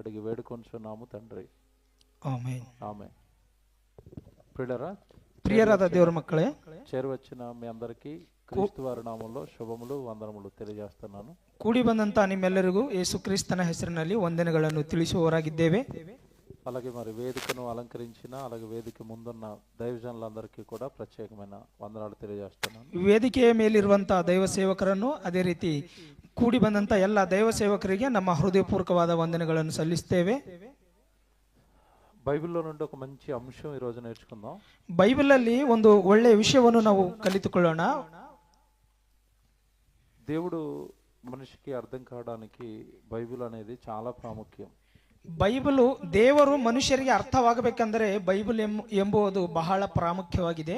అడిగి వేడుకొంచున్నాము తండ్రి. ఆమేన్. ఆమేన్. ప్రియరాದ ದೇವರ ಮಕ್ಕಳೇ, చేరువచ్చిన మీ అందరికీ క్రీస్తు వారి నామములో శుభములు వందనములు తెలియజేస్తున్నాను. ಕೂಡಿ ಬಂದಂತ ನಿಮ್ಮೆಲ್ಲರಿಗೂ ಯೇಸು ಕ್ರಿಸ್ತನ ಹೆಸರಿನಲ್ಲಿ ವಂದನೆಗಳನ್ನು ತಿಳಿಸುವವರಾಗಿದ್ದೇವೆ. అలాగే మరి వేదికను అలంకరించిన అలాగే వేదిక ముందున్న దైవజనులందరికీ కూడా ప్రత్యేకమైన వందనాలు తెలియజేస్తున్నాను. ವೇದಿಕೆಯ ಮೇಲಿರುವಂತಹ ದೈವ ಸೇವಕರನ್ನು ಅದೇ ರೀತಿ ಕೂಡಿ ಬಂದಂತ ಎಲ್ಲ ದೈವ ಸೇವಕರಿಗೆ ನಮ್ಮ ಹೃದಯಪೂರ್ವಕವಾದ ವಂದನೆಗಳನ್ನು ಸಲ್ಲಿಸುತ್ತೇವೆ. బైబిల్లో నుండి ఒక మంచి అంశం ఈ రోజు నేర్చుకుందాం. ಬೈಬಲ್ ಅಲ್ಲಿ ಒಂದು ಒಳ್ಳೆಯ ವಿಷಯವನ್ನು ನಾವು ಕಲಿತುಕೊಳ್ಳೋಣ. దేవుడు మనిషికి అర్థం కావడానికి బైబిల్ అనేది చాలా ప్రాముఖ్యం. ಬೈಬಲು ದೇವರು ಮನುಷ್ಯರಿಗೆ ಅರ್ಥವಾಗಬೇಕೆಂದರೆ ಬೈಬಲ್ ಎಂಬುದು ಬಹಳ ಪ್ರಾಮುಖ್ಯವಾಗಿದೆ.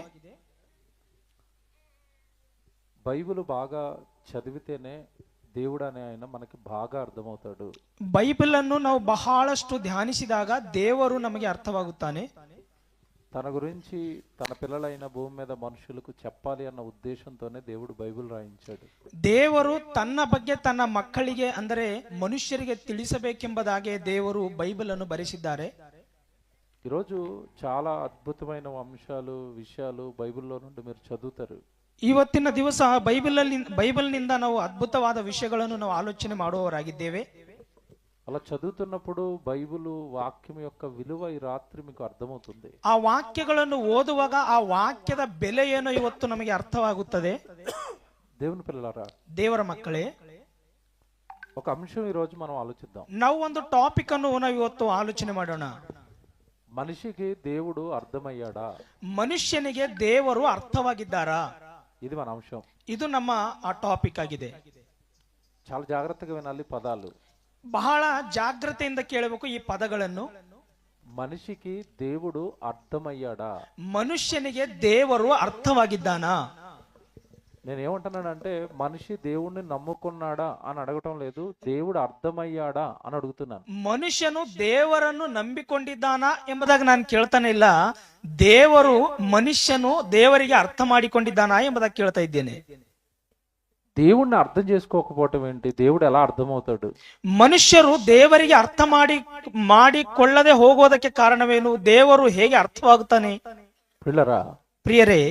బైబిల్ బాగా చదివితేనే దేవుడు అనే ఆయన మనకి బాగా అర్థమవుతాడు. ಬೈಬಲ್ ಅನ್ನು ನಾವು ಬಹಳಷ್ಟು ಧ್ಯಾನಿಸಿದಾಗ ದೇವರು ನಮಗೆ ಅರ್ಥವಾಗುತ್ತಾನೆ. తన గురించి తన పిల్లలైన భూమి మీద మనుషులకు చెప్పాలి అన్న ఉద్దేశంతోనే దేవుడు బైబిల్ రాయించాడు. ದೇವರು ತನ್ನ ಬಗ್ಗೆ ತನ್ನ ಮಕ್ಕಳಿಗೆ ಅಂದರೆ ಮನುಷ್ಯರಿಗೆ ತಿಳಿಸಬೇಕೆಂಬುದಾಗಿ ದೇವರು ಬೈಬಲ್ ಅನ್ನು ಬರೆಸಿದ್ದಾರೆ. ఈరోజు చాలా అద్భుతమైన విషయాలు బైబిల్లో నుండి మీరు చదువుతారు. ಇವತ್ತಿನ ದಿವಸ ಬೈಬಲ್ನಿಂದ ನಾವು ಅದ್ಭುತವಾದ ವಿಷಯಗಳನ್ನು ನಾವು ಆಲೋಚನೆ ಮಾಡುವವರಾಗಿದ್ದೇವೆ. అలా చదువుతున్నప్పుడు బైబిల్ వాక్యం యొక్క విలువ ఈ రాత్రి మీకు అర్థమవుతుంది. ಆ ವಾಕ್ಯಗಳನ್ನು ಓದುವಾಗ ಆ ವಾಕ್ಯದ ಬೆಲೆ ಏನು ಇವತ್ತು ನಮಗೆ ಅರ್ಥವಾಗುತ್ತದೆ. దేవుని పిల్లలారా, ದೇವರ ಮಕ್ಕಳೇ, ఒక అంశం ఈ రోజు మనం ఆలోచిద్దాం. ನಾವು ಒಂದು ಟಾಪಿಕ್ ಅನ್ನು ನಾವು ಇವತ್ತು ಆಲೋಚನೆ ಮಾಡೋಣ. మనిషికి దేవుడు అర్థమయ్యాడా? ಮನುಷ್ಯನಿಗೆ ದೇವರು ಅರ್ಥವಾಗಿದ್ದಾರಾ? ఇది మన అంశం. ಇದು ನಮ್ಮ ಆ ಟಾಪಿಕ್ ಆಗಿದೆ. చాలా జాగ్రత్తగా వినాలి పదాలు. ಬಹಳ ಜಾಗ್ರತೆಯಿಂದ ಕೇಳಬೇಕು ಈ ಪದಗಳನ್ನು. మనిషికి దేవుడు అర్థమయ్యాడా? ಮನುಷ್ಯನಿಗೆ ದೇವರು ಅರ್ಥವಾಗಿದ್ದಾನಾ? నేనేమంటున్నానంటే మనిషి దేవుణ్ణి నమ్ముకున్నాడా అని అడగటం లేదు, దేవుడు అర్థమయ్యాడా అని అడుగుతున్నాను. ಮನುಷ್ಯನು ದೇವರನ್ನು ನಂಬಿಕೊಂಡಿದ್ದಾನಾ ಎಂಬುದಾಗಿ ನಾನು ಕೇಳ್ತಾನೆ ಇಲ್ಲ. ದೇವರು ಮನುಷ್ಯನು ದೇವರಿಗೆ ಅರ್ಥ ಮಾಡಿಕೊಂಡಿದ್ದಾನಾ ಎಂಬುದಾಗಿ ಕೇಳ್ತಾ ಇದ್ದೇನೆ. దేవుణ్ణి అర్థం చేసుకోకపోవటం ఏంటి? దేవుడు ఎలా అర్థమవుతాడు? ಮನುಷ್ಯರು ದೇವರಿಗೆ ಅರ್ಥ ಮಾಡಿಕೊಳ್ಳದೆ ಹೋಗೋದಕ್ಕೆ ಕಾರಣವೇನು? ದೇವರು ಹೇಗೆ ಅರ್ಥವಾಗುತ್ತಾನೆ? పిల్లరా, ಪ್ರಿಯರೇ,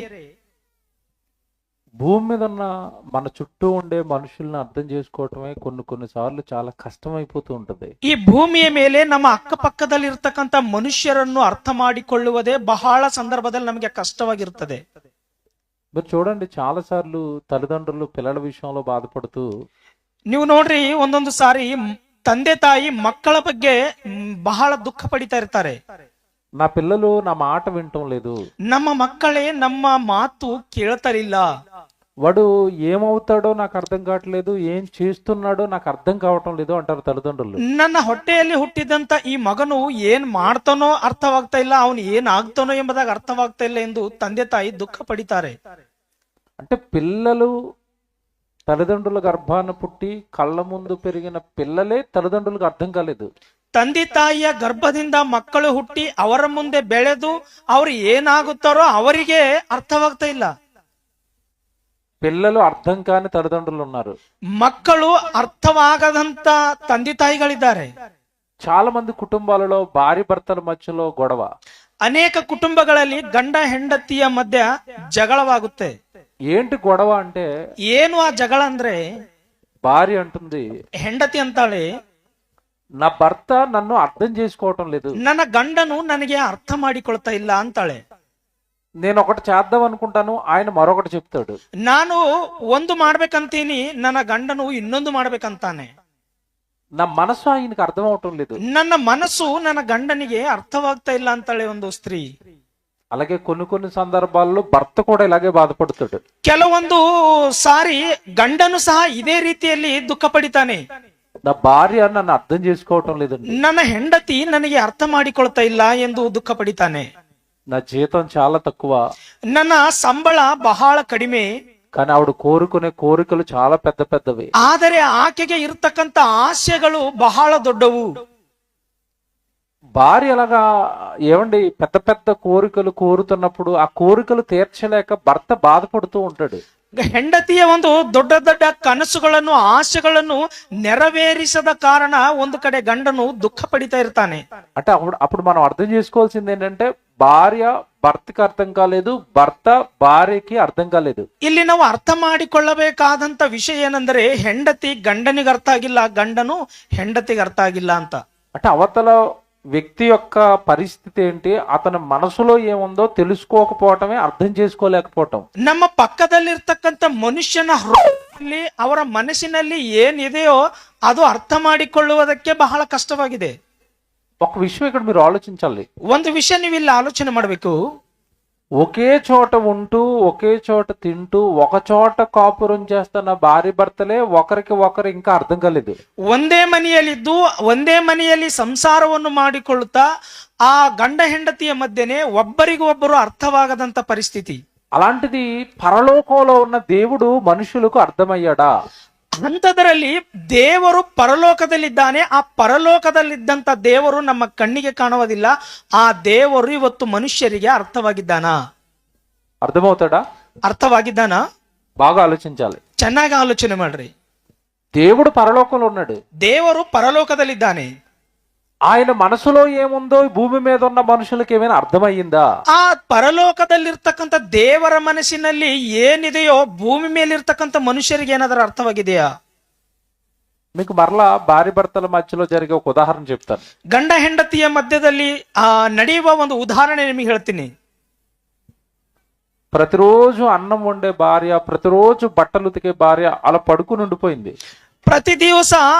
భూమి మీద ఉన్న మన చుట్టూ ఉండే మనుషుల్ని అర్థం చేసుకోవటమే కొన్నిసార్లు చాలా కష్టమైపోతూ ఉంటది. ಈ ಭೂಮಿಯ ಮೇಲೆ ನಮ್ಮ ಅಕ್ಕಪಕ್ಕದಲ್ಲಿ ಇರ್ತಕ್ಕಂಥ ಮನುಷ್ಯರನ್ನು ಅರ್ಥ ಮಾಡಿಕೊಳ್ಳುವುದೇ ಬಹಳ ಸಂದರ್ಭದಲ್ಲಿ ನಮಗೆ ಕಷ್ಟವಾಗಿರುತ್ತದೆ. మీరు చూడండి, చాలా సార్లు తల్లిదండ్రులు పిల్లల విషయంలో బాధపడుతూ, ನೀವು ನೋಡ್ರಿ, ಒಂದೊಂದು ಸಾರಿ ತಂದೆ ತಾಯಿ ಮಕ್ಕಳ ಬಗ್ಗೆ ಬಹಳ ದುಃಖ ಪಡಿತಾ ಇರ್ತಾರೆ. నా పిల్లలు నా మాట వినటం లేదు, ನಮ್ಮ ಮಕ್ಕಳೇ ನಮ್ಮ ಮಾತು ಕೇಳ್ತಾರಿಲ್ಲ, వాడు ఏమవుతాడో నాకు అర్థం కావట్లేదు, ఏం చేస్తున్నాడో నాకు ಅರ್ಥ కావటం లేదు అంటారు తల్లిదండ్రులు. ನನ್ನ ಹೊಟ್ಟೆಯಲ್ಲಿ ಹುಟ್ಟಿದಂತ ಈ ಮಗನು ಏನ್ ಮಾಡ್ತಾನೋ ಅರ್ಥವಾಗ್ತಾ ಇಲ್ಲ, ಅವನು ಏನ್ ಆಗ್ತಾನೋ ಎಂಬುದಾಗಿ ಅರ್ಥವಾಗ್ತಾ ಇಲ್ಲ ಎಂದು ತಂದೆ ತಾಯಿ ದುಃಖ ಪಡಿತಾರೆ. అంటే పిల్లలు తల్లిదండ్రుల గర్భాన పుట్టి కళ్ళ ముందు పెరిగిన పిల్లలే తల్లిదండ్రులకు అర్థం కాలేదు. ತಂದೆ ತಾಯಿಯ ಗರ್ಭದಿಂದ ಮಕ್ಕಳು ಹುಟ್ಟಿ ಅವರ ಮುಂದೆ ಬೆಳೆದು ಅವ್ರು ಏನಾಗುತ್ತಾರೋ ಅವರಿಗೆ ಅರ್ಥವಾಗ್ತಾ ಇಲ್ಲ. పిల్లలు అర్థం కాని తల్లిదండ్రులు ఉన్నారు, ಮಕ್ಕಳು ಅರ್ಥವಾಗದಂತ ತಂದೆ ತಾಯಿಗಳಿದ್ದಾರೆ. చాలా మంది కుటుంబాలలో భార్య భర్తల మధ్యలో గొడవ. ಅನೇಕ ಕುಟುಂಬಗಳಲ್ಲಿ ಗಂಡ ಹೆಂಡತಿಯ ಮಧ್ಯ ಜಗಳವಾಗುತ್ತೆ. ఏంటి గొడవ అంటే, ಏನು ಆ ಜಗಳ ಅಂದ್ರೆ, భార్య అంటుంది, ಹೆಂಡತಿ ಅಂತಾಳೆ, నా భర్త నన్ను అర్థం చేసుకోవటం లేదు, ನನ್ನ ಗಂಡನು ನನಗೆ ಅರ್ಥ ಮಾಡಿಕೊಳ್ತಾ ಇಲ್ಲ ಅಂತಾಳೆ. నేను ఒకటి చేద్దాం అనుకుంటాను, ఆయన మరొకటి చెప్తాడు. ನಾನು ಒಂದು ಮಾಡ್ಬೇಕಂತೀನಿ, ನನ್ನ ಗಂಡನು ಇನ್ನೊಂದು ಮಾಡ್ಬೇಕಂತಾನೆ. నా మనసు ఆయనకి అర్థం అవటం లేదు. ನನ್ನ ಮನಸ್ಸು ನನ್ನ ಗಂಡನಿಗೆ ಅರ್ಥವಾಗ್ತಾ ಇಲ್ಲ ಅಂತಾಳೆ ಒಂದು ಸ್ತ್ರೀ. అలాగే కొన్ని సందర్భాల్లో భర్త కూడా ఇలాగే బాధపడుతాడు. ಕೆಲವೊಂದು ಸಾರಿ ಗಂಡನು ಸಹ ಇದೇ ರೀತಿಯಲ್ಲಿ ದುಃಖ ಪಡಿತಾನೆ. నా భార్య నన్ను అర్థం చేసుకోవటం లేదండి, ನನ್ನ ಹೆಂಡತಿ ನನಗೆ ಅರ್ಥ ಮಾಡಿಕೊಳ್ತಾ ಇಲ್ಲ ಎಂದು ದುಃಖ ಪಡಿತಾನೆ. నా జీతం చాలా తక్కువ, ನನ್ನ ಸಂಬಳ ಬಹಳ ಕಡಿಮೆ, కానీ ఆవిడ కోరుకునే కోరికలు చాలా పెద్దవి. ಆದರೆ ಆಕೆಗೆ ಇರ್ತಕ್ಕಂತ ಆಸೆಗಳು ಬಹಳ ದೊಡ್ಡವು. భార్య అలాగా ఏమండి పెద్ద కోరికలు కోరుతున్నప్పుడు ఆ కోరికలు తీర్చలేక భర్త బాధపడుతూ ఉంటాడు. ಹೆಂಡತಿಯ ಒಂದು ದೊಡ್ಡ ದೊಡ್ಡ ಕನಸುಗಳನ್ನು ಆಶೆಗಳನ್ನು ನೆರವೇರಿಸದ ಕಾರಣ ಒಂದು ಕಡೆ ಗಂಡನು ದುಃಖ ಪಡಿತಾ ಇರ್ತಾನೆ. అంటే అప్పుడు మనం అర్థం చేసుకోవాల్సింది ఏంటంటే భార్య భర్తకి అర్థం కాలేదు, భర్త భార్యకి అర్థం కాలేదు. ಇಲ್ಲಿ ನಾವು అర్థ ಮಾಡಿಕೊಳ್ಳಬೇಕಾದಂತ ವಿಷಯ ಏನಂದ್ರೆ ಹೆಂಡತಿ ಗಂಡನಿಗೆ ಅರ್ಥ ಆಗಿಲ್ಲ, ಗಂಡನು ಹೆಂಡತಿಗೆ ಅರ್ಥ ಆಗಿಲ್ಲ ಅಂತ. అంటే అవతల వ్యక్తి యొక్క పరిస్థితి ఏంటి, అతని మనసులో ఏముందో తెలుసుకోకపోవటమే, అర్థం చేసుకోలేకపోవటం. ನಮ್ಮ ಪಕ್ಕದಲ್ಲಿರ್ತಕ್ಕಂಥ ಮನುಷ್ಯನ ಹೃದಯದಲ್ಲಿ ಅವರ ಮನಸ್ಸಿನಲ್ಲಿ ಏನಿದೆಯೋ ಅದು ಅರ್ಥ ಮಾಡಿಕೊಳ್ಳುವುದಕ್ಕೆ ಬಹಳ ಕಷ್ಟವಾಗಿದೆ. ఒక విషయం ఇక్కడ మీరు ఆలోచించాలి. ಒಂದು ವಿಷಯ ನೀವು ಇಲ್ಲಿ ಆಲೋಚನೆ ಮಾಡಬೇಕು. ఒకే చోట ఉంటూ ఒకే చోట తింటూ ఒక చోట కాపురం చేస్తున్న భార్య భర్తలే ఒకరికి ఒకరు ఇంకా అర్థం కాలేదు. ಒಂದೇ ಮನೆಯಲ್ಲಿದ್ದು ಒಂದೇ ಮನೆಯಲ್ಲಿ ಸಂಸಾರವನ್ನು ಮಾಡಿಕೊಳ್ಳುತ್ತಾ ಆ ಗಂಡ ಹೆಂಡತಿಯ ಮಧ್ಯೆನೆ ಒಬ್ಬರಿಗೊಬ್ಬರು ಅರ್ಥವಾಗದಂತ ಪರಿಸ್ಥಿತಿ. అలాంటిది పరలోకంలో ఉన్న దేవుడు మనుషులకు అర్థమయ్యాడా? ಅಂಥದ್ರಲ್ಲಿ ದೇವರು ಪರಲೋಕದಲ್ಲಿದ್ದಾನೆ. ಆ ಪರಲೋಕದಲ್ಲಿದ್ದಂತ ದೇವರು ನಮ್ಮ ಕಣ್ಣಿಗೆ ಕಾಣುವುದಿಲ್ಲ. ಆ ದೇವರು ಇವತ್ತು ಮನುಷ್ಯರಿಗೆ ಅರ್ಥವಾಗಿದ್ದಾನಾ? అర్థమవుతాడా? ಅರ್ಥವಾಗಿದ್ದಾನಾ? బాగా ఆలోచించాలి. ಚೆನ್ನಾಗಿ ಆಲೋಚನೆ ಮಾಡ್ರಿ. దేవుడు పరలోకంలో ఉన్నాడు. ದೇವರು ಪರಲೋಕದಲ್ಲಿದ್ದಾನೆ. ఆయన మనసులో ఏముందో భూమి మీద ఉన్న మనుషులకు ఏమైనా అర్థమయ్యిందా? ಆ ಪರಲೋಕದಲ್ಲಿರ್ತಕ್ಕಂಥ ದೇವರ ಮನಸ್ಸಿನಲ್ಲಿ ಏನಿದೆಯೋ ಭೂಮಿ ಮೇಲಿರ್ತಕ್ಕಂಥ ಮನುಷ್ಯರಿಗೆ ಏನಾದರೂ ಅರ್ಥವಾಗಿದೆಯಾ? మీకు మరలా భార్య భర్తల మధ్యలో జరిగే ఒక ఉదాహరణ చెప్తాను. ಗಂಡ ಹೆಂಡತಿಯ ಮಧ್ಯದಲ್ಲಿ ನಡೆಯುವ ಒಂದು ಉದಾಹರಣೆ ನಿಮಗೆ ಹೇಳ್ತೀನಿ. ప్రతిరోజు అన్నం వండే భార్య, ప్రతిరోజు బట్టలు ఉతికే భార్య అలా పడుకుని ఉండిపోయింది. ಪ್ರತಿ ದಿವಸ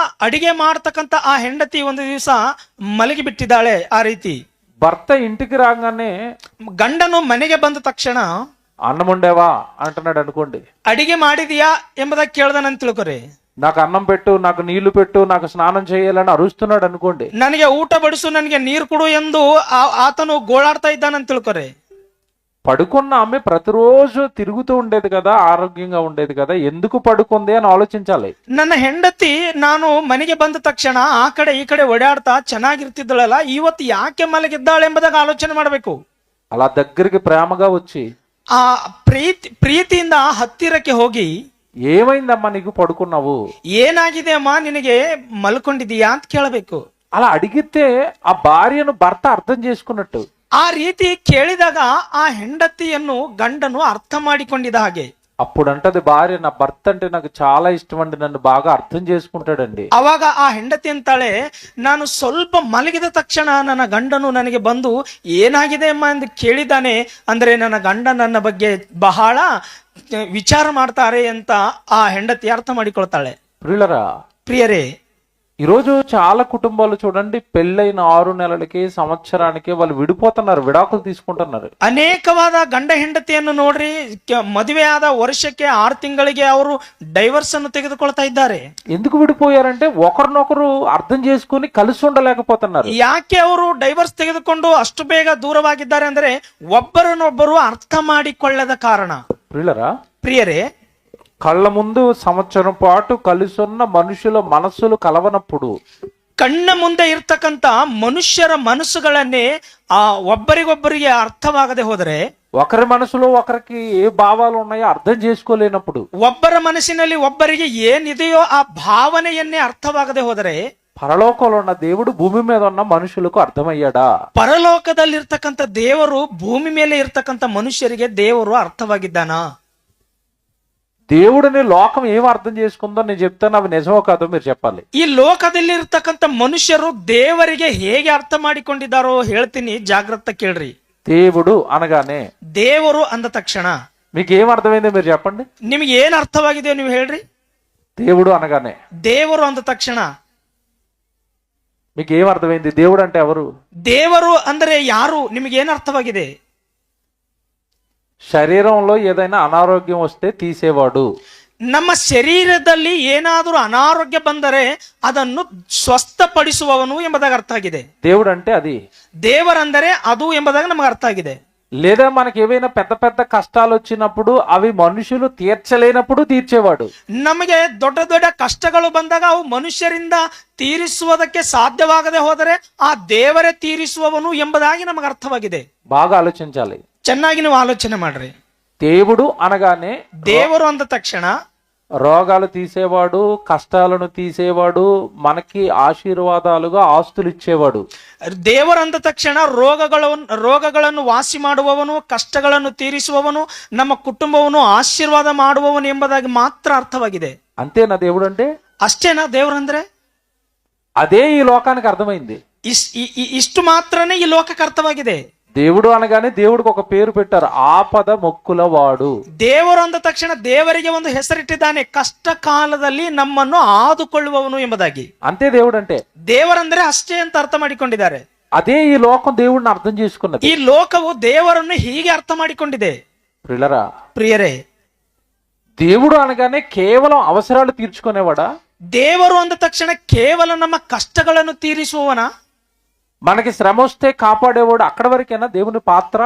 ಅಡಿಗೆ ಮಾಡ್ತಕ್ಕಂತ ಆ ಹೆಂಡತಿ ಒಂದು ದಿವಸ ಮಲಗಿ ಬಿಟ್ಟಿದ್ದಾಳೆ. ಆ ರೀತಿ భర్త ఇంటికి రాగానే ಗಂಡನು ಮನೆಗೆ ಬಂದ ತಕ್ಷಣ అన్నం వండేవా అంటున్నాడు అనుకోండి. ಅಡಿಗೆ ಮಾಡಿದೀಯಾ ಎಂಬುದಾಗಿ ಕೇಳ್ದಾನಂತ ತಿಳ್ಕೊರಿ. నాకు అన్నం పెట్టు, నాకు నీళ్లు పెట్టు, నాకు స్నానం చేయాలని అరుస్తున్నాడు అనుకోండి. ನನಗೆ ಊಟ ಬಡಿಸು, ನನಗೆ ನೀರು ಕೊಡು ಎಂದು ಆತನು ಗೋಳಾಡ್ತಾ ಇದ್ದಾನಂತ ತಿಳ್ಕೊರಿ. పడుకున్న ఆమె ప్రతిరోజు తిరుగుతూ ఉండేది కదా, ఆరోగ్యంగా ఉండేది కదా, ఎందుకు పడుకుంది అని ఆలోచించాలి. ನನ್ನ ಹೆಂಡತಿ ನಾನು ಮನೆಗೆ ಬಂದ ತಕ್ಷಣ ಆ ಕಡೆ ಈ ಕಡೆ ಓಡಾಡ್ತಾ ಚೆನ್ನಾಗಿರ್ತಿದ್ದಳಲ್ಲ, ಇವತ್ತು ಯಾಕೆ ಮಲಗಿದ್ದಾಳೆ ಎಂಬುದಾಗ ಆಲೋಚನೆ ಮಾಡಬೇಕು. అలా దగ్గరికి ప్రేమగా వచ్చి ಆ ಪ್ರೀತಿಯಿಂದ ಹತ್ತಿರಕ್ಕೆ ಹೋಗಿ ఏమైందమ్మా నీకు పడుకున్నావు, ಏನಾಗಿದೆ ಅಮ್ಮ ನಿನಗೆ ಮಲ್ಕೊಂಡಿದೀಯಾ ಅಂತ ಕೇಳಬೇಕು. అలా అడిగితే ఆ భార్యను భర్త అర్థం చేసుకున్నట్టు. ಆ ರೀತಿ ಕೇಳಿದಾಗ ಆ ಹೆಂಡತಿಯನ್ನು ಗಂಡನು ಅರ್ಥ ಮಾಡಿಕೊಂಡಿದ್ದ ಹಾಗೆ. అప్పుడు అంటది భార్య, నా భర్త అంటే నాకు చాలా ఇష్టం అండి, నన్ను బాగా అర్థం చేసుకుంటాడండి. ಅವಾಗ ಆ ಹೆಂಡತಿ ಅಂತಾಳೆ, ನಾನು ಸ್ವಲ್ಪ ಮಲಗಿದ ತಕ್ಷಣ ನನ್ನ ಗಂಡನು ನನಗೆ ಬಂದು ಏನಾಗಿದೆ ಅಮ್ಮ ಎಂದು ಕೇಳಿದ್ದಾನೆ, ಅಂದ್ರೆ ನನ್ನ ಗಂಡ ನನ್ನ ಬಗ್ಗೆ ಬಹಳ ವಿಚಾರ ಮಾಡ್ತಾರೆ ಅಂತ ಆ ಹೆಂಡತಿ ಅರ್ಥ ಮಾಡಿಕೊಳ್ತಾಳೆ. ಪ್ರಿಯರೇ, ఈరోజు చాలా కుటుంబాలు చూడండి, పెళ్ళైన 6 నెలలకి సంవత్సరానికి వాళ్ళు విడిపోతున్నారు, విడాకులు తీసుకుంటున్నారు. ಅನೇಕವಾದ ಗಂಡ ಹೆಂಡತಿಯನ್ನು ನೋಡ್ರಿ, ಮದುವೆ ಆದ ವರ್ಷಕ್ಕೆ 6 ತಿಂಗಳಿಗೆ ಅವರು ಡೈವರ್ಸ್ ಅನ್ನು ತೆಗೆದುಕೊಳ್ತಾ ಇದ್ದಾರೆ. ఎందుకు విడిపోయారంటే ఒకరినొకరు అర్థం చేసుకుని కలిసి ఉండలేకపోతున్నారు. ಯಾಕೆ ಅವರು ಡೈವರ್ಸ್ ತೆಗೆದುಕೊಂಡು ಅಷ್ಟು ಬೇಗ ದೂರವಾಗಿದ್ದಾರೆ ಅಂದ್ರೆ ಒಬ್ಬರನ್ನೊಬ್ಬರು ಅರ್ಥ ಮಾಡಿಕೊಳ್ಳದ ಕಾರಣ. ಪ್ರಿಯರೇ, కళ్ళ ముందు సంవత్సరం పాటు కలిసి ఉన్న మనుషుల మనస్సులు కలవనప్పుడు, ಕಣ್ಣ ಮುಂದೆ ಇರ್ತಕ್ಕಂತ ಮನುಷ್ಯರ ಮನಸ್ಸುಗಳನ್ನೇ ಒಬ್ಬರಿಗೊಬ್ಬರಿಗೆ ಅರ್ಥವಾಗದೆ ಹೋದರೆ, ఒకరి మనసులో ఒకరికి ఏ భావాలు ఉన్నాయో అర్థం చేసుకోలేనప్పుడు, ಒಬ್ಬರ ಮನಸ್ಸಿನಲ್ಲಿ ಒಬ್ಬರಿಗೆ ಏನಿದೆಯೋ ಆ ಭಾವನೆಯನ್ನೇ ಅರ್ಥವಾಗದೆ ಹೋದರೆ, పరలోకంలో ఉన్న దేవుడు భూమి మీద ఉన్న మనుషులకు అర్థమయ్యాడా? ಪರಲೋಕದಲ್ಲಿರ್ತಕ್ಕಂಥ ದೇವರು ಭೂಮಿ ಮೇಲೆ ಇರ್ತಕ್ಕಂಥ ಮನುಷ್ಯರಿಗೆ ದೇವರು ಅರ್ಥವಾಗಿದ್ದಾನಾ? దేవుడిని లోకం ఏం అర్థం చేసుకుందో నేను చెప్తాను, అవి నిజమో కాదో మీరు చెప్పాలి. ಈ ಲೋಕದಲ್ಲಿ ಇರ್ತಕ್ಕಂಥ ಮನುಷ್ಯರು ದೇವರಿಗೆ ಹೇಗೆ ಅರ್ಥ ಮಾಡಿಕೊಂಡಿದ್ದಾರೋ ಹೇಳ್ತೀನಿ, ಜಾಗ್ರತೆ ಕೇಳ್ರಿ. దేవుడు అనగానే, ದೇವರು ಅಂದ ತಕ್ಷಣ మీకు ఏం అర్థమైందో మీరు చెప్పండి. ನಿಮಗೆ ಏನ್ ಅರ್ಥವಾಗಿದೆಯೋ ನೀವು ಹೇಳ್ರಿ. దేవుడు అనగానే, ದೇವರು ಅಂದ ತಕ್ಷಣ మీకు ఏం అర్థమైంది? దేవుడు అంటే ఎవరు? ದೇವರು ಅಂದ್ರೆ ಯಾರು? ನಿಮಗೆ ಏನ್ ಅರ್ಥವಾಗಿದೆ? శరీరంలో ఏదైనా అనారోగ్యం వస్తే తీసేవాడు. ನಮ್ಮ ಶರೀರದಲ್ಲಿ ಏನಾದರೂ ಅನಾರೋಗ್ಯ ಬಂದರೆ ಅದನ್ನು ಸ್ವಸ್ಥಪಡಿಸುವವನು ಎಂಬುದಾಗಿ ಅರ್ಥ ಆಗಿದೆ. దేవుడు అంటే అది. ದೇವರಂದರೆ ಅದು ಎಂಬುದಾಗಿ ನಮಗೆ ಅರ್ಥ ಆಗಿದೆ. లేదా మనకి ఏవైనా పెద్ద పెద్ద కష్టాలు వచ్చినప్పుడు అవి మనుషులు తీర్చలేనప్పుడు తీర్చేవాడు. ನಮಗೆ ದೊಡ್ಡ ದೊಡ್ಡ ಕಷ್ಟಗಳು ಬಂದಾಗ ಅವು ಮನುಷ್ಯರಿಂದ ತೀರಿಸುವುದಕ್ಕೆ ಸಾಧ್ಯವಾಗದೆ ಹೋದರೆ ಆ ದೇವರೇ ತೀರಿಸುವವನು ಎಂಬುದಾಗಿ ನಮಗೆ ಅರ್ಥವಾಗಿದೆ. బాగా ఆలోచించాలి. ಚೆನ್ನಾಗಿ ನೀವು ಆಲೋಚನೆ ಮಾಡ್ರಿ. దేవుడు అనగానే ದೇವರು ಅಂದ ತಕ್ಷಣ రోగాలు తీసేవాడు, కష్టాలను తీసేవాడు, మనకి ఆశీర్వాదాలుగా ఆస్తులు ఇచ్చేవాడు. ದೇವರಂದ ತಕ್ಷಣ ರೋಗಗಳನ್ನು ವಾಸಿ ಮಾಡುವವನು, ಕಷ್ಟಗಳನ್ನು ತೀರಿಸುವವನು, ನಮ್ಮ ಕುಟುಂಬವನ್ನು ಆಶೀರ್ವಾದ ಮಾಡುವವನು ಎಂಬುದಾಗಿ ಮಾತ್ರ ಅರ್ಥವಾಗಿದೆ. అంతేనా దేవుడు అంటే? ಅಷ್ಟೇನಾ ದೇವರಂದ್ರೆ? అదే ఈ లోకానికి అర్థమైంది. ಇಷ್ಟು ಮಾತ್ರನೇ ಈ ಲೋಕಕ್ಕೆ ಅರ್ಥವಾಗಿದೆ. దేవుడు అనగానే దేవుడికి ఒక పేరు పెట్టారు, ಆಪದ ಮೊಕ್ಕುಲ ವಾಡು. ದೇವರು ಅಂದ ತಕ್ಷಣ ದೇವರಿಗೆ ಒಂದು ಹೆಸರಿಟ್ಟಿದ್ದಾನೆ, ಕಷ್ಟ ಕಾಲದಲ್ಲಿ ನಮ್ಮನ್ನು ಆದುಕೊಳ್ಳುವವನು ಎಂಬುದಾಗಿ. అంతే దేవుడు అంటే. ದೇವರಂದ್ರೆ ಅಷ್ಟೇ ಅಂತ ಅರ್ಥ ಮಾಡಿಕೊಂಡಿದ್ದಾರೆ. అదే ఈ లోకం దేవుడిని అర్థం చేసుకున్నది. ಈ ಲೋಕವು ದೇವರನ್ನು ಹೀಗೆ ಅರ್ಥ ಮಾಡಿಕೊಂಡಿದೆ. ప్రియరే, దేవుడు అనగానే కేవలం అవసరాలు తీర్చుకునేవాడా? ದೇವರು ಅಂದ ತಕ್ಷಣ ಕೇವಲ ನಮ್ಮ ಕಷ್ಟಗಳನ್ನು ತೀರಿಸುವವನ? మనకి శ్రమ వస్తే కాపాడేవాడు, అక్కడ వరకేనా దేవుని పాత్ర?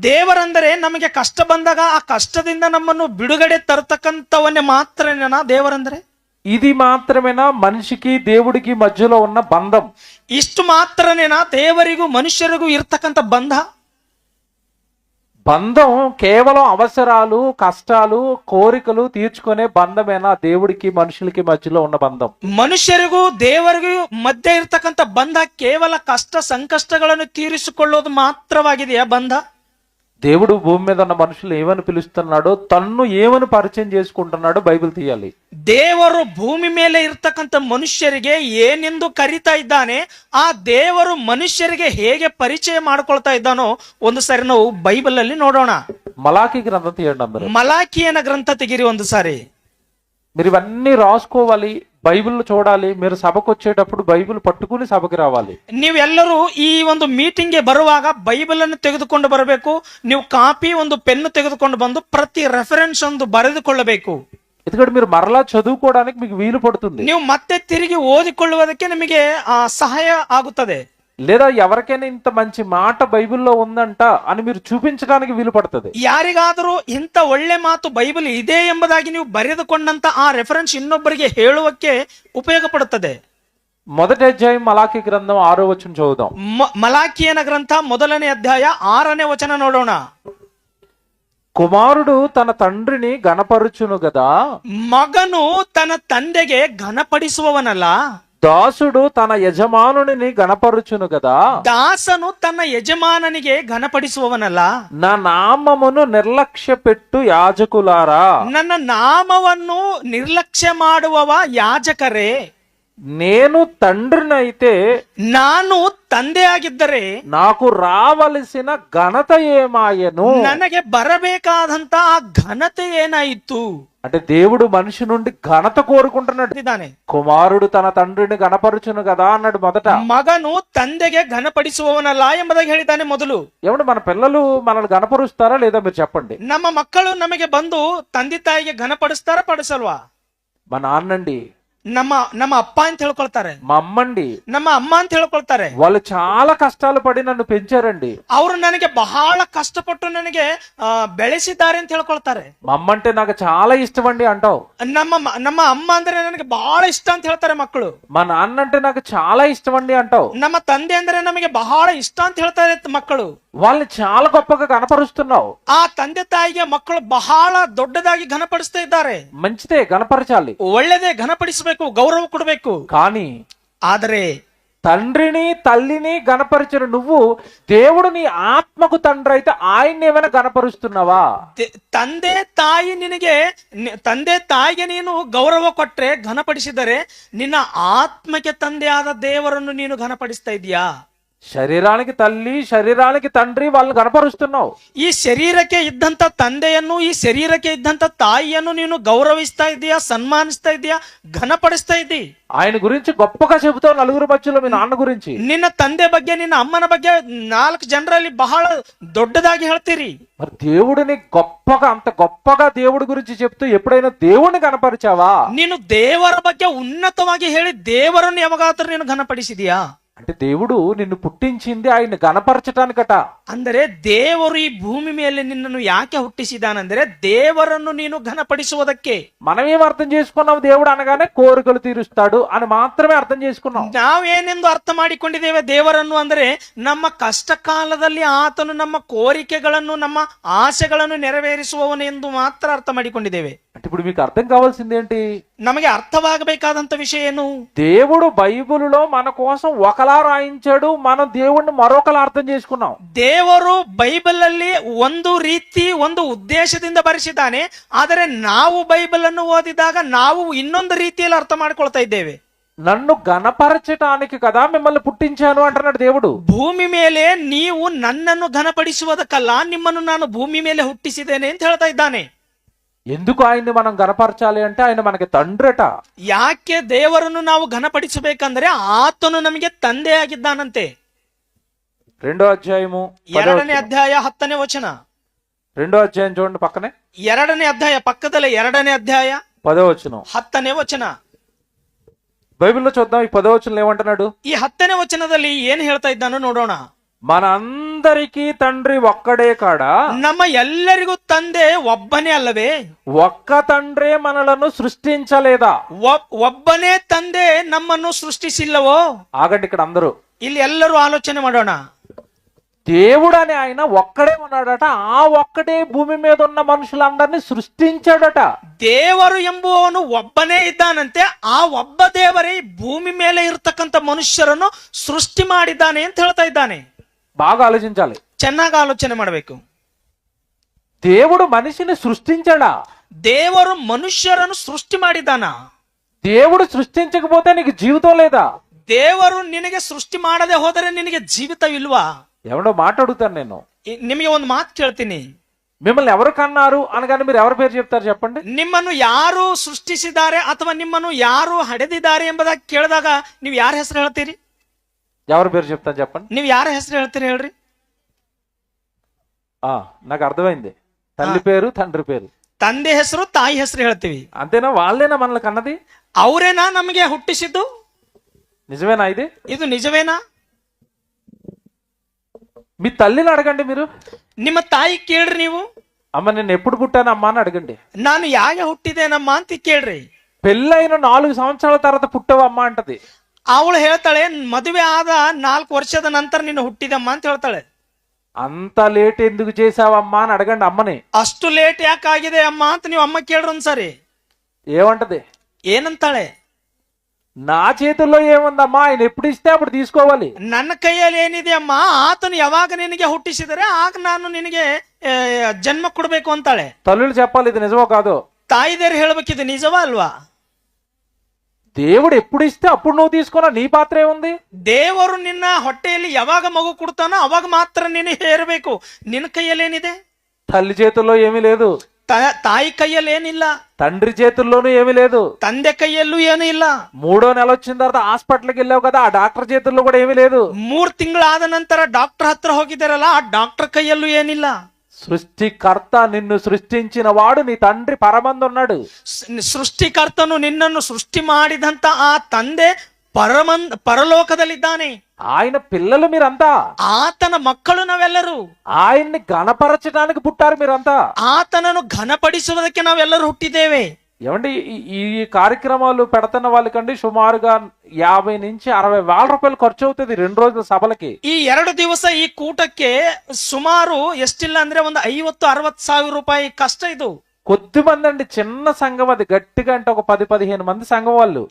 ದೇವರಂದರೆ ನಮಗೆ ಕಷ್ಟ ಬಂದಾಗ ಆ ಕಷ್ಟದಿಂದ ನಮ್ಮನ್ನು ಬಿಡುಗಡೆ ತರತಕ್ಕಂಥವನ್ನೇ ಮಾತ್ರನೇನಾ ದೇವರಂದ್ರೆ? ఇది మాత్రమేనా మనిషికి దేవుడికి మధ్యలో ఉన్న బంధం? ಇಷ್ಟು ಮಾತ್ರನೇನಾ ದೇವರಿಗೂ ಮನುಷ್ಯರಿಗೂ ಇರ್ತಕ್ಕಂಥ బంధం కేవలం అవసరాలు, కష్టాలు, కోరికలు తీర్చుకునే బంధమేనా దేవుడికి మనుషులకి మధ్యలో ఉన్న బంధం? ಮನುಷ್ಯರಿಗೂ ದೇವರಿಗೂ ಮಧ್ಯೆ ಇರ್ತಕ್ಕಂಥ ಬಂಧ ಕೇವಲ ಕಷ್ಟ ಸಂಕಷ್ಟಗಳನ್ನು ತೀರಿಸಿಕೊಳ್ಳೋದು ಮಾತ್ರವಾಗಿದೆಯಾ ಬಂಧ? దేవుడు భూమి మీద ఉన్న మనుషులు ఏమని పిలుస్తున్నాడో, తన్ను ఏమని పరిచయం చేసుకుంటున్నాడో బైబిల్ తీయాలి. ದೇವರು ಭೂಮಿ ಮೇಲೆ ಇರ್ತಕ್ಕಂಥ ಮನುಷ್ಯರಿಗೆ ಏನೆಂದು ಕರೀತಾ ಇದ್ದಾನೆ, ಆ ದೇವರು ಮನುಷ್ಯರಿಗೆ ಹೇಗೆ ಪರಿಚಯ ಮಾಡ್ಕೊಳ್ತಾ ಇದ್ದಾನೋ ಒಂದು ಸಾರಿ ನಾವು ಬೈಬಲ್ ಅಲ್ಲಿ ನೋಡೋಣ. మలాకి గ్రంథం తీయండి అందరూ. మలాకియన గ్రంథ తెగిరి ಒಂದು ಸಾರಿ. మీరు ఇవన్నీ రాసుకోవాలి, బైబిల్ చూడాలి. మీరు సభకు వచ్చేటప్పుడు బైబిల్ పట్టుకుని సభకి రావాలి. ನೀವೆಲ್ಲರೂ ಈ ಒಂದು ಮೀಟಿಂಗ್ಗೆ ಬರುವಾಗ ಬೈಬಲ್ ಅನ್ನು ತೆಗೆದುಕೊಂಡು ಬರಬೇಕು. ನೀವು ಕಾಪಿ, ಒಂದು ಪೆನ್ನು ತೆಗೆದುಕೊಂಡು ಬಂದು ಪ್ರತಿ ರೆಫರೆನ್ಸ್ ಒಂದು ಬರೆದುಕೊಳ್ಳಬೇಕು. ఎందుకంటే మీరు మరలా చదువుకోవడానికి మీకు వీలు పడుతుంది. ನೀವು ಮತ್ತೆ ತಿರುಗಿ ಓದಿಕೊಳ್ಳುವುದಕ್ಕೆ ನಿಮಗೆ ಸಹಾಯ ಆಗುತ್ತದೆ. లేదా ఎవరికైనా ఇంత మంచి మాట బైబిల్లో ఉందంట అని మీరు చూపించడానికి వీలు పడుతుంది. ಯಾರಿಗಾದರೂ ಇಂಥ ಒಳ್ಳೆ ಮಾತು ಬೈಬಲ್ ಇದೆ ಎಂಬುದಾಗಿ ನೀವು ಬರೆದುಕೊಂಡಂತ ಆ ರೆಫರೆನ್ಸ್ ಇನ್ನೊಬ್ಬರಿಗೆ ಹೇಳುವಕ್ಕೆ ಉಪಯೋಗ ಪಡುತ್ತದೆ. మొదటి అధ్యాయం మలాకి గ్రంథం 6వ వచనం చదువుదాం. మలాకియన గ్రంథ 1ನೇ ಅಧ್ಯಾಯ 6ನೇ ವಚನ ನೋಡೋಣ. కుమారుడు తన తండ్రిని ఘనపరుచును గదా, ಮಗನು ತನ್ನ ತಂದೆಗೆ ಘನಪಡಿಸುವವನಲ್ಲ. దాసుడు తన యజమానుని ఘనపరుచును గదా, ದಾಸನು ತನ್ನ ಯಜಮಾನನಿಗೆ ಘನಪಡಿಸುವವನಲ್ಲ. నా నామమును నిర్లక్ష్య పెట్టు యాజకులారా, ನನ್ನ ನಾಮವನ್ನು ನಿರ್ಲಕ್ಷ್ಯ ಮಾಡುವವ ಯಾಜಕರೇ, నేను తండ్రినైతే ನಾನು ತಂದೆ ಆಗಿದ್ದರೆ నాకు రావలసిన ఘనత ఏమాయను? ನನಗೆ ಬರಬೇಕಾದಂತ ಆ ಘನತೆ ಏನಾಯಿತು? అంటే దేవుడు మనిషి నుండి ఘనత కోరుకుంటున్నాడు. కుమారుడు తన తండ్రిని ఘనపరుచును కదా అన్నాడు మొదట. మగను ತಂದೆಗೆ ಘನಪಡಿಸುವವನಲ್ಲ ಎಂಬುದಾಗಿ ಹೇಳಿದ್ದಾನೆ ಮೊದಲು. ఏమంటే మన పిల్లలు మనల్ని ఘనపరుస్తారా లేదా మీరు చెప్పండి. ನಮ್ಮ ಮಕ್ಕಳು ನಮಗೆ ಬಂದು ತಂದೆ ತಾಯಿಗೆ ಘನಪಡಿಸ್ತಾರ ಪಡಿಸಲ್ವಾ? మా నాన్నండి, ನಮ್ಮ ಅಪ್ಪ ಅಂತ ಹೇಳ್ಕೊಳ್ತಾರೆ, మా అమ్మండి, ನಮ್ಮ ಅಮ್ಮ ಅಂತ ಹೇಳ್ಕೊಳ್ತಾರೆ. వాళ్ళు చాలా కష్టాలు పడి నన్ను పెంచారండి. ಅವರು ನನಗೆ ಬಹಳ ಕಷ್ಟಪಟ್ಟು ನನಗೆ ಬೆಳೆಸಿದ್ದಾರೆ ಅಂತ ಹೇಳ್ಕೊಳ್ತಾರೆ. మా అమ్మ అంటే నాకు చాలా ఇష్టం అండి అంటావు. ನಮ್ಮ ಅಮ್ಮ ಅಂದ್ರೆ ನನಗೆ ಬಹಳ ಇಷ್ಟ ಅಂತ ಹೇಳ್ತಾರೆ ಮಕ್ಕಳು. మా నాన్న అంటే నాకు చాలా ఇష్టం అండి అంటావు. ನಮ್ಮ ತಂದೆ ಅಂದ್ರೆ ನಮಗೆ ಬಹಳ ಇಷ್ಟ ಅಂತ ಹೇಳ್ತಾರೆ ಮಕ್ಕಳು. వాళ్ళని చాలా గొప్పగా కనపరుస్తున్నావు. ಆ ತಂದೆ ತಾಯಿಗೆ ಮಕ್ಕಳು ಬಹಳ ದೊಡ್ಡದಾಗಿ ಘನಪಡಿಸ್ತಾ ಇದ್ದಾರೆ. మంచిదే, గణపరచాలి, ಒಳ್ಳೆದೇ, ಘನಪಡಿಸಬೇಕು, ಗೌರವ ಕೊಡಬೇಕು. కానీ ಆದರೆ తండ్రిని తల్లిని గణపరిచిన నువ్వు దేవుడు నీ ఆత్మకు తండ్రి అయితే ఆయన్ని ఏమైనా గణపరుస్తున్నావా? ತಂದೆ ತಾಯಿಗೆ ನೀನು ಗೌರವ ಕೊಟ್ರೆ, ಘನಪಡಿಸಿದರೆ, ನಿನ್ನ ಆತ್ಮಕ್ಕೆ ತಂದೆ ಆದ ದೇವರನ್ನು ನೀನು ಘನಪಡಿಸ್ತಾ ಇದೀಯಾ? శరీరానికి తల్లి, శరీరానికి తండ్రి వాళ్ళని గణపరుస్తున్నావు. ಈ ಶರೀರಕ್ಕೆ ಇದ್ದಂತ ತಂದೆಯನ್ನು, ಈ ಶರೀರಕ್ಕೆ ಇದ್ದಂತ ತಾಯಿಯನ್ನು ನೀನು ಗೌರವಿಸ್ತಾ ಇದೀಯಾ, ಸನ್ಮಾನಿಸ್ತಾ ಇದೀಯಾ, ಘನಪಡಿಸ್ತಾ ಇದ್ದೀ. ఆయన గురించి గొప్పగా చెబుతావు నలుగురు మధ్యలో, మీ నాన్న గురించి. ನಿನ್ನ ತಂದೆ ಬಗ್ಗೆ, ನಿನ್ನ ಅಮ್ಮನ ಬಗ್ಗೆ 4 ಜನರಲ್ಲಿ ಬಹಳ ದೊಡ್ಡದಾಗಿ ಹೇಳ್ತೀರಿ. మరి దేవుడిని గొప్పగా, అంత గొప్పగా దేవుడి గురించి చెప్తూ ఎప్పుడైనా దేవుడిని గణపరిచావా? ನೀನು ದೇವರ ಬಗ್ಗೆ ಉನ್ನತವಾಗಿ ಹೇಳಿ ದೇವರನ್ನು ಯಾವಾಗಾದ್ರೂ ನೀನು ಘನಪಡಿಸಿದೀಯಾ? అంటే దేవుడు నిన్ను పుట్టించింది ఆయన గణపరచటానికట. ಅಂದರೆ ದೇವರು ಈ ಭೂಮಿ ಮೇಲೆ ನಿನ್ನನ್ನು ಯಾಕೆ ಹುಟ್ಟಿಸಿದಾನಂದ್ರೆ ದೇವರನ್ನು ನೀನು ಘನಪಡಿಸುವುದಕ್ಕೆ. మనం ఏం అర్థం చేసుకున్నాం, దేవుడు అనగానే కోరికలు తీరుస్తాడు అని మాత్రమే అర్థం చేసుకున్నాం. ನಾವೇನೆಂದು ಅರ್ಥ ಮಾಡಿಕೊಂಡಿದ್ದೇವೆ ದೇವರನ್ನು ಅಂದರೆ ನಮ್ಮ ಕಷ್ಟ ಕಾಲದಲ್ಲಿ ಆತನು ನಮ್ಮ ಕೋರಿಕೆಗಳನ್ನು ನಮ್ಮ ಆಸೆಗಳನ್ನು ನೆರವೇರಿಸುವವನು ಎಂದು ಮಾತ್ರ ಅರ್ಥ ಮಾಡಿಕೊಂಡಿದ್ದೇವೆ. అంటే ఇప్పుడు మీకు అర్థం కావాల్సింది ఏంటి? ನಮಗೆ ಅರ್ಥವಾಗಬೇಕಾದಂತ ವಿಷಯ ಏನು? దేవుడు బైబిలులో మన కోసం ఒకలా రాయించాడు, మనం దేవుణ్ణి మరొకలా అర్థం చేసుకున్నాం. ದೇವರು ಬೈಬಲ್ ಅಲ್ಲಿ ಒಂದು ರೀತಿ ಒಂದು ಉದ್ದೇಶದಿಂದ ಬರೆಸಿದ್ದಾನೆ, ಆದರೆ ನಾವು ಬೈಬಲ್ ಅನ್ನು ಓದಿದಾಗ ನಾವು ಇನ್ನೊಂದು ರೀತಿಯಲ್ಲಿ ಅರ್ಥ ಮಾಡ್ಕೊಳ್ತಾ ಇದ್ದೇವೆ. నన్ను ఘనపరచటానికి కదా మిమ్మల్ని పుట్టించాను అంటున్నాడు దేవుడు. ಭೂಮಿ ಮೇಲೆ ನೀವು ನನ್ನನ್ನು ಘನಪಡಿಸುವುದಕ್ಕಲ್ಲ, ನಿಮ್ಮನ್ನು ನಾನು ಭೂಮಿ ಮೇಲೆ ಹುಟ್ಟಿಸಿದ್ದೇನೆ ಅಂತ ಹೇಳ್ತಾ ಇದ್ದಾನೆ. ఎందుకు ఆయన్ని మనం గణపరచాలి అంటే ఆయన మనకి తండ్రట. ಯಾಕೆ ದೇವರನ್ನು ನಾವು ಘನಪಡಿಸಬೇಕಂದ್ರೆ ಆತನು ನಮಗೆ ತಂದೆ ಆಗಿದ್ದಾನಂತೆ. 2వ అధ్యాయము 2ನೇ ಅಧ್ಯಾಯ 10ನೇ ವಚನ. 2వ అధ్యాయం చూడండి పక్కనే. 2ನೇ ಅಧ್ಯಾಯ ಪಕ್ಕದಲ್ಲೇ 2ನೇ ಅಧ್ಯಾಯ 10వ వచనం. 10ನೇ ವಚನ. బైబిల్లో చూద్దాం ఈ 10వ వచనంలో ఏమంటున్నాడు. ಈ 10ನೇ ವಚನದಲ್ಲಿ ಏನ್ ಹೇಳ್ತಾ ಇದ್ದಾನೋ ನೋಡೋಣ. మన అందరికీ తండ్రి ఒక్కడే కాడా, ನಮ್ಮ ಎಲ್ಲರಿಗೂ ತಂದೆ ಒಬ್ಬನೇ ಅಲ್ಲವೇ? ఒక్క తండ్రే మనలను సృష్టించలేదా? ಒಬ್ಬನೇ ತಂದೆ ನಮ್ಮನ್ನು ಸೃಷ್ಟಿಸಿಲ್ಲವೋ? ఆగండి, ఇక్కడ అందరూ ಇಲ್ಲಿ ಎಲ್ಲರೂ ಆಲೋಚನೆ ಮಾಡೋಣ. దేవుడు అనే ఆయన ఒక్కడే ఉన్నాడట, ఆ ఒక్కడే భూమి మీద ఉన్న మనుషులందరినీ సృష్టించాడట. ದೇವರು ಎಂಬುವವನು ಒಬ್ಬನೇ ಇದ್ದಾನಂತೆ, ಆ ಒಬ್ಬ ದೇವರೇ ಭೂಮಿ ಮೇಲೆ ಇರ್ತಕ್ಕಂಥ ಮನುಷ್ಯರನ್ನು ಸೃಷ್ಟಿ ಮಾಡಿದ್ದಾನೆ ಅಂತ ಹೇಳ್ತಾ ಇದ್ದಾನೆ. బాగా ఆలోచించాలి, ಚೆನ್ನಾಗಿ ಆಲೋಚನೆ ಮಾಡಬೇಕು. దేవుడు మనిషిని సృష్టించాడా? ದೇವರು ಮನುಷ್ಯರನ್ನು ಸೃಷ್ಟಿ ಮಾಡಿದ್ದಾನ? దేవుడు సృష్టించకపోతే నీకు జీవితం లేదా? ದೇವರು ನಿನಗೆ ಸೃಷ್ಟಿ ಮಾಡದೆ ಹೋದರೆ ನಿನಗೆ ಜೀವಿತವಿಲ್ವಾ? ఎవడో మాట అడుగుతాను నేను. ನಿಮಗೆ ಒಂದು ಮಾತು ಕೇಳ್ತೀನಿ. మిమ్మల్ని ఎవరు కన్నారు అనగానే మీరు ఎవరి పేరు చెప్తారు చెప్పండి? ನಿಮ್ಮನ್ನು ಯಾರು ಸೃಷ್ಟಿಸಿದ್ದಾರೆ ಅಥವಾ ನಿಮ್ಮನ್ನು ಯಾರು ಹಡೆದಿದ್ದಾರೆ ಎಂಬುದಾಗಿ ಕೇಳಿದಾಗ ನೀವು ಯಾರ ಹೆಸರು ಹೇಳ್ತೀರಿ? ఎవరి పేరు చెప్తాను చెప్పండి? ನೀವು ಯಾರ ಹೆಸರು ಹೇಳ್ತೀರಿ ಹೇಳ್ರಿ? నాకు అర్థమైంది. తల్లి పేరు, తండ్రి పేరు, ತಂದೆ ಹೆಸರು, ತಾಯಿ ಹೆಸರು ಹೇಳ್ತೀವಿ. అంతేనా? వాళ్ళేనా మనల్ని కన్నది? ಅವರೇನಾ ನಮಗೆ ಹುಟ್ಟಿಸಿದ್ದು? నిజమేనా ఇది? ಇದು ನಿಜವೇನಾ? మీ తల్లిని అడగండి మీరు. ನಿಮ್ಮ ತಾಯಿ ಕೇಳ್ರಿ ನೀವು. అమ్మ నేను ఎప్పుడు పుట్టాను అమ్మా అని అడగండి. ನಾನು ಯಾಕೆ ಹುಟ್ಟಿದ್ದೇನಮ್ಮ ಅಂತ ಕೇಳ್ರಿ. పెళ్ళైన 4 సంవత్సరాల తర్వాత పుట్టవమ్మా అంటది. ಅವಳು ಹೇಳ್ತಾಳೆ ಮದುವೆ ಆದ 4 ವರ್ಷದ ನಂತರ ನೀನು ಹುಟ್ಟಿದಮ್ಮ ಅಂತ ಹೇಳ್ತಾಳೆ. అంత లేట్ ఎందుకు చేసావమ్మా అని అడగండి అమ్మని. ಅಷ್ಟು ಲೇಟ್ ಯಾಕಾಗಿದೆ ಅಮ್ಮ ಅಂತ ನೀವು ಅಮ್ಮ ಕೇಳ್ರಿ ಒಂದ್ಸರಿ. ఏమంటది? ಏನಂತಾಳೆ? నా చేతుల్లో ఏముందమ్మా, ఆయన ఎప్పుడు ఇస్తే అప్పుడు తీసుకోవాలి. ನನ್ನ ಕೈಯಲ್ಲಿ ಏನಿದೆ ಅಮ್ಮ, ಆತನು ಯಾವಾಗ ನಿನಗೆ ಹುಟ್ಟಿಸಿದರೆ ಆಗ ನಾನು ನಿನಗೆ ಜನ್ಮ ಕೊಡ್ಬೇಕು ಅಂತಾಳೆ. తల్లులు చెప్పాలి ఇది నిజమో కాదో. ತಾಯಿದೇರು ಹೇಳ್ಬೇಕಿದು ನಿಜವಾ ಅಲ್ವಾ? దేవుడు ఎప్పుడు ఇస్తే అప్పుడు నువ్వు తీసుకున్నా నీ పాత్ర ఏముంది? ದೇವರು ನಿನ್ನ ಹೊಟ್ಟೆಯಲ್ಲಿ ಯಾವಾಗ ಮಗು ಕೊಡ್ತಾನೋ ಅವಾಗ ಮಾತ್ರ ನೀನು ಹೇರಬೇಕು. ನಿನ್ನ ಕೈಯಲ್ಲಿ ಏನಿದೆ? తల్లి చేతుల్లో ఏమీ లేదు, ತಾಯಿ ಕೈಯಲ್ಲಿ ಏನಿಲ್ಲ, తండ్రి చేతుల్లోనూ ఏమీ లేదు, ತಂದೆ ಕೈಯಲ್ಲೂ ಏನೂ ಇಲ್ಲ. 3వ నెల వచ్చిన తర్వాత హాస్పిటల్కి వెళ్ళావు కదా, ఆ డాక్టర్ చేతుల్లో కూడా ఏమీ లేదు. 3 ತಿಂಗಳಾದ ನಂತರ ಡಾಕ್ಟರ್ ಹತ್ರ ಹೋಗಿದ್ದಾರಲ್ಲ, ಆ ಡಾಕ್ಟರ್ ಕೈಯಲ್ಲೂ ಏನಿಲ್ಲ. సృష్టికర్త నిన్ను సృష్టించిన వాడు నీ తండ్రి పరమందున్నాడు. ಸೃಷ್ಟಿಕರ್ತನು ನಿನ್ನನ್ನು ಸೃಷ್ಟಿ ಮಾಡಿದಂತ ಆ ತಂದೆ ಪರಲೋಕದಲ್ಲಿದ್ದಾನೆ. ఆయన పిల్లలు మీరంతా, ಆತನ ಮಕ್ಕಳು ನಾವೆಲ್ಲರೂ. ఆయన్ని గణపరచడానికి పుట్టారు మీరంతా. ಆತನನ್ನು ಘನಪಡಿಸುವುದಕ್ಕೆ ನಾವೆಲ್ಲರೂ ಹುಟ್ಟಿದ್ದೇವೆ. ఏమండి ఈ కార్యక్రమాలు పెడుతున్న వాళ్ళకండి సుమారుగా 50 నుంచి 60 వేల రూపాయలు ఖర్చు అవుతుంది 2 రోజుల సభలకి. ಈ 2 ದಿವಸ ಈ ಕೂಟಕ್ಕೆ ಸುಮಾರು ಎಷ್ಟಿಲ್ಲ ಅಂದ್ರೆ ಒಂದು 50-60 ಸಾವಿರ ರೂಪಾಯಿ ಕಷ್ಟ ಇದು. కొద్ది మంది అండి, చిన్న సంఘం అది, గట్టిగా అంటే ఒక 10-15 మంది సంఘం వాళ్ళు.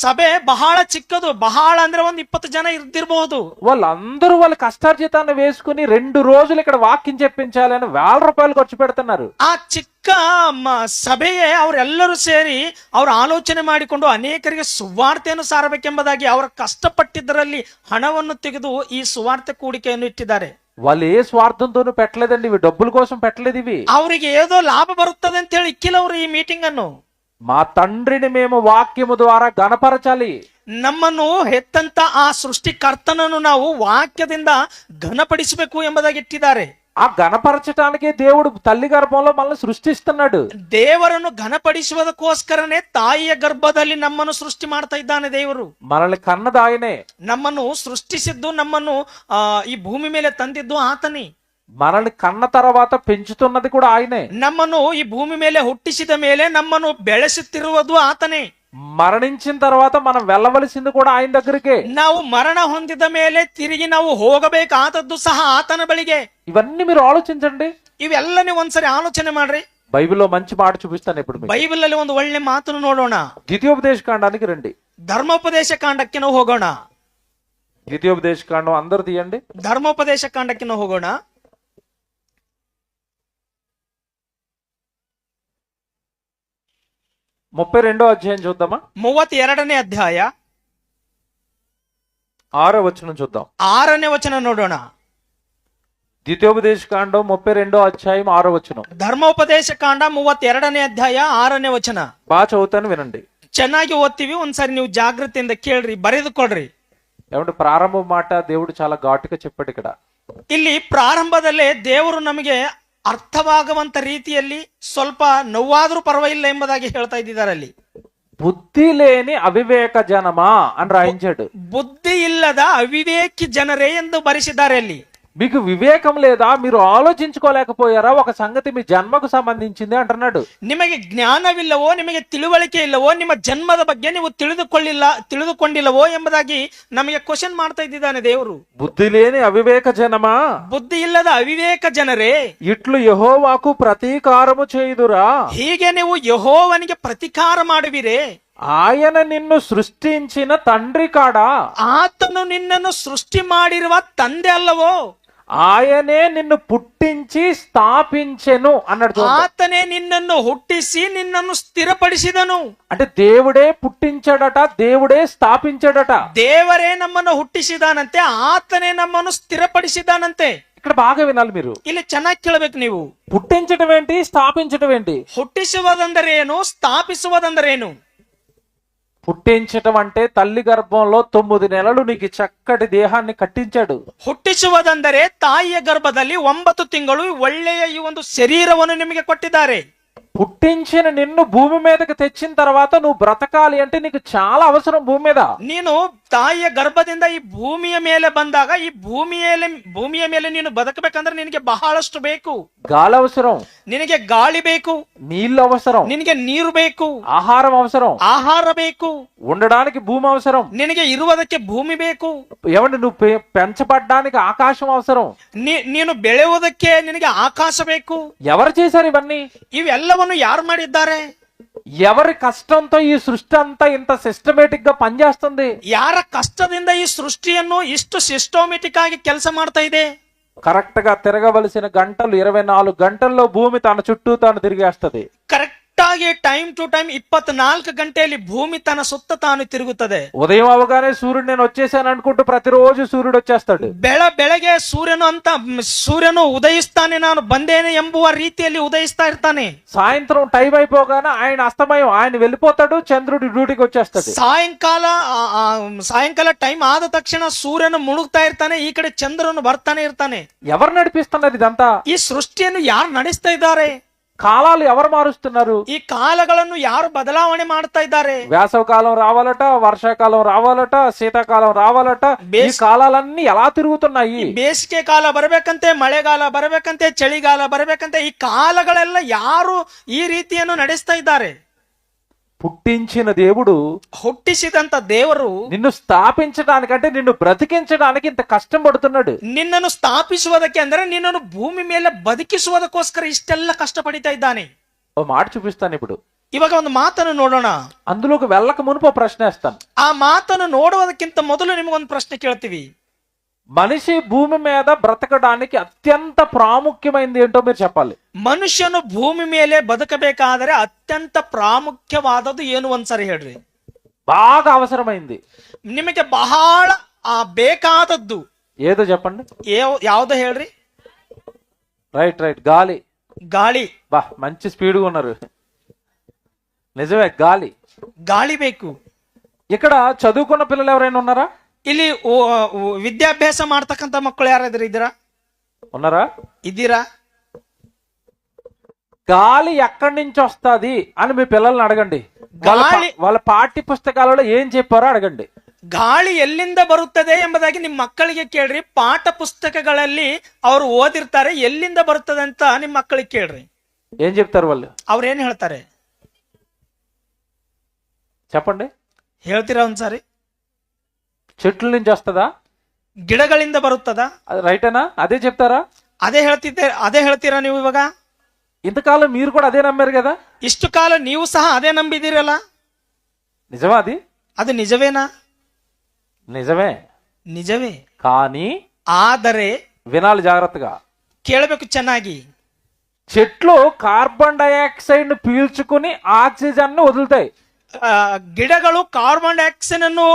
ಸಭೆ ಬಹಳ ಚಿಕ್ಕದು, ಬಹಳ ಅಂದ್ರೆ ಒಂದು 20 ಜನ ಇರ್ದಿರಬಹುದು. వాళ్ళందరూ వాళ్ళ కష్టార్జితాన్ని వేసుకుని 2 రోజులు ఇక్కడ వాక్యం చెప్పించాలని వేల రూపాయలు ఖర్చు పెడుతున్నారు. ಆ ಚಿಕ್ಕ ಸಭೆಯೇ ಅವರೆಲ್ಲರೂ ಸೇರಿ ಅವರು ಆಲೋಚನೆ ಮಾಡಿಕೊಂಡು ಅನೇಕರಿಗೆ ಸುವಾರ್ತೆಯನ್ನು ಸಾರಬೇಕೆಂಬುದಾಗಿ ಅವರ ಕಷ್ಟಪಟ್ಟಿದ್ದರಲ್ಲಿ ಹಣವನ್ನು ತೆಗೆದು ಈ ಸುವಾರ್ತೆ ಕೂಡಿಕೆಯನ್ನು ಇಟ್ಟಿದ್ದಾರೆ. వాళ్ళు ఏ స్వార్థంతోనూ పెట్టలేదండి, ఇవి డబ్బుల కోసం పెట్టలేదు. ఇవి ಅವರಿಗೆ ఏదో ಲಾಭ ಬರುತ್ತದೆ ಅಂತ ಹೇಳಿ ಇಕ್ಕಿಲ್ಲ ಅವರು ಈ ಮೀಟಿಂಗ್ ಅನ್ನು. మా తండ్రిని మేము వాక్యము ద్వారా ఘనపరచాలి. ನಮ್ಮನ್ನು ಹೆತ್ತಂತ ಆ ಸೃಷ್ಟಿಕರ್ತನನ್ನು ನಾವು ವಾಕ್ಯದಿಂದ ಘನಪಡಿಸಬೇಕು ಎಂಬುದಾಗಿ ಇಟ್ಟಿದ್ದಾರೆ. ఆ ఘనపరచటానికి దేవుడు తల్లి గర్భంలో మనల్ని సృష్టిస్తున్నాడు. ದೇವರನ್ನು ಘನಪಡಿಸುವುದಕ್ಕೋಸ್ಕರನೇ ತಾಯಿಯ ಗರ್ಭದಲ್ಲಿ ನಮ್ಮನ್ನು ಸೃಷ್ಟಿ ಮಾಡ್ತಾ ಇದ್ದಾನೆ ದೇವರು. మనల్ని కన్నది ఆయనే. ನಮ್ಮನ್ನು ಸೃಷ್ಟಿಸಿದ್ದು, ನಮ್ಮನ್ನು ಈ ಭೂಮಿ ಮೇಲೆ ತಂದಿದ್ದು ಆತನೇ. మనల్ని కన్న తర్వాత పెంచుతున్నది కూడా ఆయనే. ನಮ್ಮನ್ನು ಈ ಭೂಮಿ ಮೇಲೆ ಹುಟ್ಟಿಸಿದ ಮೇಲೆ ನಮ್ಮನ್ನು ಬೆಳೆಸುತ್ತಿರುವುದು ಆತನೇ. మరణించిన తర్వాత మనం వెళ్ళవలసింది కూడా ఆయన దగ్గరికే. ನಾವು ಮರಣ ಹೊಂದಿದ ಮೇಲೆ ತಿರುಗಿ ನಾವು ಹೋಗಬೇಕಾದದ್ದು ಸಹ ಆತನ ಬಳಿಗೆ. ఇవన్నీ మీరు ఆలోచించండి. ಇವೆಲ್ಲ ನೀವು ಒಂದ್ಸರಿ ಆಲೋಚನೆ ಮಾಡ್ರಿ. బైబిల్లో మంచి మాట చూపిస్తాను ఇప్పుడు మీకు. ಬೈಬಲ್ ಅಲ್ಲಿ ಒಂದು ಒಳ್ಳೆ ಮಾತನ್ನು ನೋಡೋಣ. ద్వితీయోపదేశ కాండానికి రండి. ಧರ್ಮೋಪದೇಶ ಕಾಂಡಕ್ಕೆ ನಾವು ಹೋಗೋಣ. ద్వితీయోపదేశ కాండం అందరు తీయండి. ಧರ್ಮೋಪದೇಶ ಕಾಂಡಕ್ಕೆ ನಾವು ಹೋಗೋಣ. 32వ అధ్యాయం చూద్దామా. 32ನೇ ಅಧ್ಯಾಯ 6వ వచనం చూద్దాం. 6ನೇ ವಚನ ನೋಡೋಣ. ద్వితీయోపదేశ కాండం 32వ అధ్యాయం 6వ వచనం. ಧರ್ಮೋಪದೇಶ ಕಾಂಡ 32ನೇ ಅಧ್ಯಾಯ 6ನೇ ವಚನ. బాగా చదువుతాను వినండి. ಚೆನ್ನಾಗಿ ಓದ್ತೀವಿ, ಒಂದ್ಸರಿ ನೀವು ಜಾಗೃತಿಯಿಂದ ಕೇಳ್ರಿ, ಬರೆದುಕೊಡ್ರಿ. ఏమంటే ప్రారంభ మాట దేవుడు చాలా ఘాటుగా చెప్పాడు ఇక్కడ. ಇಲ್ಲಿ ಪ್ರಾರಂಭದಲ್ಲೇ ದೇವರು ನಮಗೆ ಅರ್ಥವಾಗುವಂತ ರೀತಿಯಲ್ಲಿ ಸ್ವಲ್ಪ ನೋವಾದ್ರೂ ಪರವಾಗಿಲ್ಲ ಎಂಬುದಾಗಿ ಹೇಳ್ತಾ ಇದ್ದಾರೆ. ಅಲ್ಲಿ బుద్ధి లేని అవివేక జనమా అని రాయించాడు. ಬುದ್ಧಿ ಇಲ್ಲದ ಅವಿವೇಕಿ ಜನರೇ ಎಂದು ಬರೆಸಿದ್ದಾರೆ. ಅಲ್ಲಿ మీకు వివేకం లేదా, మీరు ఆలోచించుకోలేకపోయారా ఒక సంగతి మీ జన్మకు సంబంధించింది అంటున్నాడు. ನಿಮಗೆ ಜ್ಞಾನವಿಲ್ಲವೋ, ನಿಮಗೆ ತಿಳುವಳಿಕೆ ಇಲ್ಲವೋ, ನಿಮ್ಮ ಜನ್ಮದ ಬಗ್ಗೆ ನೀವು ತಿಳಿದುಕೊಂಡಿಲ್ಲವೋ ಎಂಬುದಾಗಿ ನಮಗೆ ಕ್ವಶನ್ ಮಾಡ್ತಾ ಇದ್ದಾನೆ ದೇವರು. బుద్ధి లేని అవివేక జనమా, ಬುದ್ಧಿ ಇಲ್ಲದ ಅವಿವೇಕ ಜನರೇ, ఇట్లు యెహోవాకు ప్రతీకారము చేయుదురా, ಹೀಗೆ ನೀವು ಯೆಹೋವನಿಗೆ ಪ್ರತಿಕಾರ ಮಾಡುವಿರೇ. ఆయన నిన్ను సృష్టించిన తండ్రి కాడా, ಆತನು ನಿನ್ನನ್ನು ಸೃಷ್ಟಿ ಮಾಡಿರುವ ತಂದೆ ಅಲ್ಲವೋ, ఆయనే నిన్ను పుట్టించి స్థాపించెను అన్నాడు. ಆತನೇ ನಿನ್ನನ್ನು ಹುಟ್ಟಿಸಿ ನಿನ್ನನ್ನು ಸ್ಥಿರಪಡಿಸಿದನು. అంటే దేవుడే పుట్టించాడట, దేవుడే స్థాపించాడట. ದೇವರೇ ನಮ್ಮನ್ನು ಹುಟ್ಟಿಸಿದಾನಂತೆ, ಆತನೇ ನಮ್ಮನ್ನು ಸ್ಥಿರಪಡಿಸಿದಾನಂತೆ. ఇక్కడ బాగా వినాలి మీరు. ಇಲ್ಲಿ ಚೆನ್ನಾಗಿ ಕೇಳಬೇಕು ನೀವು. పుట్టించడం ఏంటి, స్థాపించడం ఏంటి? ಹುಟ್ಟಿಸುವುದಂದರೆ ಏನು, ಸ್ಥಾಪಿಸುವುದಂದರೆ ಏನು? పుట్టించటం అంటే తల్లి గర్భంలో 9 నెలలు నీకు చక్కటి దేహాన్ని కట్టించాడు. ಹುಟ್ಟಿಸುವುದಂದರೆ ತಾಯಿಯ ಗರ್ಭದಲ್ಲಿ 9 ತಿಂಗಳು ಒಳ್ಳೆಯ ಈ ಒಂದು ಶರೀರವನ್ನು ನಿಮಗೆ ಕೊಟ್ಟಿದ್ದಾರೆ. పుట్టించిన నిన్ను భూమి మీదకి తెచ్చిన తర్వాత నువ్వు బ్రతకాలి అంటే నీకు చాలా అవసరం భూమి మీద. ನೀನು ತಾಯಿಯ ಗರ್ಭದಿಂದ ಈ ಭೂಮಿಯ ಮೇಲೆ ಬಂದಾಗ ಈ ಭೂಮಿಯ ಮೇಲೆ ನೀನು ಬದುಕಬೇಕಂದ್ರೆ ನಿನಗೆ ಬಹಳಷ್ಟು ಬೇಕು. గాలి అవసరం, ನಿನಗೆ ಗಾಳಿ ಬೇಕು, నీళ్ళు అవసరం, ನಿನಗೆ ನೀರು ಬೇಕು, ఆహారం అవసరం, ಆಹಾರ ಬೇಕು, ఉండడానికి భూమి అవసరం, ನಿನಗೆ ಇರುವುದಕ್ಕೆ ಭೂಮಿ ಬೇಕು. ఏమంటే నువ్వు పెంచబడ్డానికి ఆకాశం అవసరం, ನೀನು ಬೆಳೆಯುವುದಕ್ಕೆ ನಿನಗೆ ಆಕಾಶ ಬೇಕು. ఎవరు చేశారు ఇవన్నీ? ಇವೆಲ್ಲವನ್ನು ಯಾರು ಮಾಡಿದ್ದಾರೆ? ఎవరి కష్టంతో ఈ సృష్టి అంతా ఇంత సిస్టమేటిక్ గా పనిచేస్తుంది? ಯಾರ ಕಷ್ಟದಿಂದ ಈ ಸೃಷ್ಟಿಯನ್ನು ಇಷ್ಟು ಸಿಸ್ಟೋಮೆಟಿಕ್ ಆಗಿ ಕೆಲಸ ಮಾಡ್ತಾ ಇದೆ? కరెక్ట్ గా తిరగవలసిన గంటలు 24 గంటల్లో భూమి తన చుట్టూ తాను తిరిగేస్తది. ಕರೆಕ್ಟ್ ಆಗಿ ಟೈಮ್ ಟು ಟೈಮ್ 24 ಗಂಟೆಯಲ್ಲಿ ಭೂಮಿ ತನ್ನ ಸುತ್ತ ತಾನು ತಿರುಗುತ್ತದೆ. ఉదయం అవగానే సూర్యుడు నేను వచ్చేసాను అనుకుంటూ ప్రతిరోజు సూర్యుడు వచ్చేస్తాడు. ಬೆಳಗ್ಗೆ ಸೂರ್ಯನು ಉದಯಿಸ್ತಾನೆ, ನಾನು ಬಂದೇನೆ ಎಂಬುವ ರೀತಿಯಲ್ಲಿ ಉದಯಿಸ್ತಾ ಇರ್ತಾನೆ. సాయంత్రం టైం అయిపోగానే ఆయన అస్తమయం, ఆయన వెళ్ళిపోతాడు, చంద్రుడు డ్యూటీకి వచ్చేస్తాడు. ಸಾಯಂಕಾಲ ಟೈಮ್ ಆದ ತಕ್ಷಣ ಸೂರ್ಯನು ಮುಳುಗ್ತಾ ಇರ್ತಾನೆ, ಈ ಕಡೆ ಚಂದ್ರನು ಬರ್ತಾನೆ ಇರ್ತಾನೆ. ఎవరు నడిపిస్తున్నారు ఇదంతా? ಈ ಸೃಷ್ಟಿಯನ್ನು ಯಾರು ನಡೆಸ್ತಾ ಇದ್ದಾರೆ? కాలాలు ఎవరు మారుస్తున్నారు? ಈ ಕಾಲಗಳನ್ನು ಯಾರು ಬದಲಾವಣೆ ಮಾಡ್ತಾ ಇದ್ದಾರೆ? వేసవ కాలం రావాలట, వర్షాకాలం రావాలట, శీతాకాలం రావాలట. ఈ కాలాలన్నీ ఎలా తిరుగుతున్నాయి? ಬೇಸಿಗೆ ಕಾಲ ಬರಬೇಕಂತೆ, ಮಳೆಗಾಲ ಬರಬೇಕಂತೆ, ಚಳಿಗಾಲ ಬರಬೇಕಂತೆ. ಈ ಕಾಲಗಳೆಲ್ಲ ಯಾರು ಈ ರೀತಿಯನ್ನು ನಡೆಸ್ತಾ ಇದ್ದಾರೆ? పుట్టించిన దేవుడు, ಹುಟ್ಟಿಸಿದಂತ ದೇವರು నిన్ను స్థాపించడానికంటే నిన్ను బ్రతికించడానికి ఇంత కష్టం పడుతున్నాడు. ನಿನ್ನನ್ನು ಸ್ಥಾಪಿಸುವುದಕ್ಕೆ ಅಂದ್ರೆ ನಿನ್ನನ್ನು ಭೂಮಿ ಮೇಲೆ ಬದುಕಿಸುವುದಕ್ಕೋಸ್ಕರ ಇಷ್ಟೆಲ್ಲ ಕಷ್ಟ ಪಡಿತಾ ಇದ್ದಾನೆ. ఓ మాట చూపిస్తాను ఇప్పుడు. ಇವಾಗ ಒಂದು ಮಾತನ್ನು ನೋಡೋಣ. అందులోకి వెళ్ళక మునుపు ప్రశ్న వేస్తాను. ಆ ಮಾತನ್ನು ನೋಡುವುದಕ್ಕಿಂತ ಮೊದಲು ನಿಮಗೊಂದು ಪ್ರಶ್ನೆ ಕೇಳ್ತೀವಿ. మనిషి భూమి మీద బ్రతకడానికి అత్యంత ప్రాముఖ్యమైనది ఏంటో మీరు చెప్పాలి. ಮನುಷ್ಯನು ಭೂಮಿ ಮೇಲೆ ಬದುಕಬೇಕಾದರೆ ಅತ್ಯಂತ ಪ್ರಾಮುಖ್ಯವಾದದ್ದು ಏನು ಒಂದ್ಸರಿ ಹೇಳ್ರಿ. బాగా అవసరమైంది, ನಿಮಗೆ ಬಹಳ ಬೇಕಾದದ್ದು ఏదో చెప్పండి. ಯಾವ್ದು ಹೇಳ್ರಿ? రైట్ గాలి. ಗಾಳಿ. బా మంచి స్పీడ్గా ఉన్నారు. నిజమే, గాలి ಬೇಕು. ఇక్కడ చదువుకున్న పిల్లలు ఎవరైనా ఉన్నారా? ಇಲ್ಲಿ ವಿದ್ಯಾಭ್ಯಾಸ ಮಾಡ್ತಕ್ಕಂಥ ಮಕ್ಕಳು ಯಾರಾದ್ರೂ ಇದ್ದೀರಾ? ఉన్నారా? ఇదిరా? గాలి ఎక్కడి నుంచి వస్తుంది అని మీ పిల్లల్ని అడగండి. వాళ్ళ ಪಾಠ್ಯ పుస్తకాలలో ఏం చెప్పారో అడగండి. ಗಾಳಿ ಎಲ್ಲಿಂದ ಬರುತ್ತದೆ ಎಂಬುದಾಗಿ ನಿಮ್ಮ ಮಕ್ಕಳಿಗೆ ಕೇಳ್ರಿ. ಪಾಠ ಪುಸ್ತಕಗಳಲ್ಲಿ ಅವರು ಓದಿರ್ತಾರೆ, ಎಲ್ಲಿಂದ ಬರುತ್ತದೆ ಅಂತ ನಿಮ್ಮ ಮಕ್ಕಳಿಗೆ ಕೇಳ್ರಿ. ఏం చెప్తారు వాళ్ళు? ಅವ್ರೇನ್ ಹೇಳ್ತಾರೆ చెప్పండి. ಹೇಳ್ತೀರಾ ಒಂದ್ಸಾರಿ? చెట్ల నుంచి వస్తుందా? ಗಿಡಗಳಿಂದ ಬರುತ್ತದಾ? రైటేనా? అదే చెప్తారా? ಅದೇ ಹೇಳ್ತೀರಾ ನೀವು ಇವಾಗ? ఇంతకాలం మీరు కూడా అదే నమ్మారు కదా. ಇಷ್ಟು ಕಾಲ ನೀವು ಸಹ ಅದೇ ನಂಬಿದಿರಲ್ಲ. నిజమా? ಅದು ನಿಜವೇನಾ? నిజమే. నిజವೇ. కానీ ಆದರೆ వినాలి జాగ్రత్తగా, ಕೇಳಬೇಕು ಚೆನ್ನಾಗಿ. చెట్లు కార్బన్ డైఆక్సైడ్ ను పీల్చుకుని ఆక్సిజన్ ను వదులుతాయి. ಗಿಡಗಳು ಕಾರ್ಬನ್ ಡೈಆಕ್ಸೈಡ್ ಅನ್ನು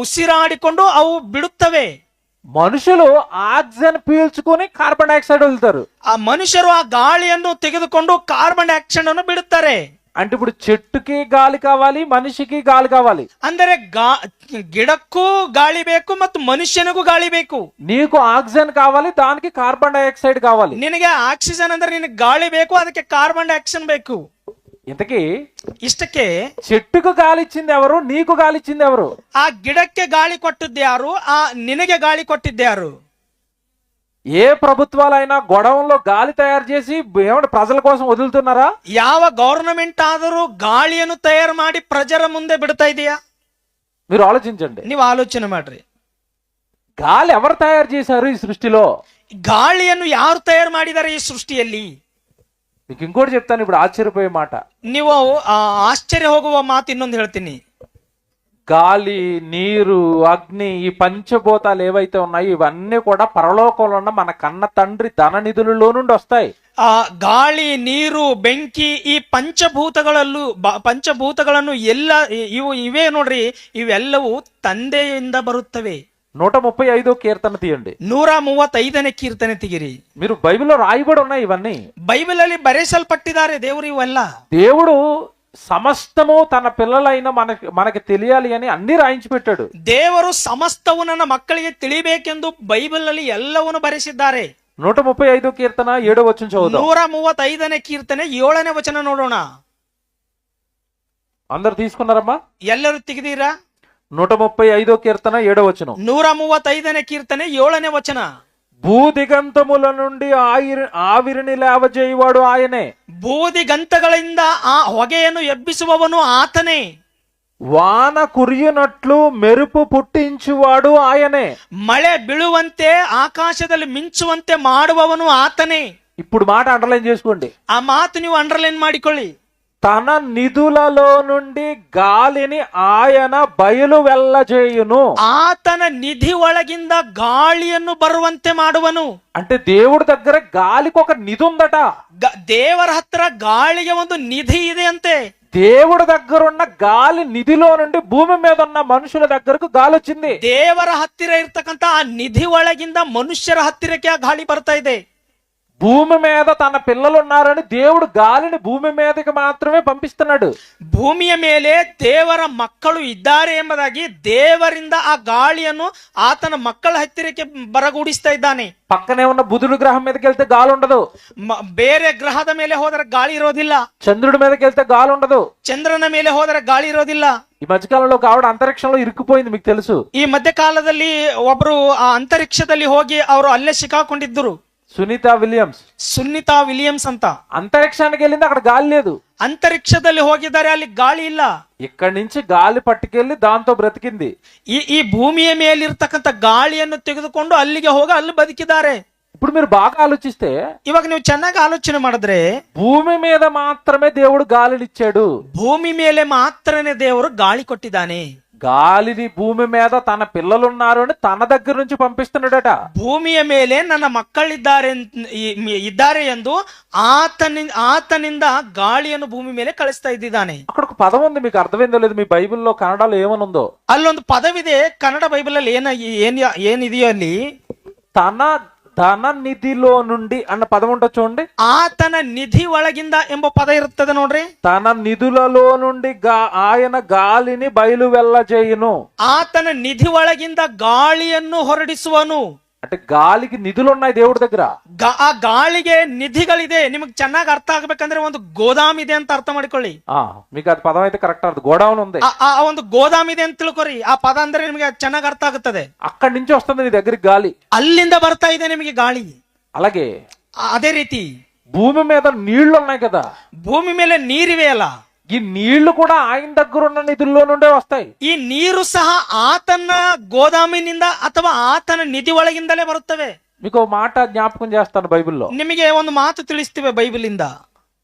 ಉಸಿರಾಡಿಕೊಂಡು ಅವು ಬಿಡುತ್ತವೆ. మనుషులు ఆక్సిజన్ పీల్చుకుని కార్బన్ డైఆక్సైడ్ వదులుతారు. ಆ ಮನುಷ್ಯರು ಆ ಗಾಳಿಯನ್ನು ತೆಗೆದುಕೊಂಡು ಕಾರ್ಬನ್ ಡೈಆಕ್ಸೈಡ್ ಅನ್ನು ಬಿಡುತ್ತಾರೆ. అంటే ఇప్పుడు చెట్టుకి గాలి కావాలి, మనిషికి గాలి కావాలి. ಅಂದರೆ ಗಿಡಕ್ಕೂ ಗಾಳಿ ಬೇಕು ಮತ್ತು ಮನುಷ್ಯನಿಗೂ ಗಾಳಿ ಬೇಕು. నీకు ఆక్సిజన్ కావాలి, దానికి కార్బన్ డైఆక్సైడ్ కావాలి. ನಿನಗೆ ಆಕ್ಸಿಜನ್ ಅಂದ್ರೆ ನಿನಗೆ ಗಾಳಿ ಬೇಕು, ಅದಕ್ಕೆ ಕಾರ್ಬನ್ ಡೈಆಕ್ಸೈಡ್ ಬೇಕು. ఇంతకీ ಇಷ್ಟಕ್ಕೆ చెట్టుకు గాలి ఇచ్చింది ఎవరు? నీకు గాలి ఇచ్చింది ఎవరు? ಆ ಗಿಡಕ್ಕೆ ಗಾಳಿ ಕೊಟ್ಟಿದ್ದೆ ಯಾರು? ಆ ನಿನಗೆ ಗಾಳಿ ಕೊಟ್ಟಿದ್ದೆ ಯಾರು? ఏ ప్రభుత్వాలైనా గొడవల్లో గాలి తయారు చేసి ఏమంటే ప్రజల కోసం వదులుతున్నారా? ಯಾವ ಗವರ್ನಮೆಂಟ್ ಆದರೂ ಗಾಳಿಯನ್ನು ತಯಾರು ಮಾಡಿ ಪ್ರಜರ ಮುಂದೆ ಬಿಡ್ತಾ ಇದೆಯಾ? మీరు ఆలోచించండి. ನೀವು ಆಲೋಚನೆ ಮಾಡ್ರಿ. గాలి ఎవరు తయారు చేశారు ఈ సృష్టిలో? ಗಾಳಿಯನ್ನು ಯಾರು ತಯಾರು ಮಾಡಿದ್ದಾರೆ ಈ ಸೃಷ್ಟಿಯಲ್ಲಿ? మీకు ఇంకోటి చెప్తాను, ఇప్పుడు ఆశ్చర్యపోయే మాట. ನೀವು ಆಶ್ಚರ್ಯ ಹೋಗುವ ಮಾತು ಇನ್ನೊಂದು ಹೇಳ್ತೀನಿ. గాలి, నీరు, అగ్ని, ఈ పంచభూతాలు ఏవైతే ఉన్నాయో ఇవన్నీ కూడా పరలోకంలో ఉన్న మన కన్న తండ్రి ధన నిధులలో నుండి వస్తాయి. ಆ ಗಾಳಿ, ನೀರು, ಬೆಂಕಿ, ಈ ಪಂಚಭೂತಗಳನ್ನು ಎಲ್ಲ ಇವೇ ನೋಡ್ರಿ, ಇವೆಲ್ಲವೂ ತಂದೆಯಿಂದ ಬರುತ್ತವೆ. 135వ కీర్తన తీయండి. 135ನೇ ಕೀರ್ತನೆ ತೆಗಿರಿ. మీరు బైబిల్లో రాయబడి ఉన్నాయి ఇవన్నీ. ಬೈಬಲ್ ಅಲ್ಲಿ ಬರೆಸಲ್ಪಟ್ಟಿದ್ದಾರೆ ದೇವರು ಇವೆಲ್ಲ. దేవుడు సమస్తము తన పిల్లలైన మనకి తెలియాలి అని అన్ని రాయించి పెట్టాడు. ದೇವರು ಸಮಸ್ತವು ನನ್ನ ಮಕ್ಕಳಿಗೆ ತಿಳಿಬೇಕೆಂದು ಬೈಬಲ್ ಅಲ್ಲಿ ಎಲ್ಲವನ್ನು ಬರೆಸಿದ್ದಾರೆ. 135వ కీర్తన 7వ వచనం చదువుదాం. 135ನೇ ಕೀರ್ತನೆ 7ನೇ ವಚನ ನೋಡೋಣ. అందరు తీసుకున్నారమ్మా? ಎಲ್ಲರೂ ತೆಗೆದೀರಾ? 135వ కీర్తన 7వ వచనం. 135ನೇ ಕೀರ್ತನೆ 7ನೇ ವಚನ. భూదిగంతముల నుండి ఆవిరిని లేవజేయువాడు ఆయనే. ಭೂದಿಗಂತಗಳಿಂದ ಆ ಹೊಗೆಯನ್ನು ಎಬ್ಬಿಸುವವನು ಆತನೇ. వాన కురియునట్లు మెరుపు పుట్టించువాడు ఆయనే. ಮಳೆ ಬೀಳುವಂತೆ ಆಕಾಶದಲ್ಲಿ ಮಿಂಚುವಂತೆ ಮಾಡುವವನು ಆತನೇ. ఇప్పుడు మాట అండర్లైన్ చేసుకోండి. ಆ ಮಾತು ನೀವು ಅಂಡರ್ಲೈನ್ ಮಾಡಿಕೊಳ್ಳಿ. తన నిధులలో నుండి గాలిని ఆయన బయలు వెళ్ళజేయును. ಆತನ ನಿಧಿ ಒಳಗಿಂದ ಗಾಳಿಯನ್ನು ಬರುವಂತೆ ಮಾಡುವನು. అంటే దేవుడి దగ్గర గాలికి ఒక నిధి ఉందట. ದೇವರ ಹತ್ರ ಗಾಳಿಗೆ ಒಂದು ನಿಧಿ ಇದೆ ಅಂತೆ. దేవుడి దగ్గర ఉన్న గాలి నిధిలో నుండి భూమి మీద ఉన్న మనుషుల దగ్గరకు గాలి వచ్చింది. ದೇವರ ಹತ್ತಿರ ಇರ್ತಕ್ಕಂತ ಆ ನಿಧಿ ಒಳಗಿಂದ ಮನುಷ್ಯರ ಹತ್ತಿರಕ್ಕೆ ಆ ಗಾಳಿ ಬರ್ತಾ ಇದೆ. భూమి మీద తన పిల్లలు ఉన్నారని దేవుడు గాలిని భూమి మీదకి మాత్రమే పంపిస్తున్నాడు. ಭೂಮಿಯ ಮೇಲೆ ದೇವರ ಮಕ್ಕಳು ಇದ್ದಾರೆ ಎಂಬುದಾಗಿ ದೇವರಿಂದ ಆ ಗಾಳಿಯನ್ನು ಆತನ ಮಕ್ಕಳ ಹತ್ತಿರಕ್ಕೆ ಬರಗೂಡಿಸ್ತಾ ಇದ್ದಾನೆ. పక్కనే ఉన్న బుధుడు గ్రహం మీదకి వెళ్తే గాలి ఉండదు. ಬೇರೆ ಗ್ರಹದ ಮೇಲೆ ಹೋದರೆ ಗಾಳಿ ಇರೋದಿಲ್ಲ. చంద్రుడి మీదకి వెళ్తే గాలి ఉండదు. ಚಂದ್ರನ ಮೇಲೆ ಹೋದರೆ ಗಾಳಿ ಇರೋದಿಲ್ಲ. ఈ మధ్యకాలంలో ఆవిడ అంతరిక్షంలో ఇరుక్కుపోయింది, మీకు తెలుసు. ಈ ಮಧ್ಯಕಾಲದಲ್ಲಿ ಒಬ್ರು ಆ ಅಂತರಿಕ್ಷದಲ್ಲಿ ಹೋಗಿ ಅವರು ಅಲ್ಲೇ ಸಿಕ್ಕಾಕೊಂಡಿದ್ದರು. సునీతా విలియమ్స్ ಅಂತ అంతరిక్షానికి వెళ్ళింది, అక్కడ గాలి లేదు. ಅಂತರಿಕ್ಷದಲ್ಲಿ ಹೋಗಿದ್ದಾರೆ, ಅಲ್ಲಿ ಗಾಳಿ ಇಲ್ಲ. ఇక్కడి నుంచి గాలి పట్టుకెళ్లి దాంతో బ్రతికింది. ಈ ಭೂಮಿಯ ಮೇಲಿರ್ತಕ್ಕಂಥ ಗಾಳಿಯನ್ನು ತೆಗೆದುಕೊಂಡು ಅಲ್ಲಿಗೆ ಹೋಗಿ ಅಲ್ಲಿ ಬದುಕಿದ್ದಾರೆ. ఇప్పుడు మీరు బాగా ఆలోచిస్తే, ಇವಾಗ ನೀವು ಚೆನ್ನಾಗಿ ಆಲೋಚನೆ ಮಾಡಿದ್ರೆ, భూమి మీద మాత్రమే దేవుడు గాలినిచ్చాడు. ಭೂಮಿ ಮೇಲೆ ಮಾತ್ರನೇ ದೇವರು ಗಾಳಿ ಕೊಟ್ಟಿದ್ದಾನೆ. గాలిని భూమి మీద తన పిల్లలున్నారు అని తన దగ్గర నుంచి పంపిస్తున్నాడట. ಭೂಮಿಯ ಮೇಲೆ ನನ್ನ ಮಕ್ಕಳಿದ್ದಾರೆ ಎಂದು ಆತನಿಂದ ಗಾಳಿಯನ್ನು ಭೂಮಿ ಮೇಲೆ ಕಳಿಸ್ತಾ ಇದ್ದಾನೆ. అక్కడ ఒక పదం ఉంది, మీకు అర్థమైందో లేదు. మీ బైబిల్లో కన్నడలో ఏమనుందో? ಅಲ್ಲೊಂದು ಪದವಿದೆ ಕನ್ನಡ ಬೈಬಲ್ ಅಲ್ಲಿ ಏನಿದೆಯೋ ಅಲ್ಲಿ తన ధన నిధిలో నుండి అన్న పదం ఉంటుంది చూడండి. ಆತನ ನಿಧಿ ಒಳಗಿಂದ ಎಂಬ ಪದ ಇರುತ್ತದೆ ನೋಡ್ರಿ. తన నిధులలో నుండి ఆయన గాలిని బయలు వెళ్ళజేయును. ಆತನ ನಿಧಿ ಒಳಗಿಂದ ಗಾಳಿಯನ್ನು ಹೊರಡಿಸುವನು. అంటే అంటే గాలికి నిధులు ఉన్నాయి దేవుడి దగ్గర. ಆ ಗಾಳಿಗೆ ನಿಧಿಗಳಿದೆ. ನಿಮಗೆ ಚೆನ್ನಾಗಿ ಅರ್ಥ ಆಗ್ಬೇಕಂದ್ರೆ ಒಂದು ಗೋದಾಮ್ ಇದೆ ಅಂತ ಅರ್ಥ ಮಾಡ್ಕೊಳ್ಳಿ. మీకు అది పదం అయితే కరెక్ట్ అర్థం. గోడౌన్ ఉంది, ಆ ಒಂದು ಗೋದಾಮ್ ಇದೆ ಅಂತ ತಿಳ್ಕೊರಿ. ಆ ಪದ ಅಂದ್ರೆ ನಿಮಗೆ ಚೆನ್ನಾಗಿ ಅರ್ಥ ಆಗುತ್ತದೆ. అక్కడి నుంచి వస్తుంది నీ దగ్గరికి గాలి, ಅಲ್ಲಿಂದ ಬರ್ತಾ ಇದೆ ನಿಮಗೆ ಗಾಳಿ. అలాగే ಅದೇ ರೀತಿ భూమి మీద నీళ్లు ఉన్నాయి కదా, ಭೂಮಿ ಮೇಲೆ ನೀರಿವೆ ಅಲ್ಲ, ఈ నీళ్లు కూడా ఆయన దగ్గర ఉన్న నిధుల్లో నుండే వస్తాయి. ಈ ನೀರು ಸಹ ಆತನ ಗೋದಾಮಿನಿಂದ ಅಥವಾ ಆತನ ನಿಧಿ ಒಳಗಿಂದಲೇ ಬರುತ್ತವೆ. మీకు ఒక మాట జ్ఞాపకం చేస్తాను బైబిల్లో. ನಿಮಗೆ ಒಂದು ಮಾತು ತಿಳಿಸ್ತೀವಿ ಬೈಬಲ್ ಇಂದ.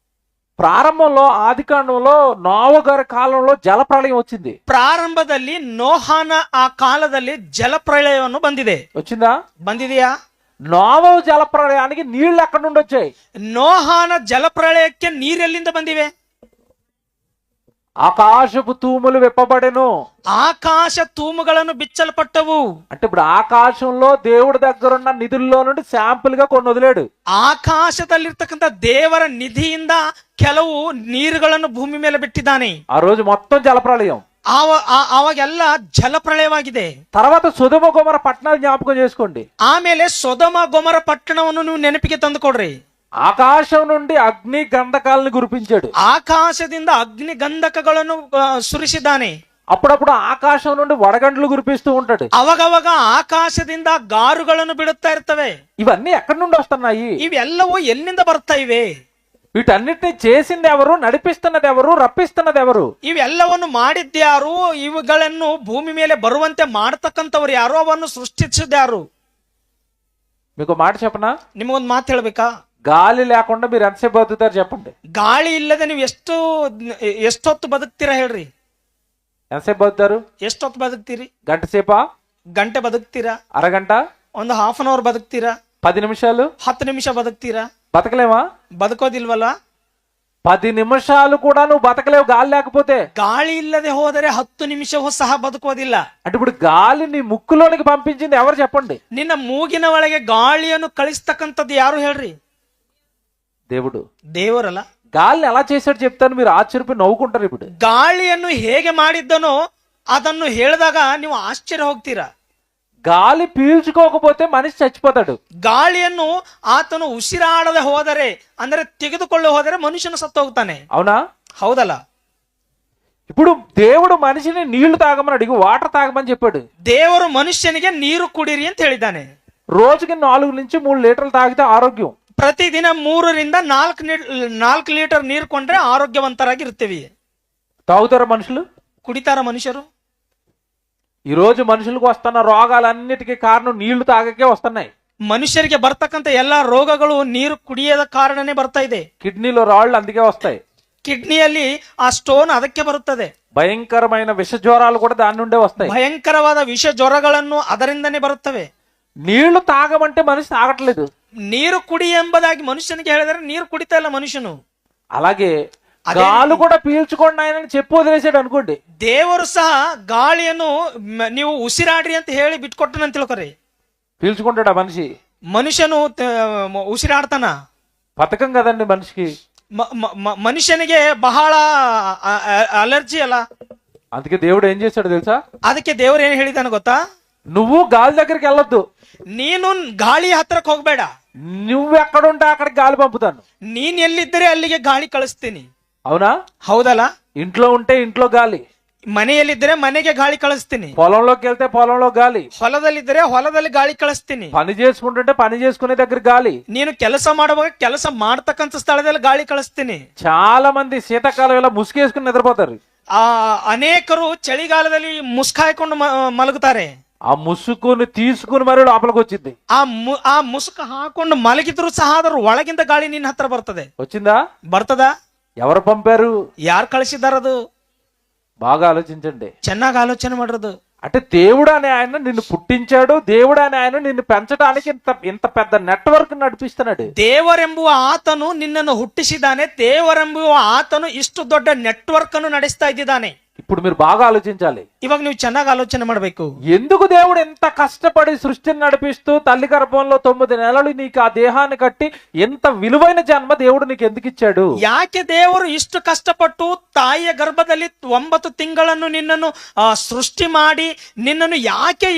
ప్రారంభంలో ఆదికాండంలో నోవ గారి కాలంలో జలప్రళయం వచ్చింది. ಪ್ರಾರಂಭದಲ್ಲಿ ನೋಹನ ಆ ಕಾಲದಲ್ಲಿ ಜಲಪ್ರಳಯವನ್ನು ಬಂದಿದೆ. వచ్చిందా? ಬಂದಿದೆಯಾ? నోవ జలప్రళయానికి నీళ్లు ఎక్కడి నుండి వచ్చాయి? ನೋಹನ ಜಲಪ್ರಳಯಕ್ಕೆ ನೀರೆಲ್ಲಿಂದ ಬಂದಿವೆ? ఆకాశపు తూములు విప్పబడెను. ಆಕಾಶ ತೂಮುಗಳನ್ನು ಬಿಚ್ಚಲ್ಪಟ್ಟವು. అంటే ఇప్పుడు ఆకాశంలో దేవుడి దగ్గర ఉన్న నిధుల్లో నుండి శాంపుల్ గా కొన్ని వదిలేడు. ಆಕಾಶದಲ್ಲಿರ್ತಕ್ಕಂಥ ದೇವರ ನಿಧಿಯಿಂದ ಕೆಲವು ನೀರುಗಳನ್ನು ಭೂಮಿ ಮೇಲೆ ಬಿಟ್ಟಿದ್ದಾನೆ. ఆ రోజు మొత్తం జలప్రళయం. ಅವಾಗೆಲ್ಲ ಜಲಪ್ರಳಯವಾಗಿದೆ. తర్వాత సొదొమ గొమొర పట్టణాలు జ్ఞాపకం చేసుకోండి. ಆಮೇಲೆ ಸೊದೊಮ ಗೊಮೊರ ಪಟ್ಟಣವನ್ನು ನೀವು ನೆನಪಿಗೆ ತಂದುಕೊಡ್ರಿ. ఆకాశం నుండి అగ్ని గంధకాలను కురిపించాడు. ಆಕಾಶದಿಂದ ಅಗ್ನಿ ಗಂಧಕಗಳನ್ನು ಸುರಿಸಿದ್ದಾನೆ. అప్పుడప్పుడు ఆకాశం నుండి వడగండ్లు కురిపిస్తూ ఉంటాడు. ಅವಾಗವಾಗ ಆಕಾಶದಿಂದ ಗಾರುಗಳನ್ನು ಬಿಡುತ್ತಾ ಇರ್ತವೆ. ఇవన్నీ ఎక్కడి నుండి వస్తున్నాయి? ಇವೆಲ್ಲವೂ ಎಲ್ಲಿಂದ ಬರ್ತಾ ಇವೆ? వీటన్నిటిని చేసింది ఎవరు? నడిపిస్తున్నది ఎవరు? రప్పిస్తున్నది ఎవరు? ಇವೆಲ್ಲವನ್ನು ಮಾಡಿದ್ಯಾರು? ಇವುಗಳನ್ನು ಭೂಮಿ ಮೇಲೆ ಬರುವಂತೆ ಮಾಡತಕ್ಕಂಥವ್ರು ಯಾರು? ಅವನ್ನು ಸೃಷ್ಟಿಸಿದ್ಯಾರು? మీకు మాట చెప్పనా? ನಿಮಗೊಂದು ಮಾತು ಹೇಳ್ಬೇಕಾ? గాలి లేకుండా మీరు ఎంతసేపు బతుకుతారు చెప్పండి? ಗಾಳಿ ಇಲ್ಲದೆ ನೀವು ಎಷ್ಟೊತ್ತು ಬದುಕ್ತೀರಾ ಹೇಳ್ರಿ? ఎంతసేపు బతుకుతారు? ಎಷ್ಟೊತ್ತು ಬದುಕ್ತೀರಿ? గంట సేపా? ಗಂಟೆ ಬದುಕ್ತೀರಾ? అరగంట? ಒಂದು ಹಾಫ್ ಅನ್ ಅವರ್ ಬದುಕ್ತೀರಾ? 10 నిమిషాలు? 10 ನಿಮಿಷ ಬದುಕ್ತೀರಾ? బతకలేమా? ಬದುಕೋದಿಲ್ವಲ್ಲ? 10 నిమిషాలు కూడా నువ్వు బతకలేవు గాలి లేకపోతే. ಗಾಳಿ ಇಲ್ಲದೆ ಹೋದರೆ 10 ನಿಮಿಷವೂ ಸಹ ಬದುಕೋದಿಲ್ಲ. అంటే ఇప్పుడు గాలి నీ ముక్కులోనికి పంపించింది ఎవరు చెప్పండి? ನಿನ್ನ ಮೂಗಿನ ಒಳಗೆ ಗಾಳಿಯನ್ನು ಕಳಿಸ್ತಕ್ಕಂಥದ್ದು ಯಾರು ಹೇಳ್ರಿ? దేవుడు. ದೇವರಲ್ಲ. గాలిని ఎలా చేశాడు చెప్తాను, మీరు ఆశ్చర్యపోయి నవ్వుకుంటారు. ఇప్పుడు ಗಾಳಿಯನ್ನು ಹೇಗೆ ಮಾಡಿದ್ದನೋ ಅದನ್ನು ಹೇಳಿದಾಗ ನೀವು ಆಶ್ಚರ್ಯ ಹೋಗ್ತೀರಾ. గాలి పీల్చుకోకపోతే మనిషి చచ్చిపోతాడు. ಗಾಳಿಯನ್ನು ಆತನು ಉಸಿರಾಡದೆ ಹೋದರೆ ಅಂದ್ರೆ ತೆಗೆದುಕೊಳ್ಳಿ ಹೋದರೆ ಮನುಷ್ಯನು ಸತ್ತು ಹೋಗ್ತಾನೆ. అవునా? ಹೌದಲ್ಲ? ఇప్పుడు దేవుడు మనిషిని నీళ్లు తాగమని అడిగి వాటర్ తాగమని చెప్పాడు. ದೇವರು ಮನುಷ್ಯನಿಗೆ ನೀರು ಕುಡಿರಿ ಅಂತ ಹೇಳಿದ್ದಾನೆ. రోజుకి 4 నుంచి 3 లీటర్లు తాగితే ఆరోగ్యం. ಪ್ರತಿದಿನ 3 ರಿಂದ 4 ಲೀಟರ್ ನೀರು ಕೊಂಡ್ರೆ ಆರೋಗ್ಯವಂತರಾಗಿರ್ತೀವಿ. తాగుతారా మనుషులు? ಕುಡಿತಾರ ಮನುಷ್ಯರು? ఈ రోజు మనుషులకు వస్తున్న రోగాలన్నిటికీ కారణం నీళ్లు తాగకే వస్తున్నాయి. ಮನುಷ್ಯರಿಗೆ ಬರ್ತಕ್ಕಂಥ ಎಲ್ಲಾ ರೋಗಗಳು ನೀರು ಕುಡಿಯದ ಕಾರಣನೇ ಬರ್ತಾ ಇದೆ. కిడ్నీలో రాళ్ళు అందుకే వస్తాయి. ಕಿಡ್ನಿಯಲ್ಲಿ ಆ ಸ್ಟೋನ್ ಅದಕ್ಕೆ ಬರುತ್ತದೆ. భయంకరమైన విష జ్వరాలు కూడా దాని నుండే వస్తాయి. ಭಯಂಕರವಾದ ವಿಷ ಜ್ವರಗಳನ್ನು ಅದರಿಂದನೇ ಬರುತ್ತವೆ. నీళ్లు తాగమంటే మనిషి తాగట్లేదు. ನೀರು ಕುಡಿ ಎಂಬುದಾಗಿ ಮನುಷ್ಯನಿಗೆ ಹೇಳಿದರೆ ನೀರು ಕುಡಿತಾ ಇಲ್ಲ ಮನುಷ್ಯನು. అలాగే గాలి కూడా పీల్చుకోండి ఆయన చెప్పి వదిలేసాడు అనుకోండి. ದೇವರು ಸಹ ಗಾಳಿಯನ್ನು ನೀವು ಉಸಿರಾಡ್ರಿ ಅಂತ ಹೇಳಿ ಬಿಟ್ಕೊಟ್ಟನಂತ ತಿಳ್ಕೊರಿ. పీల్చుకుంటాడా మనిషి? ಮನುಷ್ಯನು ಉಸಿರಾಡ್ತಾನ? పథకం కదండి మనిషికి. ಮನುಷ್ಯನಿಗೆ ಬಹಳ ಅಲರ್ಜಿ ಅಲ್ಲ. అందుకే దేవుడు ఏం చేశాడు తెలుసా? ಅದಕ್ಕೆ ದೇವರು ಏನ್ ಹೇಳಿದಾನ ಗೊತ್ತಾ? నువ్వు గాలి దగ్గరికి వెళ్ళొద్దు. ನೀನು ಗಾಳಿ ಹತ್ರಕ್ಕೆ ಹೋಗ್ಬೇಡ. నువ్వు ఎక్కడుంటే అక్కడికి గాలి పంపుతాను. ನೀನ್ ಎಲ್ಲಿದ್ದರೆ ಅಲ್ಲಿಗೆ ಗಾಳಿ ಕಳಿಸ್ತೀನಿ. అవునా? ಹೌದಲ್ಲ? ఇంట్లో ఉంటే ఇంట్లో గాలి, ಮನೆಯಲ್ಲಿದ್ದರೆ ಮನೆಗೆ ಗಾಳಿ ಕಳಿಸ್ತೀನಿ. పొలంలోకి వెళ్తే పొలంలో గాలి, ಹೊಲದಲ್ಲಿದ್ದರೆ ಹೊಲದಲ್ಲಿ ಗಾಳಿ ಕಳಿಸ್ತೀನಿ. పని చేసుకుంటుంటే పని చేసుకునే దగ్గర గాలి, ನೀನು ಕೆಲಸ ಮಾಡುವಾಗ ಕೆಲಸ ಮಾಡ್ತಕ್ಕಂಥ ಸ್ಥಳದಲ್ಲಿ ಗಾಳಿ ಕಳಿಸ್ತೀನಿ. చాలా మంది శీతాకాలం ఇలా ముసుగేసుకుని నిద్రపోతారు. ಅನೇಕರು ಚಳಿಗಾಲದಲ್ಲಿ ಮುಸ್ಕಾಯ್ಕೊಂಡು ಮಲಗುತ್ತಾರೆ. ఆ ముసుగుని తీసుకుని మరి లోపలికి వచ్చింది. ಆ ಮುಸುಕು ಹಾಕೊಂಡು ಮಲಗಿದ್ರು ಸಹ ಅದ್ರ ಒಳಗಿಂದ ಗಾಳಿ ನಿನ್ನ ಹತ್ರ ಬರ್ತದೆ. వచ్చిందా? ಬರ್ತದ? ఎవరు పంపారు? ಯಾರು ಕಳಿಸಿದಾರದು? బాగా ఆలోచించండి. ಚೆನ್ನಾಗಿ ಆಲೋಚನೆ ಮಾಡಿರೋದು. అంటే దేవుడు అనే ఆయన నిన్ను పుట్టించాడు. దేవుడు అనే ఆయన నిన్ను పెంచడానికి ఇంత పెద్ద నెట్వర్క్ నడిపిస్తున్నాడు. ದೇವರೆಂಬುವ ಆತನು ನಿನ್ನನ್ನು ಹುಟ್ಟಿಸಿದ್ದಾನೆ. ದೇವರೆಂಬುವ ಆತನು ಇಷ್ಟು ದೊಡ್ಡ ನೆಟ್ವರ್ಕ್ ಅನ್ನು ನಡೆಸ್ತಾ ಇದ್ದಾನೆ. ఇప్పుడు మీరు బాగా ఆలోచించాలి. ಇವಾಗ ನೀವು ಚೆನ್ನಾಗಿ ಆಲೋಚನೆ ಮಾಡಬೇಕು. ఎందుకు దేవుడు ఎంత కష్టపడి సృష్టిని నడిపిస్తూ తల్లి గర్భంలో 9 నెలలు నీకు ఆ దేహాన్ని కట్టి ఎంత విలువైన జన్మ దేవుడు నీకు ఎందుకు ఇచ్చాడు? ಯಾಕೆ ದೇವರು ಇಷ್ಟು ಕಷ್ಟಪಟ್ಟು ತಾಯಿಯ ಗರ್ಭದಲ್ಲಿ 9 ತಿಂಗಳನ್ನು ನಿನ್ನನ್ನು ಸೃಷ್ಟಿ ಮಾಡಿ ನಿನ್ನನ್ನು ಯಾಕೆ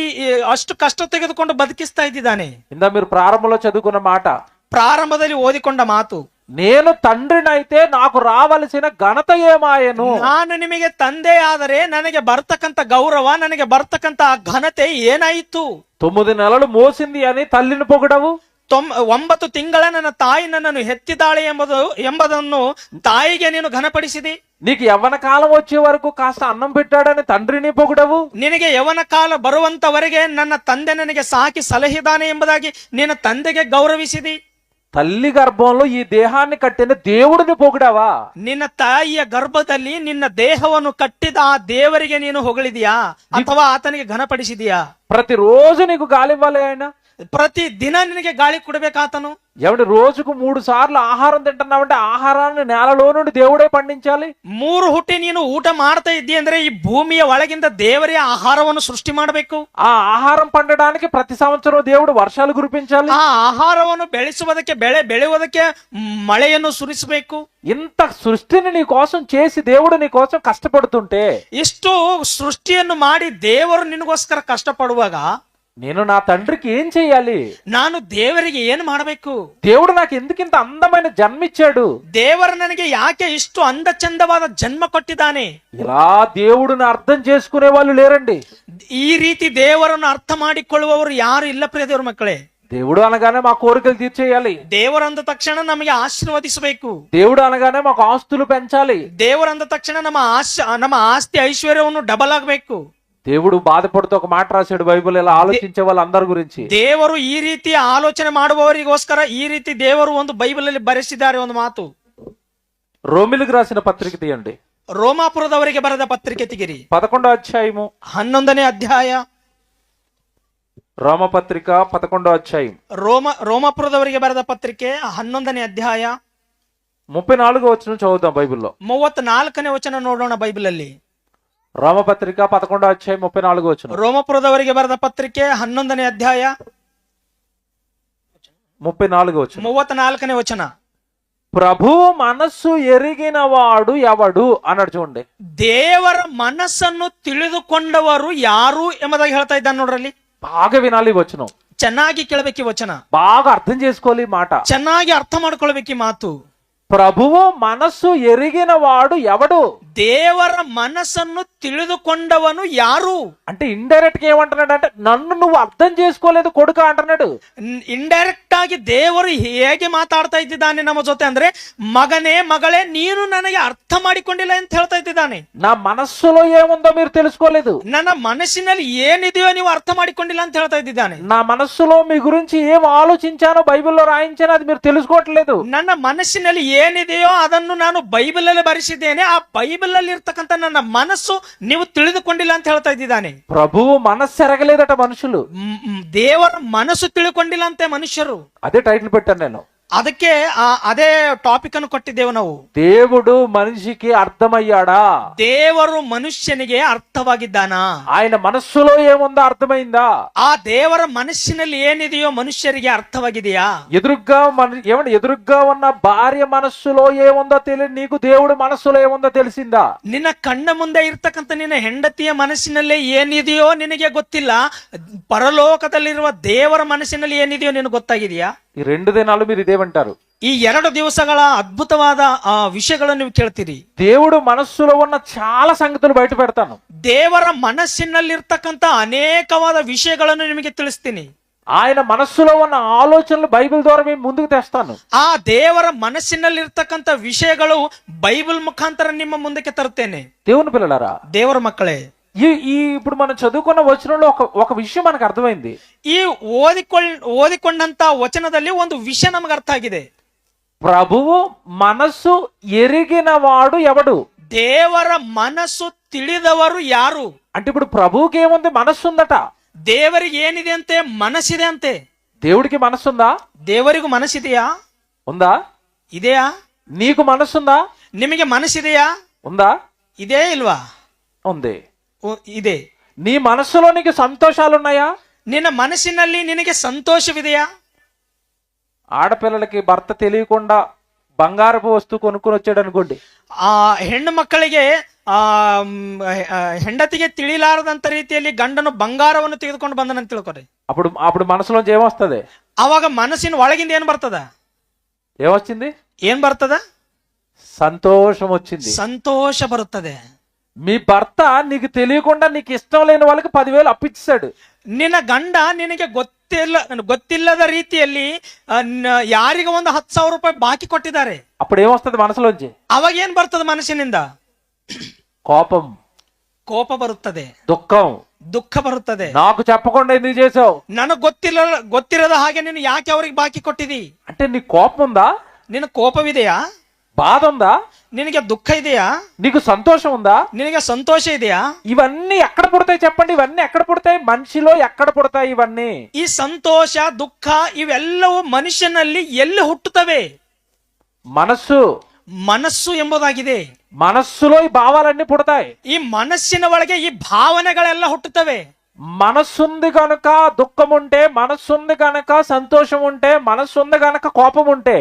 ಅಷ್ಟು ಕಷ್ಟ ತೆಗೆದುಕೊಂಡು ಬದುಕಿಸ್ತಾ ಇದ್ದಾನೆ? ఇందా మీరు ప్రారంభంలో చదువుకున్న మాట, ಪ್ರಾರಂಭದಲ್ಲಿ ಓದಿಕೊಂಡ ಮಾತು, నేను తండ్రినైతే నాకు రావలసిన ఘనత ఏమాయను? ನಾನು ನಿಮಗೆ ತಂದೆ ಆದರೆ ನನಗೆ ಬರ್ತಕ್ಕಂತ ಗೌರವ, ನನಗೆ ಬರ್ತಕ್ಕಂತ ಘನತೆ ಏನಾಯಿತು? 9 నెలలు మోసింది అని తల్లిని పొగడవు, 9 ತಿಂಗಳ ನನ್ನ ತಾಯಿ ನನ್ನನ್ನು ಹೆತ್ತಿದಾಳೆ ಎಂಬುದನ್ನು ತಾಯಿಗೆ ನೀನು ಘನಪಡಿಸಿದಿ. నీకు యవ్వన కాలం వచ్చే వరకు కాస్త అన్నం పెట్టాడని తండ్రిని పొగడవు, ನಿನಗೆ ಯವನ ಕಾಲ ಬರುವಂತವರೆಗೆ ನನ್ನ ತಂದೆ ನನಗೆ ಸಾಕಿ ಸಲಹಿದಾನೆ ಎಂಬುದಾಗಿ ನಿನ್ನ ತಂದೆಗೆ ಗೌರವಿಸಿದಿ. తల్లి గర్భంలో ఈ దేహాన్ని కట్టిన దేవుడిని పొగిడావా? ನಿನ್ನ ತಾಯಿಯ ಗರ್ಭದಲ್ಲಿ ನಿನ್ನ ದೇಹವನ್ನು ಕಟ್ಟಿದ ಆ ದೇವರಿಗೆ ನೀನು ಹೊಗಳಿದೀಯಾ ಅಥವಾ ಆತನಿಗೆ ಘನಪಡಿಸಿದೀಯಾ? ప్రతిరోజు నీకు గాలి ఇవ్వాలి ఆయన. ಪ್ರತಿ ದಿನ ನಿನಗೆ ಗಾಳಿ ಕೊಡಬೇಕಾತನು. ఏమంటే రోజుకు 3 సార్లు ఆహారం తింటున్నావంటే ఆహారాన్ని నేలలో నుండి దేవుడే పండించాలి. 3 ಹುಟ್ಟಿ ನೀನು ಊಟ ಮಾಡ್ತಾ ಇದ್ದೀ ಅಂದ್ರೆ ಈ ಭೂಮಿಯ ಒಳಗಿಂದ ದೇವರೇ ಆಹಾರವನ್ನು ಸೃಷ್ಟಿ ಮಾಡಬೇಕು. ఆ ఆహారం పండడానికి ప్రతి సంవత్సరం దేవుడు వర్షాలు కురిపించాలి. ಆ ಆಹಾರವನ್ನು ಬೆಳೆಸುವುದಕ್ಕೆ ಬೆಳೆಯುವುದಕ್ಕೆ ಮಳೆಯನ್ನು ಸುರಿಸಬೇಕು. ఇంత సృష్టిని నీ కోసం చేసి దేవుడు నీ కోసం కష్టపడుతుంటే, ಇಷ್ಟು ಸೃಷ್ಟಿಯನ್ನು ಮಾಡಿ ದೇವರು ನಿನಗೋಸ್ಕರ ಕಷ್ಟಪಡುವಾಗ నేను నా తండ్రికి ఏం చెయ్యాలి? ನಾನು ದೇವರಿಗೆ ಏನು ಮಾಡಬೇಕು? దేవుడు నాకు ఎందుకింత అందమైన జన్మిచ్చాడు? ದೇವರು ನನಗೆ ಯಾಕೆ ಇಷ್ಟು ಅಂದ ಚಂದವಾದ ಜನ್ಮ ಕೊಟ್ಟಿದ್ದಾನೆ? ఇలా దేవుడిని అర్థం చేసుకునే వాళ్ళు లేరండి. ಈ ರೀತಿ ದೇವರನ್ನು ಅರ್ಥ ಮಾಡಿಕೊಳ್ಳುವವರು ಯಾರು ಇಲ್ಲ ಪ್ರಿಯ ದೇವರ ಮಕ್ಕಳೇ. దేవుడు అనగానే మా కోరికలు తీర్చేయాలి, ದೇವರಂದ ತಕ್ಷಣ ನಮಗೆ ಆಶೀರ್ವದಿಸಬೇಕು, దేవుడు అనగానే మాకు ఆస్తులు పెంచాలి, ದೇವರಂದ ತಕ್ಷಣ ನಮ್ಮ ಆಸ್ತಿ ಐಶ್ವರ್ಯವನ್ನು ಡಬಲ್ ಆಗಬೇಕು. దేవుడు బాధపడుతూ ఒక మాట రాశాడు బైబిల్, ఇలా ఆలోచించే వాళ్ళందరి గురించి. ದೇವರು ಈ ರೀತಿ ಆಲೋಚನೆ ಮಾಡುವವರಿಗೋಸ್ಕರ ಈ ರೀತಿ ದೇವರು ಒಂದು ಬೈಬಲ್ ಅಲ್ಲಿ ಬರೆಸಿದ್ದಾರೆ ಒಂದು ಮಾತು. రోమిలకు రాసిన పత్రిక తీయండి, ರೋಮಾಪುರದವರಿಗೆ ಬರೆದ ಪತ್ರಿಕೆ ತೆಗಿರಿ, 11వ అధ్యాయము, 11ನೇ ಅಧ್ಯಾಯ. రోమపత్రిక 11వ అధ్యాయం, ರೋಮಾಪುರದವರಿಗೆ ಬರೆದ ಪತ್ರಿಕೆ 11ನೇ ಅಧ್ಯಾಯ 34వ వచనం చదువుదాం బైబిల్లో. 34ನೇ ವಚನ ನೋಡೋಣ ಬೈಬಲ್ ಅಲ್ಲಿ. రోమపత్రిక 11వ అధ్యాయం 34వ వచనం. ರೋಮಾಪುರದವರಿಗೆ ಬರೆದ ಪತ್ರಿಕೆ 11ನೇ ಅಧ್ಯಾಯ 34వ వచనం. 34ನೇ ವಚನ. ప్రభు మనస్సు ఎరిగిన వాడు ఎవడు అన్నాడు చూడండి. ದೇವರ ಮನಸ್ಸನ್ನು ತಿಳಿದುಕೊಂಡವರು ಯಾರು ಎಂಬುದಾಗಿ ಹೇಳ್ತಾ ಇದ್ದಾನೆ ನೋಡ್ರಲ್ಲಿ. బాగా వినాలి ఈ వచనం, ಚೆನ್ನಾಗಿ ಕೇಳಬೇಕು ಈ ವಚನ, బాగా అర్థం చేసుకోవాలి ఈ మాట. ಚೆನ್ನಾಗಿ ಅರ್ಥ ಮಾಡ್ಕೊಳ್ಬೇಕು ಈ ಮಾತು. ప్రభువు మనస్సు ఎరిగిన వాడు ఎవడు? ದೇವರ ಮನಸ್ಸನ್ನು ತಿಳಿದುಕೊಂಡವನು ಯಾರು అంటే ఇండైరెక్ట్ గా ఏమంటున్నాడు అంటే, నన్ను నువ్వు అర్థం చేసుకోలేదు కొడుక అంటున్నాడు. ಇಂಡೈರೆಕ್ಟ್ ಆಗಿ ದೇವರು ಹೇಗೆ ಮಾತಾಡ್ತಾ ಇದ್ದಾನೆ ನಮ್ಮ ಜೊತೆ ಅಂದ್ರೆ, ಮಗನೇ ಮಗಳೇ ನೀನು ನನಗೆ ಅರ್ಥ ಮಾಡಿಕೊಂಡಿಲ್ಲ ಅಂತ ಹೇಳ್ತಾ ಇದ್ದಾನೆ. నా మనస్సులో ఏముందో మీరు తెలుసుకోలేదు, ನನ್ನ ಮನಸ್ಸಿನಲ್ಲಿ ಏನಿದೆಯೋ ನೀವು ಅರ್ಥ ಮಾಡಿಕೊಂಡಿಲ್ಲ ಅಂತ ಹೇಳ್ತಾ ಇದ್ದಾನೆ. నా మనస్సులో మీ గురించి ఏం ఆలోచించానో బైబిల్లో రాయించానో అది మీరు తెలుసుకోవట్లేదు. ನನ್ನ ಮನಸ್ಸಿನಲ್ಲಿ ಏನಿದೆಯೋ ಅದನ್ನು ನಾನು ಬೈಬಲ್ ಅಲ್ಲಿ ಬರೆಸಿದ್ದೇನೆ, ಆ ಬೈಬಲ್ ಅಲ್ಲಿ ಇರ್ತಕ್ಕಂಥ ನನ್ನ ಮನಸ್ಸು ನೀವು ತಿಳಿದುಕೊಂಡಿಲ್ಲ ಅಂತ ಹೇಳ್ತಾ ಇದ್ದಾನೆ. ప్రభువు మనస్సు ఎరగలేదట మనుషులు, ದೇವರ ಮನಸ್ಸು ತಿಳ್ಕೊಂಡಿಲ್ಲ ಅಂತೆ ಮನುಷ್ಯರು. అదే టైటిల్ పెట్టాను నేను. ಅದಕ್ಕೆ ಅದೇ ಟಾಪಿಕ್ ಅನ್ನು ಕೊಟ್ಟಿದ್ದೇವೆ ನಾವು. దేవుడు మనిషికి అర్థమయ్యాడా? ದೇವರು ಮನುಷ್ಯನಿಗೆ ಅರ್ಥವಾಗಿದ್ದಾನಾ? ఆయన మనస్సులో ఏముందో అర్థమైందా? ಆ ದೇವರ ಮನಸ್ಸಿನಲ್ಲಿ ಏನಿದೆಯೋ ಮನುಷ್ಯರಿಗೆ ಅರ್ಥವಾಗಿದೆಯಾ? ఎదురుగ్గా ఉన్న భార్య మనస్సులో ఏముందో తెలియదు, నీకు దేవుడు మనస్సులో ఏముందో తెలిసిందా? ನಿನ್ನ ಕಣ್ಣ ಮುಂದೆ ಇರ್ತಕ್ಕಂಥ ನಿನ್ನ ಹೆಂಡತಿಯ ಮನಸ್ಸಿನಲ್ಲಿ ಏನಿದೆಯೋ ನಿನಗೆ ಗೊತ್ತಿಲ್ಲ, ಪರಲೋಕದಲ್ಲಿರುವ ದೇವರ ಮನಸ್ಸಿನಲ್ಲಿ ಏನಿದೆಯೋ ನಿನಗೆ ಗೊತ್ತಾಗಿದೆಯಾ? ఈ 2 దినాలు మీరు ఇదేమంటారు. ಈ 2 ದಿವಸಗಳ ಅದ್ಭುತವಾದ ವಿಷಯಗಳನ್ನು ನೀವು ಕೇಳ್ತೀರಿ. దేవుడు మనస్సులో ఉన్న చాలా సంగతులు బయట పెడతాను. ದೇವರ ಮನಸ್ಸಿನಲ್ಲಿರ್ತಕ್ಕಂಥ ಅನೇಕವಾದ ವಿಷಯಗಳನ್ನು ನಿಮಗೆ ತಿಳಿಸ್ತೀನಿ. ఆయన మనస్సులో ఉన్న ఆలోచనలు బైబిల్ ద్వారా మేము ముందుకు తెస్తాను. ಆ ದೇವರ ಮನಸ್ಸಿನಲ್ಲಿರ್ತಕ್ಕಂಥ ವಿಷಯಗಳು ಬೈಬಲ್ ಮುಖಾಂತರ ನಿಮ್ಮ ಮುಂದಕ್ಕೆ ತರುತ್ತೇನೆ. దేవుని పిల్లలారా, ದೇವರ ಮಕ್ಕಳೇ, ఇప్పుడు మనం చదువుకున్న వచనంలో ఒక విషయం మనకు అర్థమైంది. ಈ ಓದಿಕೊಂಡಂತ ವಚನದಲ್ಲಿ ಒಂದು ವಿಷಯ ನಮಗೆ ಅರ್ಥ ಆಗಿದೆ. ప్రభువు మనస్సు ఎరిగిన వాడు ఎవడు? ದೇವರ ಮನಸ್ಸು ತಿಳಿದವರು ಯಾರು? అంటే ఇప్పుడు ప్రభువుకి ఏముంది? మనస్సు ఉందట. ದೇವರಿಗೆ ಏನಿದೆ ಅಂತೆ? ಮನಸ್ಸಿದೆ ಅಂತೆ. దేవుడికి మనస్సు ఉందా? ದೇವರಿಗೂ ಮನಸ್ಸಿದೆಯಾ? ఉందా? ಇದೆಯಾ? నీకు మనస్సు ఉందా? ನಿಮಗೆ ಮನಸ್ಸಿದೆಯಾ? ఉందా? ಇದೇ ಇಲ್ವಾ? ఉంది. ಇದೆ. నీ మనస్సులో నీకు సంతోషాలు ఉన్నాయా? ನಿನ್ನ ಮನಸ್ಸಿನಲ್ಲಿ ನಿನಗೆ ಸಂತೋಷವಿದೆಯಾ? ఆడపిల్లలకి భర్త తెలియకుండా బంగారపు వస్తువు కొనుక్కొని వచ్చాడు అనుకోండి, ಆ ಹೆಣ್ಣು ಮಕ್ಕಳಿಗೆ ಆ ಹೆಂಡತಿಗೆ ತಿಳಿಲಾರದಂತ ರೀತಿಯಲ್ಲಿ ಗಂಡನು ಬಂಗಾರವನ್ನು ತೆಗೆದುಕೊಂಡು ಬಂದನಂತ ತಿಳ್ಕೊರಿ. అప్పుడు మనసులోంచి ఏమొస్తుంది? ಅವಾಗ ಮನಸ್ಸಿನ ಒಳಗಿಂದ ಏನ್ ಬರ್ತದ? ఏమొచ్చింది? ಏನ್ ಬರ್ತದ? సంతోషం వచ్చింది. ಸಂತೋಷ ಬರುತ್ತದೆ. మీ భర్త నీకు తెలియకుండా నీకు ఇష్టం లేని వాళ్ళకి 10,000 అప్పిచ్చాడు. ನಿನ್ನ ಗಂಡ ನಿನಗೆ ಗೊತ್ತಿಲ್ಲದ ರೀತಿಯಲ್ಲಿ ಯಾರಿಗೆ ಒಂದು 10,000 ರೂಪಾಯಿ ಬಾಕಿ ಕೊಟ್ಟಿದ್ದಾರೆ. అప్పుడు ఏమొస్తుంది మనసులోంచి? ಅವಾಗ ಏನ್ ಬರ್ತದೆ ಮನಸ್ಸಿನಿಂದ? కోపం, ಕೋಪ ಬರುತ್ತದೆ, దుఃఖం, ದುಃಖ ಬರುತ್ತದೆ. నాకు చెప్పకుండా ఎందుకు చేసావు? ನನಗ್ ಗೊತ್ತಿರದ ಹಾಗೆ ನೀನು ಯಾಕೆ ಅವ್ರಿಗೆ ಬಾಕಿ ಕೊಟ್ಟಿದಿ? అంటే నీ కోపం ఉందా? ನಿನ್ನ ಕೋಪವಿದೆಯಾ? బాధ ఉందా? ನಿನಗೆ ದುಃಖ ಇದೆಯಾ? నీకు సంతోషం ఉందా? ನಿನಗೆ ಸಂತೋಷ ಇದೆಯಾ? ఇవన్నీ ఎక్కడ పుడతాయి చెప్పండి? ఇవన్నీ ఎక్కడ పుడతాయి? మనిషిలో ఎక్కడ పుడతాయి ఇవన్నీ? ಈ ಸಂತೋಷ, ದುಃಖ ಇವೆಲ್ಲವೂ ಮನುಷ್ಯನಲ್ಲಿ ಎಲ್ಲಿ ಹುಟ್ಟುತ್ತವೆ? ಮನಸ್ಸು ಎಂಬುದಾಗಿದೆ. మనస్సులో ఈ భావాలన్నీ పుడతాయి. ಈ ಮನಸ್ಸಿನ ಒಳಗೆ ಈ ಭಾವನೆಗಳೆಲ್ಲ ಹುಟ್ಟುತ್ತವೆ. మనస్సుంది కనుక దుఃఖం ఉంటే, మనస్సుంది కనుక సంతోషం ఉంటే, మనస్సుంది కనుక కోపం ఉంటే,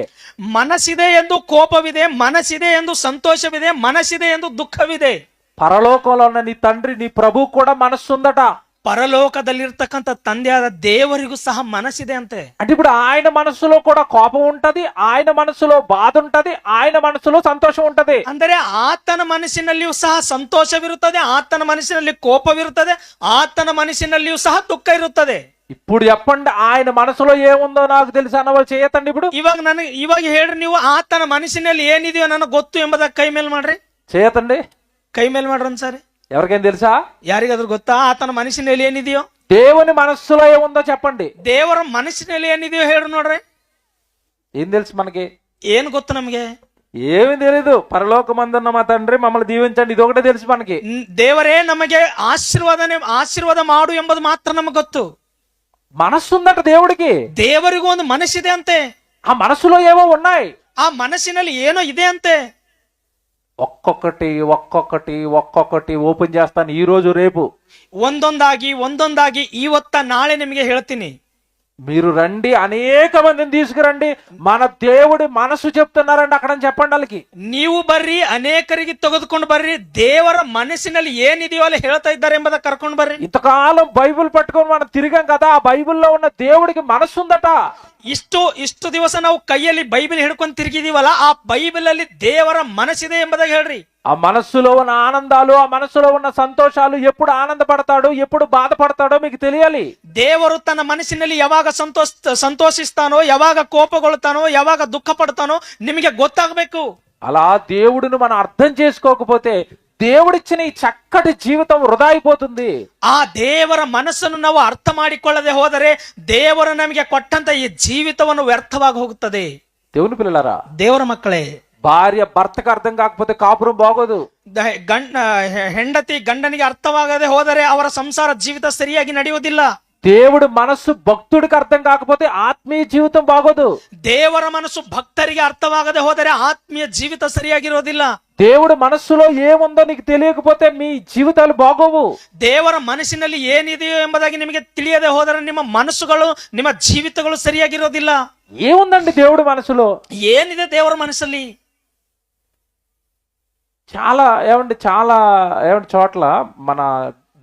ಮನಸ್ಸಿದೆ ಎಂದು ಕೋಪವಿದೆ, ಮನಸ್ಸಿದೆ ಎಂದು ಸಂತೋಷವಿದೆ, ಮನಸ್ಸಿದೆ ಎಂದು ದುಃಖವಿದೆ. పరలోకంలో ఉన్న నీ తండ్రి, నీ ప్రభు కూడా మనస్సుందట. ಪರಲೋಕದಲ್ಲಿರ್ತಕ್ಕಂಥ ತಂದೆಯಾದ ದೇವರಿಗೂ ಸಹ ಮನಸ್ಸಿದೆ ಅಂತೆ. అంటే ఇప్పుడు ఆయన మనస్సులో కూడా కోపం ఉంటది, ఆయన మనస్సులో బాధ ఉంటది, ఆయన మనస్సులో సంతోషం ఉంటది. ಅಂದರೆ ಆತನ ಮನಸ್ಸಿನಲ್ಲಿಯೂ ಸಹ ಸಂತೋಷವಿರುತ್ತದೆ, ಆತನ ಮನಸ್ಸಿನಲ್ಲಿ ಕೋಪವಿರುತ್ತದೆ, ಆತನ ಮನಸ್ಸಿನಲ್ಲಿಯೂ ಸಹ ದುಃಖ ಇರುತ್ತದೆ. ఇప్పుడు చెప్పండి, ఆయన మనసులో ఏముందో నాకు తెలుసు అన్నవాళ్ళు చేయతండి. ఇప్పుడు ಇವಾಗ ಹೇಳ್ರಿ, ನೀವು ಆತನ ಮನಸ್ಸಿನಲ್ಲಿ ಏನಿದೆಯೋ ನನಗೆ ಗೊತ್ತು ಎಂಬುದಾಗಿ ಕೈ ಮೇಲ್ ಮಾಡ್ರಿ. చేయతండి, ಕೈ ಮೇಲ್ ಮಾಡ್ರಿ ಒಂದ್ಸಾರಿ. ఎవరికైనా తెలుసా? ಯಾರಿಗಾದ್ರೂ ಗೊತ್ತಾ ಆತನ ಮನಸ್ಸಿನಲ್ಲಿ ಏನಿದೆಯೋ? దేవుని మనస్సులో ఏముందో చెప్పండి. ದೇವರ ಮನಸ್ಸಿನಲ್ಲಿ ಏನಿದೆಯೋ ಹೇಳ್ರಿ ನೋಡ್ರಿ. ఏం తెలుసు మనకి? ఏం ಗೊತ್ತು ನಮಗೆ? ఏమి తెలీదు. పరలోకమందున్న మా తండ్రి మమ్మల్ని దీవించండి, ఇది ఒకటే తెలుసు మనకి. ದೇವರೇ ನಮಗೆ ಆಶೀರ್ವಾದ ಮಾಡು ಎಂಬುದು ಮಾತ್ರ ನಮಗೆ ಗೊತ್ತು. మనస్సు ఉందట దేవుడికి. ದೇವರಿಗೂ ಒಂದು ಮನಸ್ಸಿದೆ ಅಂತೆ. ఆ మనసులో ఏవో ఉన్నాయి. ಆ ಮನಸ್ಸಿನಲ್ಲಿ ಏನೋ ಇದೆ ಅಂತೆ. ఒక్కొక్కటి ఓపెన్ చేస్తాను ఈ రోజు రేపు. ಒಂದೊಂದಾಗಿ ಇವತ್ತ ನಾಳೆ ನಿಮಗೆ ಹೇಳ್ತೀನಿ. మీరు రండి, అనేక మందిని తీసుకురండి, మన దేవుడి మనసు చెప్తున్నారండి అక్కడ చెప్పండి వాళ్ళకి. ನೀವು ಬರ್ರಿ, ಅನೇಕರಿಗೆ ತೆಗೆದುಕೊಂಡು ಬರ್ರಿ, ದೇವರ ಮನಸ್ಸಿನಲ್ಲಿ ಏನಿದೆಯೋ ಅಲ್ಲಿ ಹೇಳ್ತಾ ಇದ್ದಾರೆ ಎಂಬುದ ಕರ್ಕೊಂಡು ಬರ್ರಿ. ఇంతకాలం బైబిల్ పట్టుకొని మనం తిరిగాం కదా, ఆ బైబిల్లో ఉన్న దేవుడికి మనసు ఉందట. ಇಷ್ಟು ದಿವಸ ನಾವು ಕೈಯಲ್ಲಿ ಬೈಬಲ್ ಹಿಡ್ಕೊಂಡು ತಿರುಗಿದೀವಲ್ಲ, ಆ ಬೈಬಲ್ ಅಲ್ಲಿ ದೇವರ ಮನಸ್ಸಿದೆ ಎಂಬುದಾಗ ಹೇಳ್ರಿ. ఆ మనస్సులో ఉన్న ఆనందాలు, ఆ మనస్సులో ఉన్న సంతోషాలు, ఎప్పుడు ఆనందపడతాడో ఎప్పుడు బాధపడతాడో మీకు తెలియాలి. ದೇವರು ತನ್ನ ಮನಸ್ಸಿನಲ್ಲಿ ಯಾವಾಗ ಸಂತೋಷಿಸ್ತಾನೋ, ಯಾವಾಗ ಕೋಪಗೊಳ್ತಾನೋ, ಯಾವಾಗ ದುಃಖ ಪಡ್ತಾನೋ ನಿಮಗೆ ಗೊತ್ತಾಗಬೇಕು. అలా దేవుడిని మనం అర్థం చేసుకోకపోతే దేవుడిచ్చిన ఈ చక్కటి జీవితం వృధా అయిపోతుంది. ಆ ದೇವರ ಮನಸ್ಸನ್ನು ನಾವು ಅರ್ಥ ಮಾಡಿಕೊಳ್ಳದೆ ಹೋದರೆ ದೇವರು ನಮಗೆ ಕೊಟ್ಟಂತ ಈ ಜೀವಿತವನ್ನು ವ್ಯರ್ಥವಾಗಿ ಹೋಗುತ್ತದೆ. దేవుని పిల్లలారా, ದೇವರ ಮಕ್ಕಳೇ, భార్య భర్తకు అర్థం కాకపోతే కాపురం బాగోదు. ಹೆಂಡತಿ ಗಂಡನಿಗೆ ಅರ್ಥವಾಗದೆ ಹೋದರೆ ಅವರ ಸಂಸಾರ ಜೀವಿತ ಸರಿಯಾಗಿ ನಡೆಯುವುದಿಲ್ಲ. దేవుడు మనస్సు భక్తుడికి అర్థం కాకపోతే ఆత్మీయ జీవితం బాగోదు. ದೇವರ ಮನಸ್ಸು ಭಕ್ತರಿಗೆ ಅರ್ಥವಾಗದೆ ಹೋದರೆ ಆತ್ಮೀಯ ಜೀವಿತ ಸರಿಯಾಗಿರೋದಿಲ್ಲ. దేవుడు మనస్సులో ఏముందో నీకు తెలియకపోతే మీ జీవితాలు బాగోవు. ದೇವರ ಮನಸ್ಸಿನಲ್ಲಿ ಏನಿದೆಯೋ ಎಂಬುದಾಗಿ ನಿಮಗೆ ತಿಳಿಯದೆ ಹೋದರೆ ನಿಮ್ಮ ಮನಸ್ಸುಗಳು, ನಿಮ್ಮ ಜೀವಿತಗಳು ಸರಿಯಾಗಿರೋದಿಲ್ಲ. ఏముందండి దేవుడి మనసులో? ಏನಿದೆ ದೇವರ ಮನಸ್ಸಲ್ಲಿ? చాలా చోట్ల మన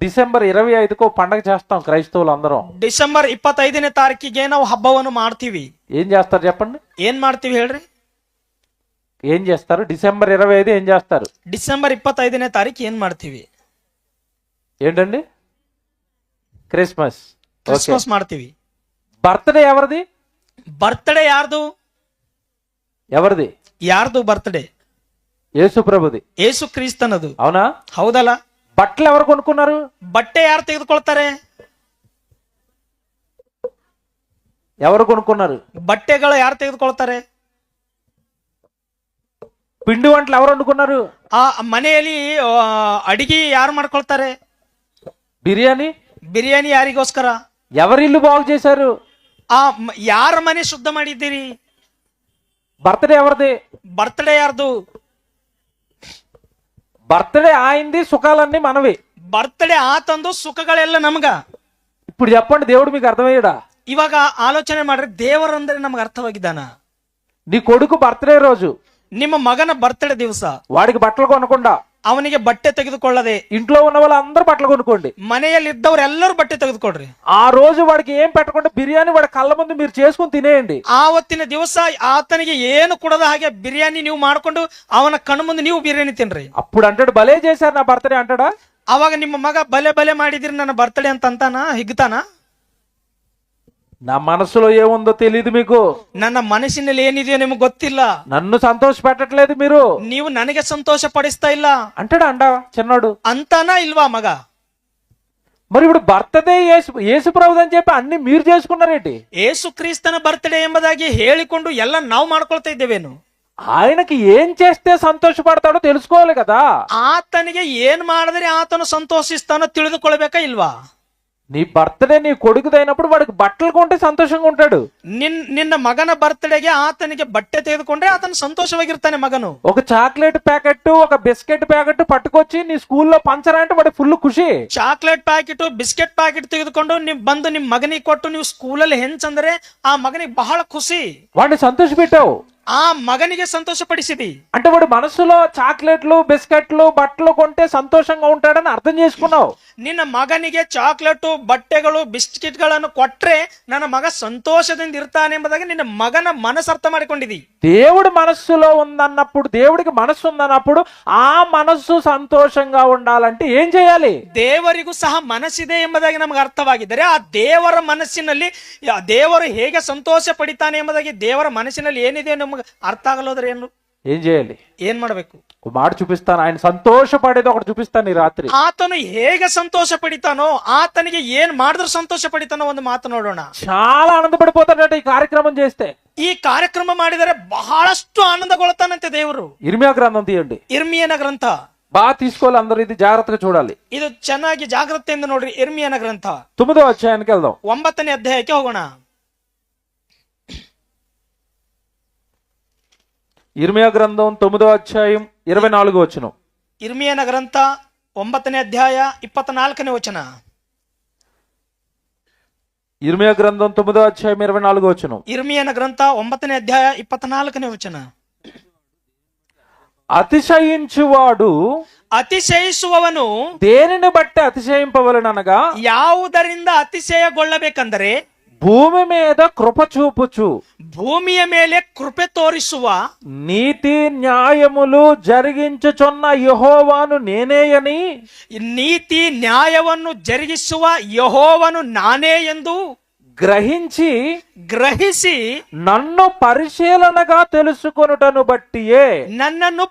డిసెంబర్ 25కు పండగ చేస్తాం క్రైస్తవులు అందరం. ಡಿಸೆಂಬರ್ 25ನೇ ತಾರೀಕಿಗೆ ನಾವು ಹಬ್ಬವನ್ನು ಮಾಡ್ತೀವಿ. ఏం చేస్తారు చెప్పండి? ಏನ್ ಮಾಡ್ತೀವಿ ಹೇಳ್ರಿ? ఏం చేస్తారు? డిసెంబర్ 25 ఏం చేస్తారు? ಡಿಸೆಂಬರ್ 25ನೇ ತಾರೀಕು ಏನ್ ಮಾಡ್ತೀವಿ? ఏంటండి? ಕ್ರಿಸ್ಮಸ್ ಮಾಡ್ತೀವಿ. బర్త్డే ఎవరిది? బర్త్డే ಯಾರ್ದು? ಯಾರ್ದು బర్త్డే? యేసు ప్రభుది, యేసు క్రీస్తనದು. అవునా? ಹೌದಲ್ಲ? బట్టలు ఎవరు కొనుక్కున్నారు? ಬಟ್ಟೆ ಯಾರು ತೆಗೆದುಕೊಳ್ತಾರೆ? ఎవరు కొనుక్కున్నారు? ಬಟ್ಟೆಗಳು ಯಾರು ತೆಗೆದುಕೊಳ್ತಾರೆ? పిండి వంటలు ఎవరు వండుకున్నారు? ಆ ಮನೆಯಲ್ಲಿ ಅಡಿಗೆ ಯಾರು ಮಾಡ್ಕೊಳ್ತಾರೆ? ಬಿರಿಯಾನಿ ಯಾರಿಗೋಸ್ಕರ? ఎవరి ఇల్లు బాగు చేశారు? ಆ ಯಾರ ಮನೆ ಶುದ್ಧ ಮಾಡಿದ್ದೀರಿ? బర్త్డే ఎవరిది? బర్త్డే ಯಾರ್ದು? బర్త్డే ఆయింది, సుఖాలన్నీ మనవి. ಬರ್ತಡೇ ಆತಂದು ಸುಖಗಳೆಲ್ಲ ನಮ್ಗ. ఇప్పుడు చెప్పండి, దేవుడు మీకు అర్థమయ్యాడా? ಇವಾಗ ಆಲೋಚನೆ ಮಾಡ್ರಿ, ದೇವರಂದ್ರೆ ನಮ್ಗೆ ಅರ್ಥವಾಗಿದ್ದಾನ? నీ కొడుకు బర్త్డే రోజు ನಿಮ್ಮ ಮಗನ ಬರ್ತಡೇ ದಿವಸ వాడికి బట్టలు కొనకుండా ಅವನಿಗೆ ಬಟ್ಟೆ ತೆಗೆದುಕೊಳ್ಳದೆ, ఇంట్లో ఉన్న వాళ్ళందరూ బట్టలు కొనుక్కోండి. ಮನೆಯಲ್ಲಿ ಇದ್ದವರೆಲ್ಲರೂ ಬಟ್ಟೆ ತೆಗೆದುಕೊಡ್ರಿ. ఆ రోజు వాడికి ఏం పెట్టకుండా బిర్యానీ వాడి కళ్ళ ముందు మీరు చేసుకుని తినేయండి. ಆವತ್ತಿನ ದಿವಸ ಆತನಿಗೆ ಏನು ಕೊಡದ ಹಾಗೆ ಬಿರಿಯಾನಿ ನೀವು ಮಾಡ್ಕೊಂಡು ಅವನ ಕಣ್ಣು ಮುಂದೆ ನೀವು ಬಿರಿಯಾನಿ ತಿನ್ರಿ. అప్పుడు అంటాడు, భలే చేశారు నా బర్త్డే అంటాడా? ಅವಾಗ ನಿಮ್ಮ ಮಗ ಬಲೆ ಬಲೆ ಮಾಡಿದಿರಿ ನನ್ನ ಬರ್ತಡೇ ಅಂತ ಅಂತಾನ, ಹಿಗ್ತಾನ? నా మనసులో ఏముందో తెలియదు మీకు. ನನ್ನ ಮನಸ್ಸಿನಲ್ಲಿ ಏನಿದೆಯೋ ನಿಮ್ಗೆ ಗೊತ್ತಿಲ್ಲ. నన్ను సంతోష పెట్టట్లేదు మీరు. ನೀವು ನನಗೆ ಸಂತೋಷ ಪಡಿಸ್ತಾ ಇಲ್ಲ అంటాడా చిన్నాడు? ಅಂತಾನ ಇಲ್ವಾ ಮಗ? మరి ఇప్పుడు బర్త్డే యేసు ప్రభువు అని చెప్పి అన్ని మీరు చేసుకున్నారేంటి? ಯೇಸು ಕ್ರಿಸ್ತನ ಬರ್ತಡೇ ಎಂಬುದಾಗಿ ಹೇಳಿಕೊಂಡು ಎಲ್ಲ ನಾವು ಮಾಡ್ಕೊಳ್ತಾ ಇದ್ದೇವೇನು? ఆయనకి ఏం చేస్తే సంతోషపడతాడో తెలుసుకోవాలి కదా. ಆತನಿಗೆ ಏನ್ ಮಾಡಿದ್ರೆ ಆತನು ಸಂತೋಷಿಸ್ತಾನೋ ತಿಳಿದುಕೊಳ್ಬೇಕಾ ಇಲ್ವಾ? నీ బర్త్డే నీ కొడుకుదైనప్పుడు వాడికి బట్టలు కొంటే సంతోషంగా ఉంటాడు. ನಿನ್ನ ಮಗನ ಬರ್ತಡೆಗೆ ಆತನಿಗೆ ಬಟ್ಟೆ ತೆಗೆದುಕೊಂಡ್ರೆ ಆತನು ಸಂತೋಷವಾಗಿರ್ತಾನೆ ಮಗನು. ఒక చాక్లెట్ ప్యాకెట్, ఒక బిస్కెట్ ప్యాకెట్ పట్టుకొచ్చి నీ స్కూల్లో పంచరా అంటే వాడి ఫుల్ ಖುಷಿ. ಚಾಕ್ಲೇಟ್ ಪ್ಯಾಕೆಟ್, ಬಿಸ್ಕೆಟ್ ಪ್ಯಾಕೆಟ್ ತೆಗೆದುಕೊಂಡು ನೀವು ಬಂದು ನಿಮ್ ಮಗನಿಗೆ ಕೊಟ್ಟು ನೀವು ಸ್ಕೂಲಲ್ಲಿ ಹೆಂಚಂದ್ರೆ ಆ ಮಗನಿಗೆ ಬಹಳ ಖುಷಿ. వాడిని సంతోష పెట్టావు, ಆ ಮಗನಿಗೆ ಸಂತೋಷ ಪಡಿಸಿದಿ అంటే వాడి మనసులో చాక్లెట్లు, బిస్కెట్లు, బట్టలు కొంటే సంతోషంగా ఉంటాడని అర్థం చేసుకున్నావు. ನಿನ್ನ ಮಗನಿಗೆ ಚಾಕ್ಲೇಟು, ಬಟ್ಟೆಗಳು, ಬಿಸ್ಕೆಟ್ಗಳನ್ನು ಕೊಟ್ರೆ ನನ್ನ ಮಗ ಸಂತೋಷದಿಂದ ಇರ್ತಾನೆ ಎಂಬುದಾಗಿ ನಿನ್ನ ಮಗನ ಮನಸ್ಸು ಅರ್ಥ ಮಾಡಿಕೊಂಡಿದಿ. దేవుడి మనస్సులో ఉందన్నప్పుడు, దేవుడికి మనస్సు ఉందన్నప్పుడు ఆ మనస్సు సంతోషంగా ఉండాలంటే ఏం చేయాలి? ದೇವರಿಗೂ ಸಹ ಮನಸ್ಸಿದೆ ಎಂಬುದಾಗಿ ನಮಗೆ ಅರ್ಥವಾಗಿದ್ದರೆ ಆ ದೇವರ ಮನಸ್ಸಿನಲ್ಲಿ ದೇವರು ಹೇಗೆ ಸಂತೋಷ ಪಡಿತಾನೆ ಎಂಬುದಾಗಿ ದೇವರ ಮನಸ್ಸಿನಲ್ಲಿ ಏನಿದೆ ನಮಗೆ ಅರ್ಥ ಆಗಲ್ಲೋದ್ರೆ ఏం చేయాలి? ಏನ್ ಮಾಡ್ಬೇಕು? ఒక మాట చూపిస్తాను, ఆయన సంతోషపడేది ఒకటి చూపిస్తాను ఈ రాత్రి. ಆತನು ಹೇಗೆ ಸಂತೋಷ ಪಡಿತಾನೋ, ಆತನಿಗೆ ಏನ್ ಮಾಡಿದ್ರೆ ಸಂತೋಷ ಪಡಿತಾನೋ ಒಂದು ಮಾತು ನೋಡೋಣ. చాలా ఆనందపడిపోతాడట ఈ కార్యక్రమం చేస్తే. ಈ ಕಾರ್ಯಕ್ರಮ ಮಾಡಿದರೆ ಬಹಳಷ್ಟು ಆನಂದಗೊಳ್ತಾನಂತೆ ದೇವರು. ఇర్మియా గ్రంథం తీయండి. ಇರ್ಮಿಯನ ಗ್ರಂಥ బాగా తీసుకోవాలి అందరూ, ఇది జాగ్రత్తగా చూడాలి. ಇದು ಚೆನ್ನಾಗಿ ಜಾಗ್ರತೆಯಿಂದ ನೋಡ್ರಿ. ಇರ್ಮಿಯನ ಗ್ರಂಥ 9వ అధ్యాయానికి వెళ్దాం. 9ನೇ ಅಧ್ಯಾಯಕ್ಕೆ ಹೋಗೋಣ. ఇర్మియా గ్రంథం 9వ అధ్యాయం 24వ వచనం. ಇರ್ಮಿಯನ ಗ್ರಂಥ 9ನೇ ಅಧ್ಯಾಯ 24ನೇ ವಚನ. ఇర్మియా గ్రంథం 9వ అధ్యాయం 24వ వచనం. ಇರ್ಮಿಯನ ಗ್ರಂಥ 9ನೇ ಅಧ್ಯಾಯ 24ನೇ ವಚನ. అతిశయించువాడు ಅತಿಶಯಿಸುವವನು దేనిని బట్టి అతిశయింపవలెననగా, ಯಾವುದರಿಂದ ಅತಿಶಯಗೊಳ್ಳಬೇಕಂದರೆ భూమి మీద కృప చూపుచు ಭೂಮಿಯ ಮೇಲೆ ಕೃಪೆ ತೋರಿಸುವ నీతి న్యాయములు జరిగించుచున్న యెహోవాను నేనేయని, ನೀತಿ ನ್ಯಾಯವನ್ನು ಜರುಗಿಸುವ ಯೆಹೋವನು ನಾನೇ ಎಂದು ಗ್ರಹಿಸಿ నన్ను పరిశీలనగా తెలుసుకొనుటను బట్టియే, ನನ್ನನ್ನು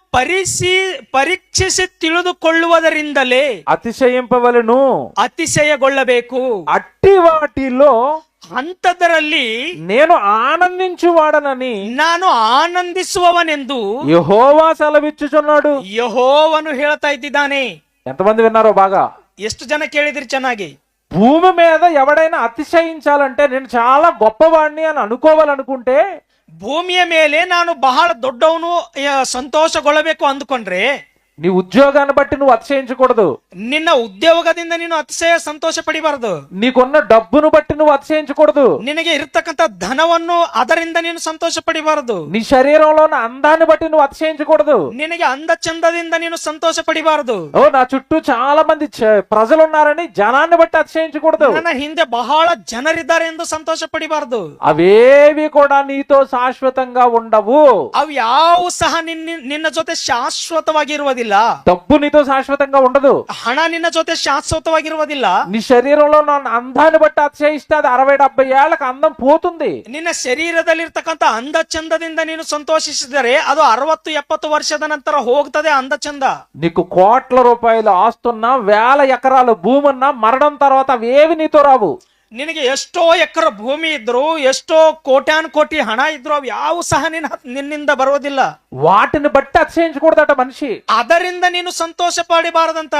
ಪರೀಕ್ಷಿಸಿ ತಿಳಿದುಕೊಳ್ಳುವುದರಿಂದಲೇ అతిశయింపవలెను. ಅತಿಶಯಗೊಳ್ಳಬೇಕು. అట్టి వాటిలో ಅಂಥದರಲ್ಲಿ నేను ఆనందించువాడనని ನಾನು ಆನಂದಿಸುವವನೆಂದು యెహోవా సెలవిచ్చుచున్నాడు. ಯೆಹೋವನು ಹೇಳ್ತಾ ಇದ್ದಾನೆ. ఎంతమంది విన్నారో బాగా? ಎಷ್ಟು ಜನ ಕೇಳಿದಿರಿ ಚೆನ್ನಾಗಿ? భూమి మీద ఎవడైనా అతిశయించాలంటే, నేను చాలా గొప్పవాడిని అని అనుకోవాలనుకుంటే, ಭೂಮಿಯ ಮೇಲೆ ನಾನು ಬಹಳ ದೊಡ್ಡವನು ಸಂತೋಷಗೊಳ್ಳಬೇಕು ಅಂದುಕೊಂಡ್ರೆ, నీ ఉద్యోగాన్ని బట్టి నువ్వు అతిశయించకూడదు. ನಿನ್ನ ಉದ್ಯೋಗದಿಂದ ನೀನು ಅತಿಶಯ ಸಂತೋಷ ಪಡಿಬಾರದು. నీకున్న డబ్బును బట్టి నువ్వు అతిశయించకూడదు. ನಿನಗೆ ಇರತಕ್ಕಂತ ಧನವನ್ನು ಅದರಿಂದ ನೀನು ಸಂತೋಷ ಪಡಿಬಾರದು. నీ శరీరంలో ఉన్న అందాన్ని బట్టి నువ్వు అతిశయించకూడదు. ನಿನಗೆ ಅಂದ ಚಂದದಿಂದ ನೀನು ಸಂತೋಷ ಪಡಿಬಾರದು. ఓ నా చుట్టూ చాలా మంది ప్రజలు ఉన్నారని జనాన్ని బట్టి అతిశయించకూడదు. ನನ್ನ ಹಿಂದೆ ಬಹಳ ಜನರಿದ್ದಾರೆ ಎಂದು ಸಂತೋಷ ಪಡಿಬಾರದು. అవేవి కూడా నీతో శాశ్వతంగా ఉండవు. ಅವು ಯಾವ ಸಹ ನಿನ್ನ ಜೊತೆ ಶಾಶ್ವತವಾಗಿರುವುದಿಲ್ಲ. డబ్బు నీతో శాశ్వతంగా ఉండదు. ಹಣ ನಿನ್ನ ಜೊತೆ ಶಾಶ್ವತವಾಗಿರುವುದಿಲ್ಲ. నీ శరీరంలో ఉన్న అందాన్ని బట్టి అతిశయిస్తే అది 60-70 ఏళ్లకు అందం పోతుంది. ನಿನ್ನ ಶರೀರದಲ್ಲಿರ್ತಕ್ಕಂಥ ಅಂದ ಚಂದದಿಂದ ನೀನು ಸಂತೋಷಿಸಿದರೆ ಅದು 60-70 ವರ್ಷದ ನಂತರ ಹೋಗ್ತದೆ ಅಂದ ಚಂದ. నీకు కోట్ల రూపాయలు ఆస్తున్నా, 1000 ఎకరాల భూమి ఉన్నా, మరణం తర్వాత అవేవి నీతో రావు. ನಿನಗೆ ಎಷ್ಟೋ ಎಕರೆ ಭೂಮಿ ಇದ್ರು, ಎಷ್ಟೋ ಕೋಟ್ಯಾನ್ ಕೋಟಿ ಹಣ ಇದ್ರು, ಅವು ಯಾವ ಸಹ ನಿನ್ನಿಂದ ಬರೋದಿಲ್ಲ. వాటిని బట్టి అతిశయించకూడదట మనిషి. ಅದರಿಂದ ನೀನು ಸಂತೋಷ ಪಡಿಬಾರದಂತ.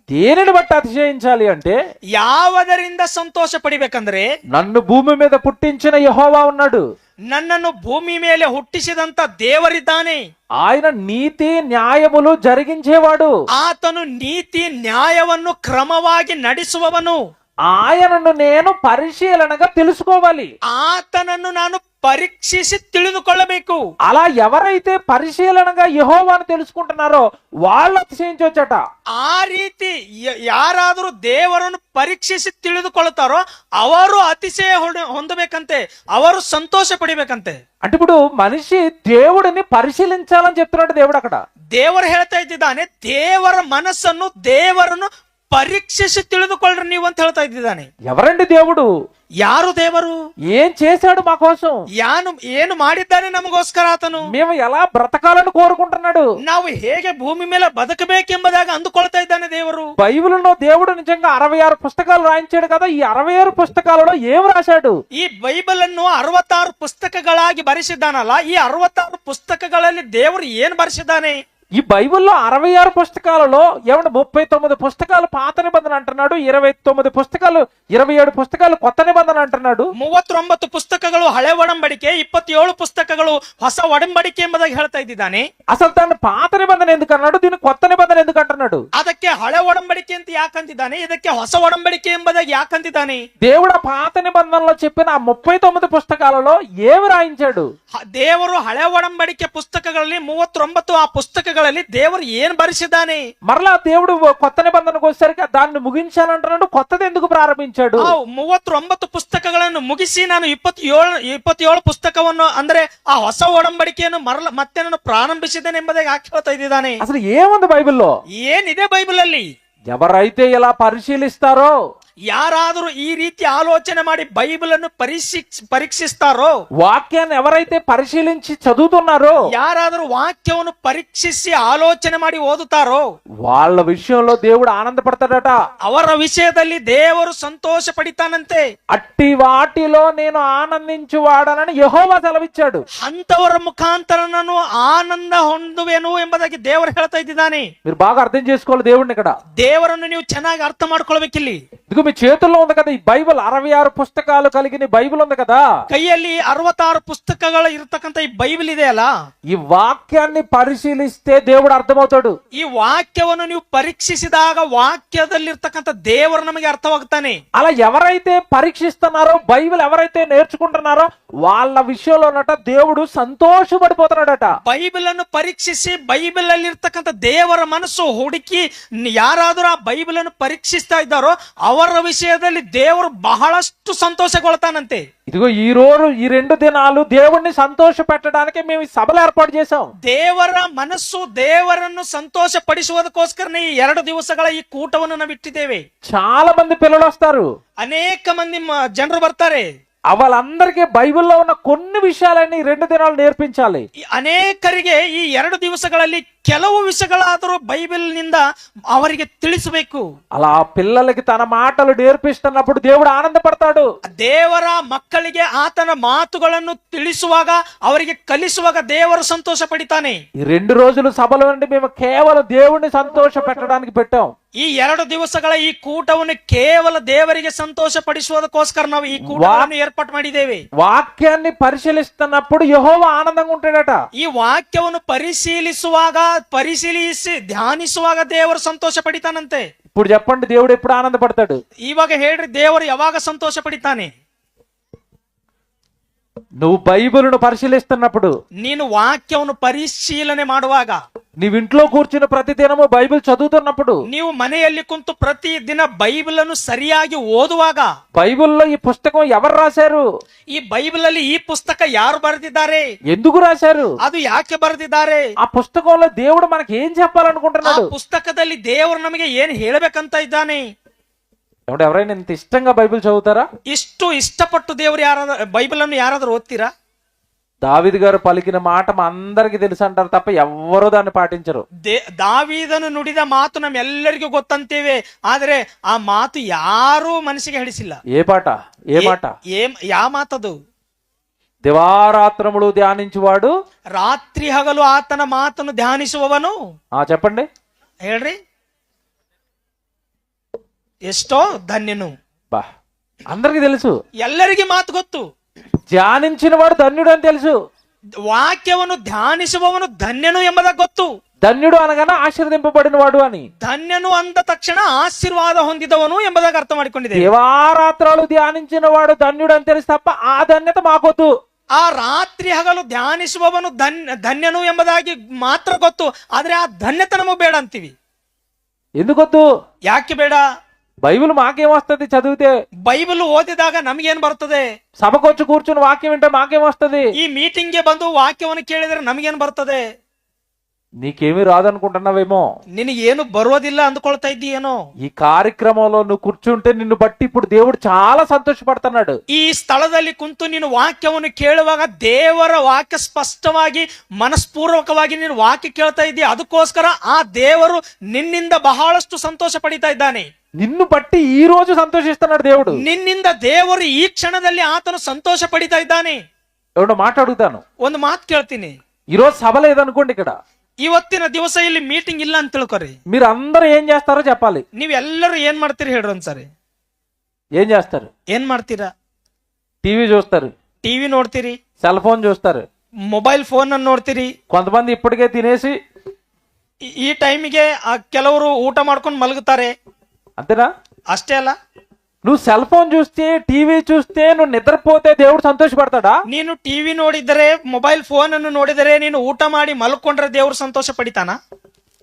దేనిని బట్టి అతిశయించాలి అంటే, ಯಾವದರಿಂದ ಸಂತೋಷ ಪಡಿಬೇಕಂದ್ರೆ, నన్ను భూమి మీద పుట్టించిన యెహోవా ఉన్నాడు. ನನ್ನನ್ನು ಭೂಮಿ ಮೇಲೆ ಹುಟ್ಟಿಸಿದಂತ ದೇವರಿದ್ದಾನೆ. ఆయన నీతి న్యాయములు జరిగించేవాడు. ಆತನು ನೀತಿ ನ್ಯಾಯವನ್ನು ಕ್ರಮವಾಗಿ ನಡೆಸುವವನು. ఆయనను నేను పరిశీలనగా తెలుసుకోవాలి. ಆತನನ್ನು ನಾನು ಪರೀಕ್ಷಿಸಿ ತಿಳಿದುಕೊಳ್ಳಬೇಕು. అలా ఎవరైతే పరిశీలనగా యెహోవాను తెలుసుకుంటున్నారో వాళ్ళు అతిశయించొచ్చట. ಆ ರೀತಿ ಯಾರಾದರೂ ದೇವರನ್ನು ಪರೀಕ್ಷಿಸಿ ತಿಳಿದುಕೊಳ್ಳುತ್ತಾರೋ ಅವರು ಅತಿಶಯ ಹೊಂದಬೇಕಂತೆ, ಅವರು ಸಂತೋಷ ಪಡಿಬೇಕಂತೆ. అంటే ఇప్పుడు మనిషి దేవుడిని పరిశీలించాలని చెప్తున్నాడు దేవుడు అక్కడ. ದೇವರು ಹೇಳ್ತಾ ಇದ್ದಾನೆ, ದೇವರ ಮನಸ್ಸನ್ನು ದೇವರನ್ನು ಪರೀಕ್ಷಿಸಿ ತಿಳಿದುಕೊಳ್ಳ್ರಿ ನೀವು ಅಂತ ಹೇಳ್ತಾ ಇದ್ದಾನೆ. ఎవరండి దేవుడు? ಯಾರು ದೇವರು? ఏం చేశాడు మా కోసం? ಏನು ಮಾಡಿದ್ದಾನೆ ನಮಗೋಸ್ಕರ ಆತನು? మేము ఎలా బ్రతకాలని కోరుకుంటున్నాడు? ನಾವು ಹೇಗೆ ಭೂಮಿ ಮೇಲೆ ಬದುಕಬೇಕೆಂಬುದಾಗಿ ಅಂದುಕೊಳ್ತಾ ಇದ್ದಾನೆ ದೇವರು. బైబిల్లో దేవుడు నిజంగా 66 పుస్తకాలు రాయించాడు కదా. ఈ 66 పుస్తకాలలో ఏం రాశాడు? ಈ ಬೈಬಲ್ ಅನ್ನು 66 ಪುಸ್ತಕಗಳಾಗಿ ಬರೆಸಿದ್ದಾನಲ್ಲ, ಈ 66 ಪುಸ್ತಕಗಳಲ್ಲಿ ದೇವರು ಏನ್ ಬರೆಸಿದ್ದಾನೆ? ఈ బైబిల్లో 66 పుస్తకాలలో ఏమంటే 39 పుస్తకాలు పాత నిబంధన అంటున్నాడు, 29 పుస్తకాలు 27 పుస్తకాలు కొత్త నిబంధన అంటున్నాడు. 39 ಪುಸ್ತಕಗಳು ಹಳೆ ಒಡಂಬಡಿಕೆ, 27 ಪುಸ್ತಕಗಳು ಹೊಸ ಒಡಂಬಡಿಕೆ ಎಂಬುದಾಗಿ ಹೇಳ್ತಾ ಇದ್ದಾನೆ. అసలు దాన్ని పాత నిబంధన ఎందుకు అన్నాడు, దీన్ని కొత్త నిబంధన ఎందుకు అంటున్నాడు? ಅದಕ್ಕೆ ಹಳೆ ಒಡಂಬಡಿಕೆ ಅಂತ ಯಾಕಂತಿದ್ದಾನೆ, ಇದಕ್ಕೆ ಹೊಸ ಒಡಂಬಡಿಕೆ ಎಂಬುದಾಗಿ ಯಾಕಂತಿದ್ದಾನೆ? దేవుడు ఆ పాత నిబంధనలో చెప్పిన ఆ 39 పుస్తకాలలో ఏమి రాయించాడు? ದೇವರು ಹಳೆ ಒಡಂಬಡಿಕೆ ಪುಸ್ತಕಗಳಲ್ಲಿ 39 ಆ ಪುಸ್ತಕಗಳಲ್ಲಿ ದೇವರು ಏನ್ ಬರೆಸಿದ್ದಾನೆ? మరలా దేవుడు కొత్త నిబంధనకు వచ్చేసరికి దాన్ని ముగించాలంటున్నాడు. కొత్తది ఎందుకు ప్రారంభించాడు? 39 ಪುಸ್ತಕಗಳನ್ನು ಮುಗಿಸಿ ನಾನು 27 ಪುಸ್ತಕವನ್ನು ಅಂದ್ರೆ ಆ ಹೊಸ ಒಡಂಬಡಿಕೆಯನ್ನು ಮತ್ತೆ ನಾನು ಪ್ರಾರಂಭಿಸಿದ್ದೇನೆ ಎಂಬುದಾಗಿ ಹೇಳ್ತಾ ಇದ್ದಾನೆ. అసలు ఏముంది బైబిల్లో? ಏನಿದೆ ಬೈಬಲ್ ಅಲ್ಲಿ? ఎవరైతే ఇలా పరిశీలిస్తారో, ಯಾರಾದರೂ ಈ ರೀತಿ ಆಲೋಚನೆ ಮಾಡಿ ಬೈಬಲ್ ಅನ್ನು ಪರೀಕ್ಷಿಸ್ತಾರೋ, వాక్యాన్ని ఎవరైతే పరిశీలించి చదువుతున్నారో, ಯಾರಾದರೂ ವಾಕ್ಯವನ್ನು ಪರೀಕ್ಷಿಸಿ ಆಲೋಚನೆ ಮಾಡಿ ಓದುತ್ತಾರೋ వాళ్ళ విషయంలో దేవుడు ఆనందపడతాడట. ಅವರ ವಿಷಯದಲ್ಲಿ ದೇವರು ಸಂತೋಷ ಪಡಿತಾನಂತೆ. అట్టి వాటిలో నేను ఆనందించువాడనని యెహోవా సెలవిచ్చాడు. ಅಂತವರ ಮುಖಾಂತರ ನಾನು ಆನಂದ ಹೊಂದುವೆನು ಎಂಬುದಾಗಿ ದೇವರು ಹೇಳ್ತಾ ಇದ್ದಾನೆ. మీరు బాగా అర్థం చేసుకోవాలి దేవుడిని ఇక్కడ. ದೇವರನ್ನು ನೀವು ಚೆನ್ನಾಗಿ ಅರ್ಥ ಮಾಡ್ಕೊಳ್ಬೇಕಿಲ್ಲಿ. ఇదిగో మీ చేతుల్లో ఉంది కదా ఈ బైబిల్, 66 పుస్తకాలు కలిగిన బైబిల్ ఉంది కదా. ಕೈಯಲ್ಲಿ 66 ಪುಸ್ತಕಗಳು ಇರತಕ್ಕಂತ ಈ ಬೈಬಲ್ ಇದೆ ಅಲ್ಲ, ఈ వాక్యాన్ని పరిశీలిస్తే దేవుడు అర్థమవుతాడు. ಈ ವಾಕ್ಯವನ್ನು ನೀವು ಪರೀಕ್ಷಿಸಿದಾಗ ವಾಕ್ಯದಲ್ಲಿರ್ತಕ್ಕಂಥ ದೇವರು ನಮಗೆ ಅರ್ಥವಾಗ್ತಾನೆ. అలా ఎవరైతే పరీక్షిస్తున్నారో, బైబిల్ ఎవరైతే నేర్చుకుంటున్నారో వాళ్ళ విషయంలోనట దేవుడు సంతోషపడిపోతున్నాడట. ಬೈಬಲ್ ಅನ್ನು ಪರೀಕ್ಷಿಸಿ ಬೈಬಲ್ ಅಲ್ಲಿ ಇರ್ತಕ್ಕಂಥ ದೇವರ ಮನಸ್ಸು ಹುಡುಕಿ ಯಾರಾದರೂ ಆ ಬೈಬಲ್ ಅನ್ನು ಪರೀಕ್ಷಿಸ್ತಾ ಇದ್ದಾರೋ ಅವರ ವಿಷಯದಲ್ಲಿ ದೇವರು ಬಹಳಷ್ಟು ಸಂತೋಷಗೊಳ್ತಾನಂತೆ. ఇదిగో ఈ రోజు ఈ 2 దినాలు దేవుణ్ణి సంతోష పెట్టడానికి మేము ఈ సభలు ఏర్పాటు చేసాం. ದೇವರ ಮನಸ್ಸು ದೇವರನ್ನು ಸಂತೋಷ ಪಡಿಸುವುದಕ್ಕೋಸ್ಕರನೇ ಈ 2 ದಿವಸಗಳ ಈ ಕೂಟವನ್ನು ನಾವು ಇಟ್ಟಿದ್ದೇವೆ. చాలా మంది పిల్లలు వస్తారు, ಅನೇಕ ಮಂದಿ ಜನರು ಬರ್ತಾರೆ. వాళ్ళందరికీ బైబిల్లో ఉన్న కొన్ని విషయాలన్నీ 2 దినాలు నేర్పించాలి. ಅನೇಕರಿಗೆ ಈ 2 ದಿವಸಗಳಲ್ಲಿ ಕೆಲವು ವಿಷಯಗಳಾದರೂ ಬೈಬಲ್ ನಿಂದ ಅವರಿಗೆ ತಿಳಿಸಬೇಕು. అలా పిల్లలకి తన మాటలు నేర్పిస్తున్నప్పుడు దేవుడు ఆనందపడతాడు. ದೇವರ ಮಕ್ಕಳಿಗೆ ಆತನ ಮಾತುಗಳನ್ನು ತಿಳಿಸುವಾಗ ಅವರಿಗೆ ಕಲಿಸುವಾಗ ದೇವರು ಸಂತೋಷ ಪಡಿತಾನೆ. ఈ 2 రోజులు సభల నుండి మేము కేవలం దేవుణ్ణి సంతోష పెట్టడానికి పెట్టాం. ಈ 2 ದಿವಸಗಳ ಈ ಕೂಟವನ್ನು ಕೇವಲ ದೇವರಿಗೆ ಸಂತೋಷ ಪಡಿಸುವುದಕ್ಕೋಸ್ಕರ ನಾವು ಈ ಕೂಟವನ್ನು ಏರ್ಪಾటు ಮಾಡಿದ್ದೇವೆ. వాక్యాన్ని పరిశీలిస్తున్నప్పుడు యెహోవా ఆనందంగా ఉంటాడట. ಈ ವಾಕ್ಯವನ್ನು ಪರಿಶೀಲಿಸಿ ಧ್ಯಾನಿಸುವಾಗ ದೇವರು ಸಂತೋಷ ಪಡಿತಾನಂತೆ. ఇప్పుడు చెప్పండి, దేవుడు ఎప్పుడు ఆనందపడతాడు? ಇವಾಗ ಹೇಳ್ರಿ, ದೇವರು ಯಾವಾಗ ಸಂತೋಷ ಪಡಿತಾನೆ? నువ్వు బైబిలును పరిశీలిస్తున్నప్పుడు, ನೀನು ವಾಕ್ಯವನ್ನು ಪರಿಶೀಲನೆ ಮಾಡುವಾಗ, నీవు ఇంట్లో కూర్చుని ప్రతి దినము బైబిల్ చదువుతున్నప్పుడు, ನೀವು ಮನೆಯಲ್ಲಿ ಕುಂತು ಪ್ರತಿ ದಿನ ಬೈಬಲ್ ಅನ್ನು ಸರಿಯಾಗಿ ಓದುವಾಗ, బైబిల్లో ఈ పుస్తకం ఎవరు రాశారు, ಈ ಬೈಬಲ್ ಅಲ್ಲಿ ಈ ಪುಸ್ತಕ ಯಾರು ಬರೆದಿದ್ದಾರೆ, ఎందుకు రాశారు, ಅದು ಯಾಕೆ ಬರೆದಿದ್ದಾರೆ, ఆ పుస్తకంలో దేవుడు మనకి ఏం ಆ చెప్పాలనుకుంటున్నాడు, ಪುಸ್ತಕದಲ್ಲಿ ದೇವರು ನಮಗೆ ಏನ್ ಹೇಳಬೇಕಂತ ಇದ್ದಾನೆ. ఎవరైనా ఇంత ఇష్టంగా బైబిల్ చదువుతారా? ಇಷ್ಟು ಇಷ್ಟಪಟ್ಟು ದೇವರು ಬೈಬಲ್ ಅನ್ನು ಯಾರಾದ್ರೂ ಓದ್ತೀರಾ? దావీదు గారు పలికిన మాట మా అందరికి తెలుసు అంటారు తప్ప ఎవ్వరూ దాన్ని పాటించరు. ದಾವೀದನು ನುಡಿದ ಮಾತು ನಮ್ಮೆಲ್ಲರಿಗೂ ಗೊತ್ತಂತೇವೆ, ಆದ್ರೆ ಆ ಮಾತು ಯಾರೂ ಮನಸ್ಸಿಗೆ ಹಿಡಿಸಿಲ್ಲ. ఏ పాట? ఏ మాట? ಯಾವ ಮಾತದು? దివారాత్రములు ధ్యానించువాడు, ರಾತ್ರಿ ಹಗಲು ಆತನ ಮಾತನ್ನು ಧ್ಯಾನಿಸುವವನು. చెప్పండి, ಹೇಳ್ರಿ, ಎಷ್ಟೋ ಧನ್ಯನು. బా అందరికి తెలుసు. ಎಲ್ಲರಿಗೆ ಮಾತು ಗೊತ್ತು. ధ్యానించిన వాడు ధన్యుడు అని తెలుసు. ವಾಕ್ಯವನ್ನು ಧ್ಯಾನಿಸುವವನು ಧನ್ಯನು ಎಂಬುದಾಗಿ ಗೊತ್ತು. ధన్యుడు అనగానే ఆశీర్వదింపబడిన వాడు అని. ಧನ್ಯನು ಅಂದ ತಕ್ಷಣ ಆಶೀರ್ವಾದ ಹೊಂದಿದವನು ಎಂಬುದಾಗಿ ಅರ್ಥ ಮಾಡಿಕೊಂಡಿದೆ. దేవారాత్రాలు ధ్యానించిన వాడు ధన్యుడు అని తెలుసు తప్ప ఆ ధన్యత మాకొద్దు. ಆ ರಾತ್ರಿ ಹಗಲು ಧ್ಯಾನಿಸುವವನು ಧನ್ಯನು ಎಂಬುದಾಗಿ ಮಾತ್ರ ಗೊತ್ತು, ಆದ್ರೆ ಆ ಧನ್ಯತೆ ನಮಗೆ ಬೇಡ ಅಂತೀವಿ. ఎందుకొద్దు? ಯಾಕೆ ಬೇಡ? బైబిల్ మాకేమొస్తుంది చదివితే? ಬೈಬಲ್ ಓದಿದಾಗ ನಮಗೇನ್ ಬರ್ತದೆ? సభకొచ్చి కూర్చుని వాక్యం వింటే మాకేమొస్తుంది? ಈ ಮೀಟಿಂಗ್ಗೆ ಬಂದು ವಾಕ್ಯವನ್ನು ಕೇಳಿದ್ರೆ ನಮಗೇನ್ ಬರ್ತದೆ? నీకేమీ రాదనుకుంటున్నావేమో. ನಿನಗೇನು ಬರೋದಿಲ್ಲ ಅಂದ್ಕೊಳ್ತಾ ಇದ್ದೀಯೇನೋ. ఈ కార్యక్రమంలో నువ్వు కూర్చుంటే నిన్ను బట్టి ఇప్పుడు దేవుడు చాలా సంతోషపడుతున్నాడు. ಈ ಸ್ಥಳದಲ್ಲಿ ಕುಂತು ನೀನು ವಾಕ್ಯವನ್ನು ಕೇಳುವಾಗ ದೇವರ ವಾಕ್ಯ ಸ್ಪಷ್ಟವಾಗಿ ಮನಸ್ಪೂರ್ವಕವಾಗಿ ನೀನು ವಾಕ್ಯ ಕೇಳ್ತಾ ಇದ್ದೀಯ. ಅದಕ್ಕೋಸ್ಕರ ಆ ದೇವರು ನಿನ್ನಿಂದ ಬಹಳಷ್ಟು ಸಂತೋಷ ಪಡಿತಾ ಇದ್ದಾನೆ. నిన్ను బట్టి ఈ రోజు సంతోషిస్తున్నాడు దేవుడు. ನಿನ್ನಿಂದ ದೇವರು ಈ ಕ್ಷಣದಲ್ಲಿ ಆತನು ಸಂತೋಷ ಪಡಿತಾ ಇದ್ದಾನೆ. ఎవడో మాట్లాడుతాను, ಒಂದು ಮಾತು ಕೇಳ್ತೀನಿ. ఈ రోజు సభ లేదనుకోండి, ఇక్కడ ಇವತ್ತಿನ ದಿವಸ ಇಲ್ಲಿ ಮೀಟಿಂಗ್ ಇಲ್ಲ ಅಂತ ತಿಳ್ಕೊರಿ. మీరు అందరూ ఏం చేస్తారో చెప్పాలి. ನೀವೆಲ್ಲರೂ ಏನ್ ಮಾಡ್ತೀರಿ ಹೇಳ್ರಿ ಒಂದ್ಸರಿ. ఏం చేస్తారు? ಏನ್ ಮಾಡ್ತೀರಾ? టీవీ చూస్తారు, ಟಿವಿ ನೋಡ್ತೀರಿ, సెల్ ఫోన్ చూస్తారు, ಮೊಬೈಲ್ ಫೋನ್ ಅನ್ನು ನೋಡ್ತೀರಿ. కొంతమంది ఇప్పటికే తినేసి ಈ ಟೈಮಿಗೆ ಕೆಲವರು ಊಟ ಮಾಡ್ಕೊಂಡು ಮಲಗುತ್ತಾರೆ. అంతేనా? ಅಷ್ಟೇ ಅಲ್ಲ, నువ్వు సెల్ ఫోన్ చూస్తే టీవీ చూస్తే నువ్వు నిద్రపోతే దేవుడు సంతోషపడతాడా? ನೀನು ಟಿವಿ ನೋಡಿದರೆ ಮೊಬೈಲ್ ಫೋನ್ ಅನ್ನು ನೋಡಿದರೆ ನೀನು ಊಟ ಮಾಡಿ ಮಲ್ಕೊಂಡ್ರೆ ದೇವರು ಸಂತೋಷ ಪಡಿತಾನ?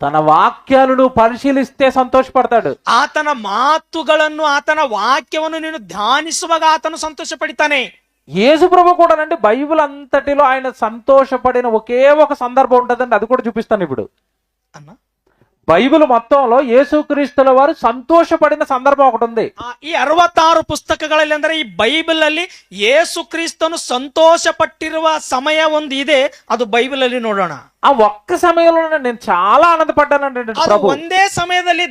తన వాక్యాలను పరిశీలిస్తే సంతోషపడతాడు. ಆತನ ಮಾತುಗಳನ್ನು ಆತನ ವಾಕ್ಯವನ್ನು ನೀನು ಧ್ಯಾನಿಸುವಾಗ ಆತನು ಸಂತೋಷ ಪಡಿತಾನೆ. యేసు ప్రభు కూడానండి బైబిల్ అంతటిలో ఆయన సంతోషపడిన ఒకే ఒక సందర్భం ఉంటుందండి, అది కూడా చూపిస్తాను ఇప్పుడు. ಅನ್ನ బైబిల్ మొత్తంలో యేసుక్రీస్తుల వారు సంతోషపడిన సందర్భం ఒకటి ఉంది. ಈ 66 ಪುಸ್ತಕಗಳಲ್ಲಿ ಅಂದ್ರೆ ಈ ಬೈಬಲ್ ಅಲ್ಲಿ ಯೇಸು ಕ್ರಿಸ್ತನು ಸಂತೋಷ ಪಟ್ಟಿರುವ ಸಮಯ ಒಂದು ಇದೆ, ಅದು ಬೈಬಲ್ ಅಲ್ಲಿ ನೋಡೋಣ. ఆ ఒక్క సమయంలో నేను చాలా ఆనందపడ్డానండి ಅದು ప్రభు. ಒಂದೇ ಸಮಯದಲ್ಲಿ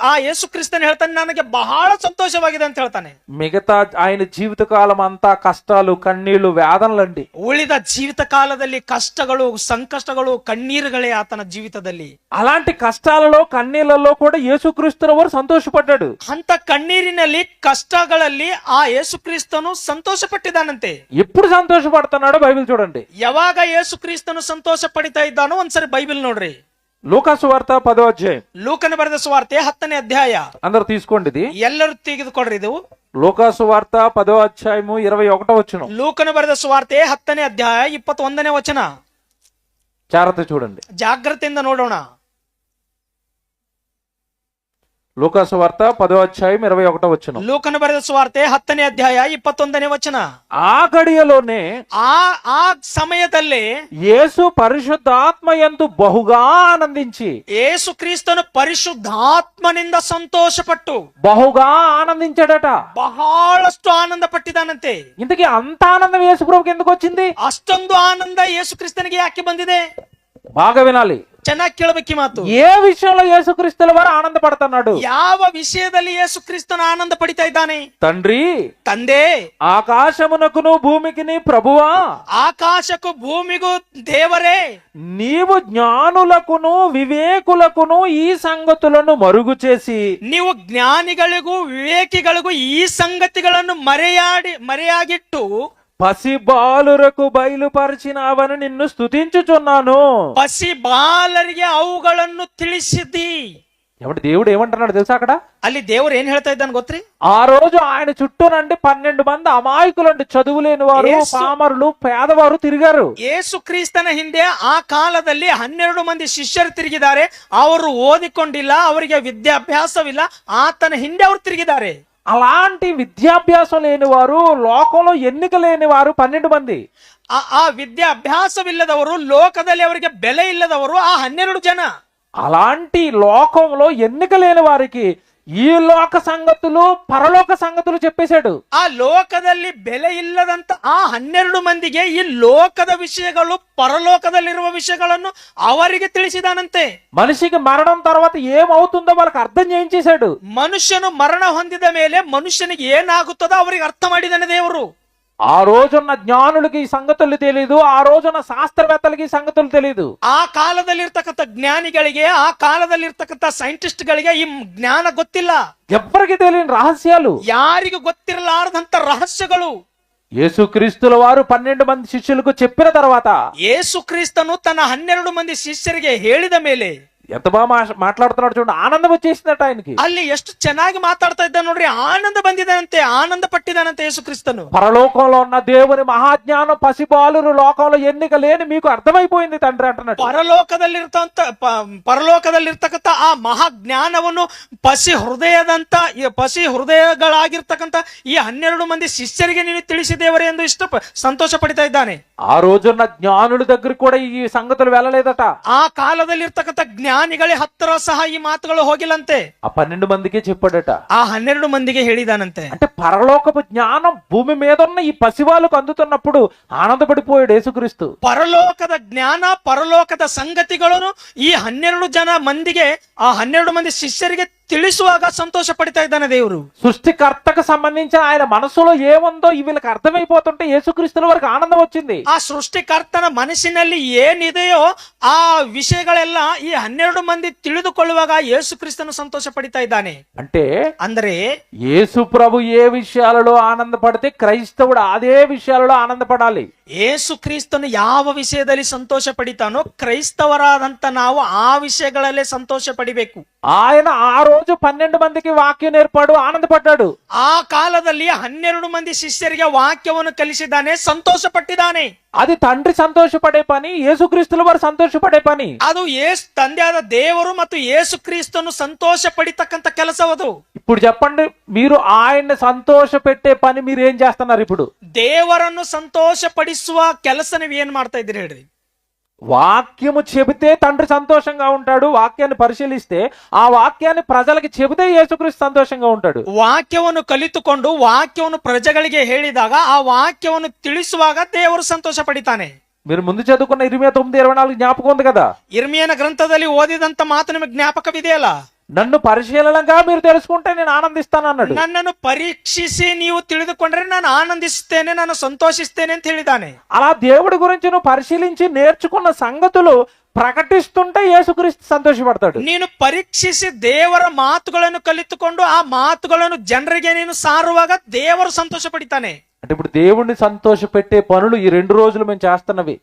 ಆ ಯೇಸು ಕ್ರಿಸ್ತನ್ ಹೇಳ್ತಾನೆ, ನನಗೆ ಬಹಳ ಸಂತೋಷವಾಗಿದೆ ಅಂತ ಹೇಳ್ತಾನೆ. మిగతా ఆయన జీవితకాలం అంతా కష్టాలు కన్నీళ్లు వేదనలండి. ಉಳಿದ ಜೀವಿತ ಕಾಲದಲ್ಲಿ ಕಷ್ಟಗಳು ಸಂಕಷ್ಟಗಳು ಕಣ್ಣೀರುಗಳೇ ಆತನ ಜೀವಿತದಲ್ಲಿ. అలాంటి కష్టాలలో కన్నీళ్లలో కూడా యేసుక్రీస్తుల వారు సంతోషపడ్డాడు. ಅಂತ ಕಣ್ಣೀರಿನಲ್ಲಿ ಕಷ್ಟಗಳಲ್ಲಿ ಆ ಯೇಸು ಕ್ರಿಸ್ತನು ಸಂತೋಷ ಪಟ್ಟಿದ್ದಾನಂತೆ. ఎప్పుడు సంతోషపడుతున్నాడో బైబిల్ చూడండి. ಯಾವಾಗ ಯೇಸು ಕ್ರಿಸ್ತನು ಸಂತೋಷ ಪಡಿತಾ ಇದ್ದಾನೋ ಒಂದ್ಸರಿ ಬೈಬಲ್ ನೋಡ್ರಿ. లూకాసు వార్త 10వ అధ్యాయం. ಲೂಕನ ಬರೆದ ಸುವಾರ್ತೆ 10ನೇ ಅಧ್ಯಾಯ. అందరూ తీసుకోండి, ఇది ಎಲ್ಲರೂ ತೆಗೆದುಕೊಡ್ರಿ. ಇದು లూకాసు వార్త 10వ అధ్యాయము 21వ వచనం. ಲೂಕನ ಬರೆದ ಸುವಾರ್ತೆ 10ನೇ ಅಧ್ಯಾಯ 21ನೇ ವಚನ. జాగ్రత్త చూడండి, ಜಾಗ್ರತೆಯಿಂದ ನೋಡೋಣ. లూకాసు వార్త 10వ అధ్యాయం 21వ వచనం. ಲೂಕನ ಬರೆದ ಸುವಾರ್ತೆ 10ನೇ ಅಧ್ಯಾಯ 21ನೇ ವಚನ. ఆ గడియలోనే ಆ ಸಮಯದಲ್ಲಿ యేసు పరిశుద్ధాత్మ యందు బహుగా ఆనందించి, ಯೇಸು ಕ್ರಿಸ್ತನು ಪರಿಶುದ್ಧಾತ್ಮನಿಂದ ಸಂತೋಷಪಟ್ಟು బహుగా ఆనందించాడట. ಬಹಳಷ್ಟು ಆನಂದ ಪಟ್ಟಿದ್ದಾನಂತೆ. ఇంతకీ అంత ఆనందం యేసు ప్రభుకి ఎందుకు వచ్చింది? ಅಷ್ಟೊಂದು ಆನಂದ ಯೇಸು ಕ್ರಿಸ್ತನಿಗೆ ಯಾಕೆ ಬಂದಿದೆ? బాగా వినాలి. ಚೆನ್ನಾಗಿ ಕೇಳಬೇಕು ಈ ಮಾತು. ఏ విషయంలో యేసుక్రీస్తుల వారు ఆనందపడుతున్నాడు? ಯಾವ ವಿಷಯದಲ್ಲಿ ಯೇಸು ಕ್ರಿಸ್ತನ ಆನಂದ ಪಡಿತಾ ಇದ್ದಾನೆ? తండ్రి, ತಂದೆ, ఆకాశమునకును భూమికిని ప్రభువా, ಆಕಾಶಕ್ಕೂ ಭೂಮಿಗೂ ದೇವರೇ, నీవు జ్ఞానులకును వివేకులకును ఈ సంగతులను మరుగు చేసి, ನೀವು ಜ್ಞಾನಿಗಳಿಗೂ ವಿವೇಕಿಗಳಿಗೂ ಈ ಸಂಗತಿಗಳನ್ನು ಮರೆಯಾಗಿಟ್ಟು పసి బాలురకు బయలుపరిచినావని నిన్ను స్తుతించుచున్నాను. ಪಸಿ ಬಾಲರಿಗೆ ಅವುಗಳನ್ನು ತಿಳಿಸಿದ್ದಿ. ఏమంటే దేవుడు ఏమంటున్నాడు తెలుసా అక్కడ? ಅಲ್ಲಿ ದೇವರು ಏನ್ ಹೇಳ್ತಾ ಇದ್ದಾನೆ ಗೊತ್ತ್ರಿ? ఆ రోజు ఆయన చుట్టూనండి 12 మంది అమాయకులండి, చదువు లేని వారు, పామరులు, పేదవారు తిరిగారు. ಯೇಸು ಕ್ರಿಸ್ತನ ಹಿಂದೆ ಆ ಕಾಲದಲ್ಲಿ 12 ಮಂದಿ ಶಿಷ್ಯರು ತಿರುಗಿದ್ದಾರೆ. ಅವರು ಓದಿಕೊಂಡಿಲ್ಲ, ಅವರಿಗೆ ವಿದ್ಯಾಭ್ಯಾಸವಿಲ್ಲ, ಆತನ ಹಿಂದೆ ಅವರು ತಿರುಗಿದ್ದಾರೆ. అలాంటి విద్యాభ్యాసం లేని వారు, లోకంలో ఎన్నిక లేని వారు 12 మంది. ಆ ವಿದ್ಯಾಭ್ಯಾಸವಿಲ್ಲದವರು, ಲೋಕದಲ್ಲಿ ಅವರಿಗೆ ಬೆಲೆ ಇಲ್ಲದವರು ಆ 12 ಜನ. అలాంటి లోకంలో ఎన్నిక లేని వారికి ఈ లోక సంగతులు పరలోక సంగతులు చెప్పేశాడు. ಆ ಲೋಕದಲ್ಲಿ ಬೆಲೆ ಇಲ್ಲದಂತ ಆ 12 ಮಂದಿಗೆ ಈ ಲೋಕದ ವಿಷಯಗಳು, ಪರಲೋಕದಲ್ಲಿರುವ ವಿಷಯಗಳನ್ನು ಅವರಿಗೆ ತಿಳಿಸಿದಾನಂತೆ. మనిషికి మరణం తర్వాత ఏమవుతుందో వాళ్ళకి అర్థం చేయించేశాడు. ಮನುಷ್ಯನು ಮರಣ ಹೊಂದಿದ ಮೇಲೆ ಮನುಷ್ಯನಿಗೆ ಏನಾಗುತ್ತದೋ ಅವರಿಗೆ ಅರ್ಥ ಮಾಡಿದಾನೆ ದೇವರು. ఆ రోజున్న జ్ఞానులకి ఈ సంగతులు తెలియదు, ఆ రోజున్న శాస్త్రవేత్తలకి ఈ సంగతులు తెలియదు. ಆ ಕಾಲದಲ್ಲಿರ್ತಕ್ಕಂಥ ಜ್ಞಾನಿಗಳಿಗೆ, ಆ ಕಾಲದಲ್ಲಿರ್ತಕ್ಕಂಥ ಸೈಂಟಿಸ್ಟ್ಗಳಿಗೆ ಈ ಜ್ಞಾನ ಗೊತ್ತಿಲ್ಲ. ఎవ్వరికి తెలియని రహస్యాలు, ಯಾರಿಗೂ ಗೊತ್ತಿರಲಾರದಂತ ರಹಸ್ಯಗಳು. యేసుక్రీస్తుల వారు 12 మంది శిష్యులకు చెప్పిన తర్వాత ಯೇಸು ಕ್ರಿಸ್ತನು ತನ್ನ 12 ಮಂದಿ ಶಿಷ್ಯರಿಗೆ ಹೇಳಿದ ಮೇಲೆ ఎంత బాగా మాట్లాడుతున్నాడు చూడండి. ఆనందం వచ్చేసిందట ఆయనకి. ಅಲ್ಲಿ ಎಷ್ಟು ಚೆನ್ನಾಗಿ ಮಾತಾಡ್ತಾ ಇದ್ದ ನೋಡ್ರಿ. ಆನಂದ ಬಂದಿದ್ದಾನಂತೆ, ಆನಂದ ಪಟ್ಟಿದ್ದಾನಂತೆ ಯೇಸು ಕ್ರಿಸ್ತನು. పరలోకంలో ఉన్న దేవుని మహాజ్ఞానం పసిబాలురు లోకంలో ఎన్నిక లేని మీకు అర్థమైపోయింది తండ్రి అంటున్నాడు. ಪರಲೋಕದಲ್ಲಿರ್ತಕ್ಕಂಥ ಆ ಮಹಾಜ್ಞಾನವನ್ನು ಪಸಿ ಹೃದಯಗಳಾಗಿರ್ತಕ್ಕಂಥ ಈ 12 ಮಂದಿ ಶಿಷ್ಯರಿಗೆ ನೀನು ತಿಳಿಸಿದೇವರೇ ಎಂದು ಸಂತೋಷ ಪಡಿತಾ ಇದ್ದಾನೆ. ఆ రోజున్న జ్ఞానుల దగ్గర కూడా ఈ సంగతులు వెళ్ళలేదట. ಆ ಕಾಲದಲ್ಲಿರ್ತಕ್ಕಂಥ ಜ್ಞಾನಿಗಳೇ ಹತ್ತಿರ ಸಹ ಈ ಮಾತುಗಳು ಹೋಗಿಲ್ಲಂತೆ. ఆ 12 మందికే చెప్పాడట. ಆ 12 ಮಂದಿಗೆ ಹೇಳಿದಾನಂತೆ. అంటే పరలోకపు జ్ఞానం భూమి మీద ఉన్న ఈ పసివాళ్ళకు అందుతున్నప్పుడు ఆనందపడిపోయాడు యేసుక్రీస్తు. ಪರಲೋಕದ ಜ್ಞಾನ, ಪರಲೋಕದ ಸಂಗತಿಗಳನ್ನು ಈ 12 ಮಂದಿಗೆ, ಆ 12 ಮಂದಿ ಶಿಷ್ಯರಿಗೆ ತಿಳಿಸುವಾಗ ಸಂತೋಷ ಪಡ್ತಾ ಇದ್ದಾನೆ ದೇವರು. సృష్టికర్తకు సంబంధించిన ఆయన మనసులో ఏముందో వీళ్ళకి అర్థమైపోతుంటే యేసుక్రీస్తుల వారికి ఆనందం వచ్చింది. ಆ ಸೃಷ್ಟಿಕರ್ತನ ಮನಸ್ಸಿನಲ್ಲಿ ಏನಿದೆಯೋ ಆ ವಿಷಯಗಳೆಲ್ಲ ಈ 12 ಮಂದಿ ತಿಳಿದುಕೊಳ್ಳುವಾಗ ಯೇಸು ಕ್ರಿಸ್ತನು ಸಂತೋಷ ಪಡ್ತಾ ಇದ್ದಾನೆ. అంటే యేసు ప్రభు ఏ విషయాలలో ఆనందపడితే క్రైస్తవుడు అదే విషయాలలో ఆనందపడాలి. ಯೇಸು ಕ್ರಿಸ್ತನು ಯಾವ ವಿಷಯದಲ್ಲಿ ಸಂತೋಷ ಪಡಿತಾನೋ ಕ್ರೈಸ್ತವರಾದಂತ ನಾವು ಆ ವಿಷಯಗಳಲ್ಲೇ ಸಂತೋಷ ಪಡಿಬೇಕು. ఆయన ఆ రోజు 12 మందికి వాక్యం నేర్పాడు, ఆనందపడ్డాడు. ಆ ಕಾಲದಲ್ಲಿ 12 ಮಂದಿ ಶಿಷ್ಯರಿಗೆ ವಾಕ್ಯವನ್ನು ಕಲಿಸಿದ್ದಾನೆ, ಸಂತೋಷ ಪಟ್ಟಿದ್ದಾನೆ. అది తండ్రి సంతోషపడే పని, యేసుక్రీస్తుల వారు సంతోషపడే పని. ಅದು ತಂದೆಯಾದ ದೇವರು ಮತ್ತು ಯೇಸು ಕ್ರಿಸ್ತನು ಸಂತೋಷ ಪಡಿತಕ್ಕಂತ ಕೆಲಸವದು. ఇప్పుడు చెప్పండి, మీరు ఆయన్ని సంతోష పెట్టే పని మీరు ఏం చేస్తున్నారు? ఇప్పుడు ದೇವರನ್ನು ಸಂತೋಷ ಪಡಿಸುವ ಕೆಲಸ ನೀವು ಏನ್ ಮಾಡ್ತಾ ಇದ್ದೀರಿ ಹೇಳ್ರಿ? వాక్యము చెబితే తండ్రి సంతోషంగా ఉంటాడు. వాక్యాన్ని పరిశీలిస్తే ఆ వాక్యాన్ని ప్రజలకి చెబితే యేసుక్రీస్తు సంతోషంగా ఉంటాడు. ವಾಕ್ಯವನ್ನು ಕಲಿತುಕೊಂಡು ವಾಕ್ಯವನ್ನು ಪ್ರಜೆಗಳಿಗೆ ಹೇಳಿದಾಗ ಆ ವಾಕ್ಯವನ್ನು ತಿಳಿಸುವಾಗ ದೇವರು ಸಂತೋಷ ಪಡಿತಾನೆ. మీరు ముందు చదువుకున్న 29:24 జ్ఞాపకం ఉంది కదా? ಇರ್ಮಿಯನ ಗ್ರಂಥದಲ್ಲಿ ಓದಿದಂತ ಮಾತು ನಿಮಗೆ ಜ್ಞಾಪಕವಿದೆಯಲ್ಲ? నన్ను పరిశీలనగా మీరు తెలుసుకుంటే నేను ఆనందిస్తాను అన్నాడు. నన్నನ್ನು పరీక్షిಸಿ ನೀವು ತಿಳಿದುಕೊಂಡ್ರೆ ನಾನು ಆನಂದಿಸುತ್ತೇನೆ, ನಾನು ಸಂತೋಷಿಸ್ತೇನೆ ಅಂತ ಹೇಳಿದಾನೆ. అలా దేవుడి గురించి నువ్వు పరిశీలించి నేర్చుకున్న సంగతులు ప్రకటిస్తుంటే యేసుక్రీస్తు సంతోషపడతాడు. ನೀನು ಪರೀಕ್ಷಿಸಿ ದೇವರ ಮಾತುಗಳನ್ನು ಕಲಿತುಕೊಂಡು ಆ ಮಾತುಗಳನ್ನು ಜನರಿಗೆ ನೀನು ಸಾರುವಾಗ ದೇವರು ಸಂತೋಷ ಪಡಿತಾನೆ. అంటే ఇప్పుడు దేవుణ్ణి సంతోష పెట్టే పనులు ఈ 2 రోజులు మేము చేస్తున్నవి.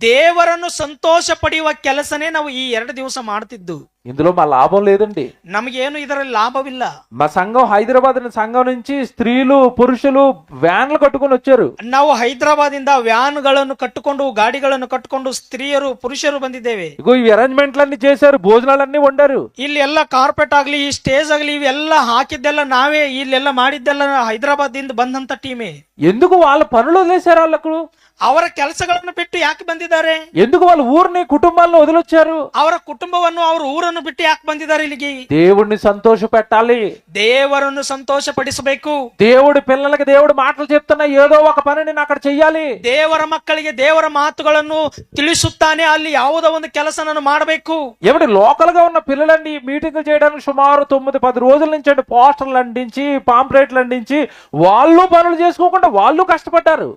ದೇವರನ್ನು ಸಂತೋಷ ಪಡೆಯುವ ಕೆಲಸನೇ ನಾವು ಈ 2 ದಿವಸ ಮಾಡ್ತಿದ್ದು. ఇందులో మా లాభం లేదండి. ನಮಗೇನು ಇದರಲ್ಲಿ ಲಾಭವಿಲ್ಲ. మా సంఘం హైదరాబాద్ సంఘం నుంచి స్త్రీలు పురుషులు వ్యాన్లు కట్టుకొని వచ్చారు. ನಾವು ಹೈದರಾಬಾದ್ ಇಂದ ವ್ಯಾನ್ಗಳನ್ನು ಕಟ್ಟಿಕೊಂಡು, ಗಾಡಿಗಳನ್ನು ಕಟ್ಟಿಕೊಂಡು ಸ್ತ್ರೀಯರು ಪುರುಷರು ಬಂದಿದ್ದೇವೆ. ఇగో ఈ అరేంజ్మెంట్లన్నీ చేశారు, భోజనాలన్నీ వండారు. ಇಲ್ಲಿ ಎಲ್ಲ ಕಾರ್ಪೆಟ್ ಆಗ್ಲಿ, ಈ ಸ್ಟೇಜ್ ಆಗ್ಲಿ, ಇವೆಲ್ಲ ಹಾಕಿದ್ದೆಲ್ಲ ನಾವೇ, ಇಲ್ಲೆಲ್ಲ ಮಾಡಿದ್ದೆಲ್ಲ ಹೈದರಾಬಾದ್ ಇಂದ ಬಂದಂತ ಟೀಮೇ. ఎందుకు వాళ్ళ పనులు వదిలేశారు? వాళ్ళకు ಅವರ ಕೆಲಸಗಳನ್ನು ಬಿಟ್ಟು ಯಾಕೆ ಬಂದಿದ್ದಾರೆ? ఎందుకు వాళ్ళ ఊరిని కుటుంబాలను వదిలొచ్చారు? ಅವರ ಕುಟುಂಬವನ್ನು, ಅವರ ಊರನ್ನು ಬಿಟ್ಟು ಯಾಕೆ ಬಂದಿದ್ದಾರೆ ಇಲ್ಲಿಗೆ? దేవుడిని సంతోష పెట్టాలి, ದೇವರನ್ನು ಸಂತೋಷ ಪಡಿಸಬೇಕು. దేవుడి పిల్లలకి దేవుడు మాటలు చెప్తున్నా ఏదో ఒక పని నేను అక్కడ చెయ్యాలి. ದೇವರ ಮಕ್ಕಳಿಗೆ ದೇವರ ಮಾತುಗಳನ್ನು ತಿಳಿಸುತ್ತಾನೆ, ಅಲ್ಲಿ ಯಾವುದೋ ಒಂದು ಕೆಲಸ ನಾನು ಮಾಡಬೇಕು. ఏమిటి లోకల్ గా ఉన్న పిల్లలండి మీటింగ్లు చేయడానికి సుమారు 9-10 రోజుల నుంచి అండి పోస్టర్లు అంటించి పాంప్లెట్లు అంటించి వాళ్ళు పనులు చేసుకోకుండా వాళ్ళు కష్టపడ్డారు.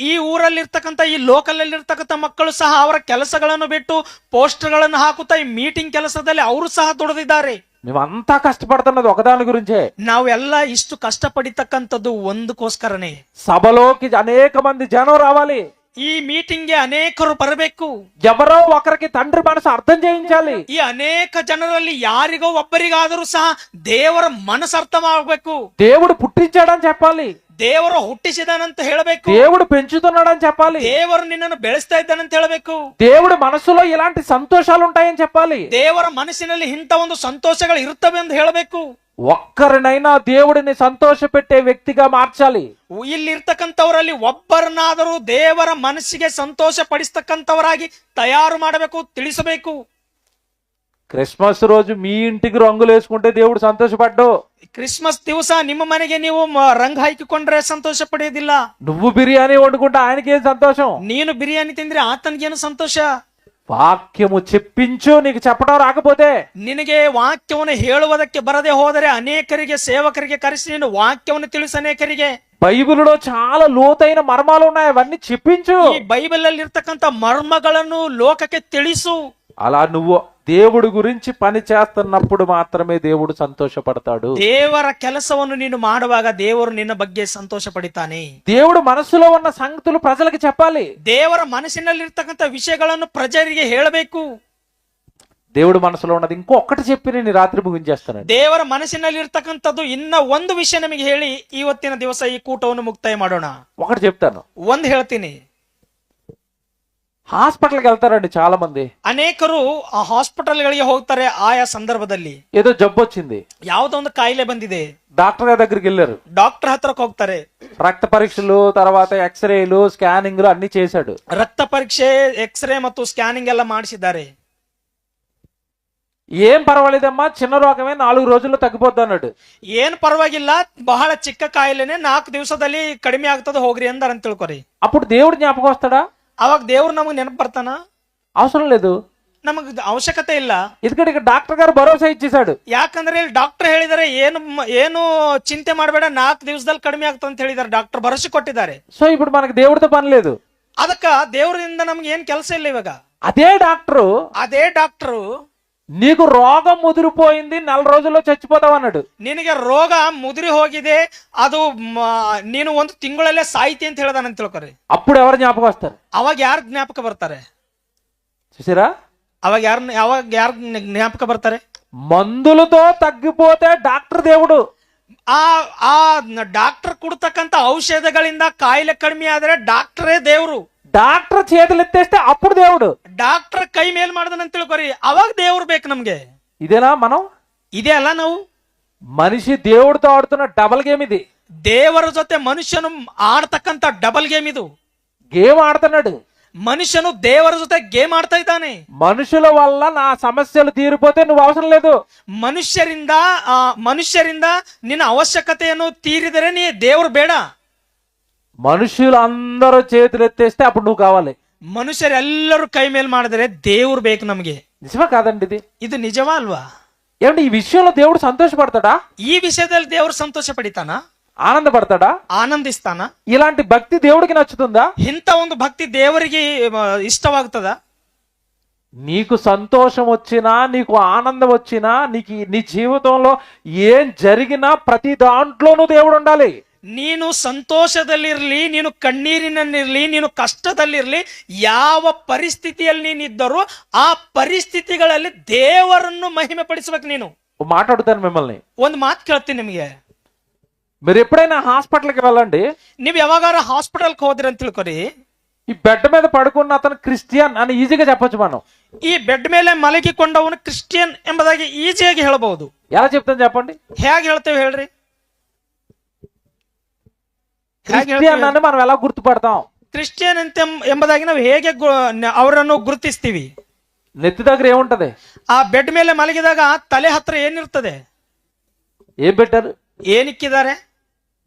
ಈ ಊರಲ್ಲಿರ್ತಕ್ಕಂಥ, ಈ ಲೋಕಲ್ ಅಲ್ಲಿರ್ತಕ್ಕಂಥ ಮಕ್ಕಳು ಸಹ ಅವರ ಕೆಲಸಗಳನ್ನು ಬಿಟ್ಟು ಪೋಸ್ಟರ್ಗಳನ್ನು ಹಾಕುತ್ತಾ ಈ ಮೀಟಿಂಗ್ ಕೆಲಸದಲ್ಲಿ ಅವರು ಸಹ ದುಡಿದಿದ್ದಾರೆ. మేమంతా కష్టపడుతున్నది ఒకదాని గురించే. ನಾವೆಲ್ಲ ಇಷ್ಟು ಕಷ್ಟಪಡಿತಕ್ಕಂಥದ್ದು ಒಂದಕ್ಕೋಸ್ಕರನೇ. సభలోకి అనేక మంది జనం రావాలి. ಈ ಮೀಟಿಂಗ್ಗೆ ಅನೇಕರು ಬರಬೇಕು. ఎవరో ఒకరికి తండ్రి మనసు అర్థం చేయించాలి. ಈ ಅನೇಕ ಜನರಲ್ಲಿ ಯಾರಿಗೋ ಒಬ್ಬರಿಗಾದರೂ ಸಹ ದೇವರ ಮನಸ್ಸು ಅರ್ಥವಾಗಬೇಕು. దేవుడు పుట్టించాడని చెప్పాలి, ದೇವರು ಹುಟ್ಟಿಸಿದಾನಂತ ಹೇಳಬೇಕು. దేవుడు పెంచుతున్నాడని చెప్పాలి, ದೇವರು ನಿನ್ನನ್ನು ಬೆಳೆಸ್ತಾ ಇದ್ದಾನಂತ ಹೇಳಬೇಕು. దేవుడి మనసులో ఇలాంటి సంతోషాలు ఉంటాయని చెప్పాలి, ದೇವರ ಮನಸ್ಸಿನಲ್ಲಿ ಇಂಥ ಒಂದು ಸಂತೋಷಗಳು ಇರುತ್ತವೆ ಅಂತ ಹೇಳಬೇಕು. ఒక్కరినైనా దేవుడిని సంతోష పెట్టే వ్యక్తిగా మార్చాలి. ಇಲ್ಲಿರ್ತಕ್ಕಂಥವರಲ್ಲಿ ಒಬ್ಬರನ್ನಾದರೂ ದೇವರ ಮನಸ್ಸಿಗೆ ಸಂತೋಷ ಪಡಿಸ್ತಕ್ಕಂಥವರಾಗಿ ತಯಾರು ಮಾಡಬೇಕು, ತಿಳಿಸಬೇಕು. క్రిస్మస్ రోజు మీ ఇంటికి రంగులు వేసుకుంటే దేవుడు సంతోషపడ్డు. ಕ್ರಿಸ್ಮಸ್ ದಿವಸ ನಿಮ್ಮ ಮನೆಗೆ ನೀವು ರಂಗ್ ಹಾಕಿಕೊಂಡ್ರೆ ಸಂತೋಷ ಪಡೆಯೋದಿಲ್ಲ. నువ్వు బిర్యానీ వండుకుంటే ఆయనకేం సంతోషం? ನೀನು ಬಿರಿಯಾನಿ ತಿಂದ್ರೆ ಆತನಿಗೇನು ಸಂತೋಷ? వాక్యము చెప్పించు, నీకు చెప్పడం రాకపోతే. ನಿನಗೆ ವಾಕ್ಯವನ್ನು ಹೇಳುವುದಕ್ಕೆ ಬರದೆ ಹೋದರೆ ಅನೇಕರಿಗೆ, ಸೇವಕರಿಗೆ ಕರೆಸಿ ನೀನು ವಾಕ್ಯವನ್ನು ತಿಳಿಸು ಅನೇಕರಿಗೆ. బైబిల్లో చాలా లోతైన మర్మాలు ఉన్నాయి, అవన్నీ చెప్పించు. ಈ ಬೈಬಲ್ ಅಲ್ಲಿ ಇರ್ತಕ್ಕಂಥ ಮರ್ಮಗಳನ್ನು ಲೋಕಕ್ಕೆ ತಿಳಿಸು. అలా నువ్వు దేవుడి గురించి పని చేస్తున్నప్పుడు మాత్రమే దేవుడు సంతోషపడతాడు. ದೇವರ ಕೆಲಸವನ್ನು ನೀನು ಮಾಡುವಾಗ ದೇವರು ನಿನ್ನ ಬಗ್ಗೆ ಸಂತೋಷ ಪಡಿತಾನೆ. దేవుడు మనసులో ఉన్న సంగతులు ప్రజలకు చెప్పాలి. ದೇವರ ಮನಸ್ಸಿನಲ್ಲಿರ್ತಕ್ಕಂಥ ವಿಷಯಗಳನ್ನು ಪ್ರಜರಿಗೆ ಹೇಳಬೇಕು. దేవుడు మనసులో ఉన్నది ఇంకొకటి చెప్పి నేను ఈ రాత్రి ముగించేస్తాను. ದೇವರ ಮನಸ್ಸಿನಲ್ಲಿರ್ತಕ್ಕಂಥದ್ದು ಇನ್ನ ಒಂದು ವಿಷಯ ನಮಗೆ ಹೇಳಿ ಇವತ್ತಿನ ದಿವಸ ಈ ಕೂಟವನ್ನು ಮುಕ್ತಾಯ ಮಾಡೋಣ. ఒకటి చెప్తాను. ಒಂದ್ ಹೇಳ್ತೀನಿ. హాస్పిటల్కి వెళ్తారండి చాలా మంది. ಅನೇಕರು ಆ ಹಾಸ್ಪಿಟಲ್ಗಳಿಗೆ ಹೋಗ್ತಾರೆ. ಆಯಾ ಸಂದರ್ಭದಲ್ಲಿ ఏదో జబ్బు వచ్చింది, ಯಾವುದೋ ಒಂದು ಕಾಯಿಲೆ ಬಂದಿದೆ, డాక్టర్ గారి దగ్గరికి వెళ్ళారు. ಡಾಕ್ಟರ್ ಹತ್ರಕ್ಕೆ ಹೋಗ್ತಾರೆ. రక్త పరీక్షలు, తర్వాత ఎక్స్రేలు, స్కానింగ్లు అన్ని చేశాడు. ರಕ್ತ ಪರೀಕ್ಷೆ, ಎಕ್ಸ್ರೇ ಮತ್ತು ಸ್ಕ್ಯಾನಿಂಗ್ ಎಲ್ಲ ಮಾಡಿಸಿದ್ದಾರೆ. ఏం పర్వాలేదమ్మా, చిన్న రోగమే 4 రోజుల్లో తగ్గిపోద్ది అన్నాడు. ಏನ್ ಪರವಾಗಿಲ್ಲ, ಬಹಳ ಚಿಕ್ಕ ಕಾಯಿಲೆನೆ 4 ದಿವಸದಲ್ಲಿ ಕಡಿಮೆ ಆಗ್ತದೆ, ಹೋಗ್ರಿ ಅಂದಾರ ಅಂತ ತಿಳ್ಕೊರಿ. అప్పుడు దేవుడు జ్ఞాపకం వస్తాడా? ಅವಾಗ ದೇವ್ರು ನಮಗ್ ನೆನಪು ಬರ್ತಾನ? అవసరం లేదు. ನಮಗ್ ಅವಶ್ಯಕತೆ ಇಲ್ಲ. ఎందుకంటే ఇక్కడ డాక్టర్ గారు భరోసా ఇచ్చేశాడు. ಯಾಕಂದ್ರೆ ಇಲ್ಲಿ ಡಾಕ್ಟರ್ ಹೇಳಿದಾರೆ, ಏನು ಚಿಂತೆ ಮಾಡಬೇಡ, 4 ದಿವಸದಲ್ಲಿ ಕಡಿಮೆ ಆಗ್ತದೆ ಅಂತ ಹೇಳಿದಾರೆ. ಡಾಕ್ಟರ್ ಭರವಸೆ ಕೊಟ್ಟಿದ್ದಾರೆ. సో ఇప్పుడు మనకి దేవుడితో పని లేదు. ಅದಕ್ಕ ದೇವರಿಂದ ನಮ್ಗೆ ಏನ್ ಕೆಲಸ ಇಲ್ಲ. ಇವಾಗ అదే ಡಾಕ್ಟರು నీకు రోగం ముదిరిపోయింది, 4 రోజుల్లో చచ్చిపోతావు అన్నాడు. ನಿನಗೆ ರೋಗ ಮುದುರಿ ಹೋಗಿದೆ, ಅದು ನೀನು 1 ತಿಂಗಳಲ್ಲೇ ಸಾಯ್ತಿ ಅಂತ ಹೇಳ್ದಾನಂತ ತಿಳ್ಕೊರಿ. అప్పుడు ఎవరు జ్ఞాపకం వస్తారు? ಅವಾಗ ಯಾರು ಜ್ಞಾಪಕ ಬರ್ತಾರೆ? చూసారా? ಅವಾಗ ಯಾರು ಜ್ಞಾಪಕ ಬರ್ತಾರೆ? మందులతో తగ్గిపోతే డాక్టర్ దేవుడు. ಆ ಡಾಕ್ಟರ್ ಕೊಡ್ತಕ್ಕಂತ ಔಷಧಗಳಿಂದ ಕಾಯಿಲೆ ಕಡಿಮೆ ಆದ್ರೆ ಡಾಕ್ಟರೇ ದೇವ್ರು. డాక్టర్ చేతులు ఎత్తేస్తే అప్పుడు దేవుడు. ಡಾಕ್ಟರ್ ಕೈ ಮೇಲ್ ಮಾಡ್ದನಂತ ತಿಳ್ಕೊರಿ, ಅವಾಗ ದೇವ್ರು ಬೇಕು ನಮ್ಗೆ. ఇదేనా మనం? ಇದೇ ಅಲ್ಲ ನಾವು. మనిషి దేవుడితో ఆడుతున్న డబల్ గేమ్ ఇది. ದೇವರ ಜೊತೆ ಮನುಷ್ಯನು ಆಡ್ತಕ್ಕಂತ ಡಬಲ್ ಗೇಮ್ ಇದು. గేమ్ ఆడుతున్నాడు. ಮನುಷ್ಯನು ದೇವರ ಜೊತೆ ಗೇಮ್ ಆಡ್ತಾ ಇದ್ದಾನೆ. మనుషుల వల్ల నా సమస్యలు తీరిపోతే నువ్వు అవసరం లేదు. ಮನುಷ್ಯರಿಂದ ನಿನ್ನ ಅವಶ್ಯಕತೆಯನ್ನು ತೀರಿದರೆ ನೀ ದೇವ್ರು ಬೇಡ. మనుషులందరూ చేతులు ఎత్తేస్తే అప్పుడు నువ్వు కావాలి. ಮನುಷ್ಯರೆಲ್ಲರೂ ಕೈ ಮೇಲ್ ಮಾಡಿದ್ರೆ ದೇವ್ರು ಬೇಕು ನಮ್ಗೆ. నిజమా కాదండి ఇది? ಇದು ನಿಜವಾ ಅಲ್ವಾ? ఏమంటే ఈ విషయంలో దేవుడు సంతోషపడతాడా? ಈ ವಿಷಯದಲ್ಲಿ ದೇವ್ರು ಸಂತೋಷ ಪಡಿತಾನ? ఆనందపడతాడా? ಆನಂದಿಸ್ತಾನ? ఇలాంటి భక్తి దేవుడికి నచ్చుతుందా? ಇಂಥ ಒಂದು ಭಕ್ತಿ ದೇವರಿಗೆ ಇಷ್ಟವಾಗ್ತದ? నీకు సంతోషం వచ్చినా, నీకు ఆనందం వచ్చినా, నీ జీవితంలో ఏం జరిగినా ప్రతి దాంట్లోనూ దేవుడు ఉండాలి. ನೀನು ಸಂತೋಷದಲ್ಲಿರ್ಲಿ, ನೀನು ಕಣ್ಣೀರಿನಲ್ಲಿರ್ಲಿ, ನೀನು ಕಷ್ಟದಲ್ಲಿರ್ಲಿ, ಯಾವ ಪರಿಸ್ಥಿತಿಯಲ್ಲಿ ನೀನಿದ್ದರೂ ಆ ಪರಿಸ್ಥಿತಿಗಳಲ್ಲಿ ದೇವರನ್ನು ಮಹಿಮೆ ಪಡಿಸ್ಬೇಕು. ನೀನು మాట్లాడుతాను మిమ్మల్ని. ಒಂದು ಮಾತು ಕೇಳ್ತೀನಿ ನಿಮಗೆ. మీరు ఎప్పుడైనా హాస్పిటల్కి వెళ్ళండి. ನೀವು ಯಾವಾಗಾರ ಹಾಸ್ಪಿಟಲ್ಗೆ ಹೋದ್ರಿ ಅಂತ ತಿಳ್ಕೊರಿ, ఈ బెడ్ మీద పడుకున్న అతను క్రిస్టియన్ అని ఈజీగా చెప్పొచ్చు మనం. ಈ ಬೆಡ್ ಮೇಲೆ ಮಲಗಿಕೊಂಡವನು ಕ್ರಿಶ್ಚಿಯನ್ ಎಂಬುದಾಗಿ ಈಜಿಯಾಗಿ ಹೇಳಬಹುದು. ఎలా చెప్తాను చెప్పండి? ಹೇಗೆ ಹೇಳ್ತೇವೆ ಹೇಳ್ರಿ? క్రిస్టియన్ అని మనం ఎలా గుర్తుపడతాం? ಕ್ರಿಶ್ಚಿಯನ್ ಅಂತ ಎಂಬುದಾಗಿ ನಾವು ಹೇಗೆ ಅವರನ್ನು ಗುರುತಿಸ್ತೀವಿ? నెత్తి దగ్గర ఏముంటది? ಆ ಬೆಡ್ ಮೇಲೆ ಮಲಗಿದಾಗ ತಲೆ ಹತ್ರ ಏನಿರ್ತದೆ? ఏం పెట్టారు? ಏನಿಕ್ಕಿದ್ದಾರೆ?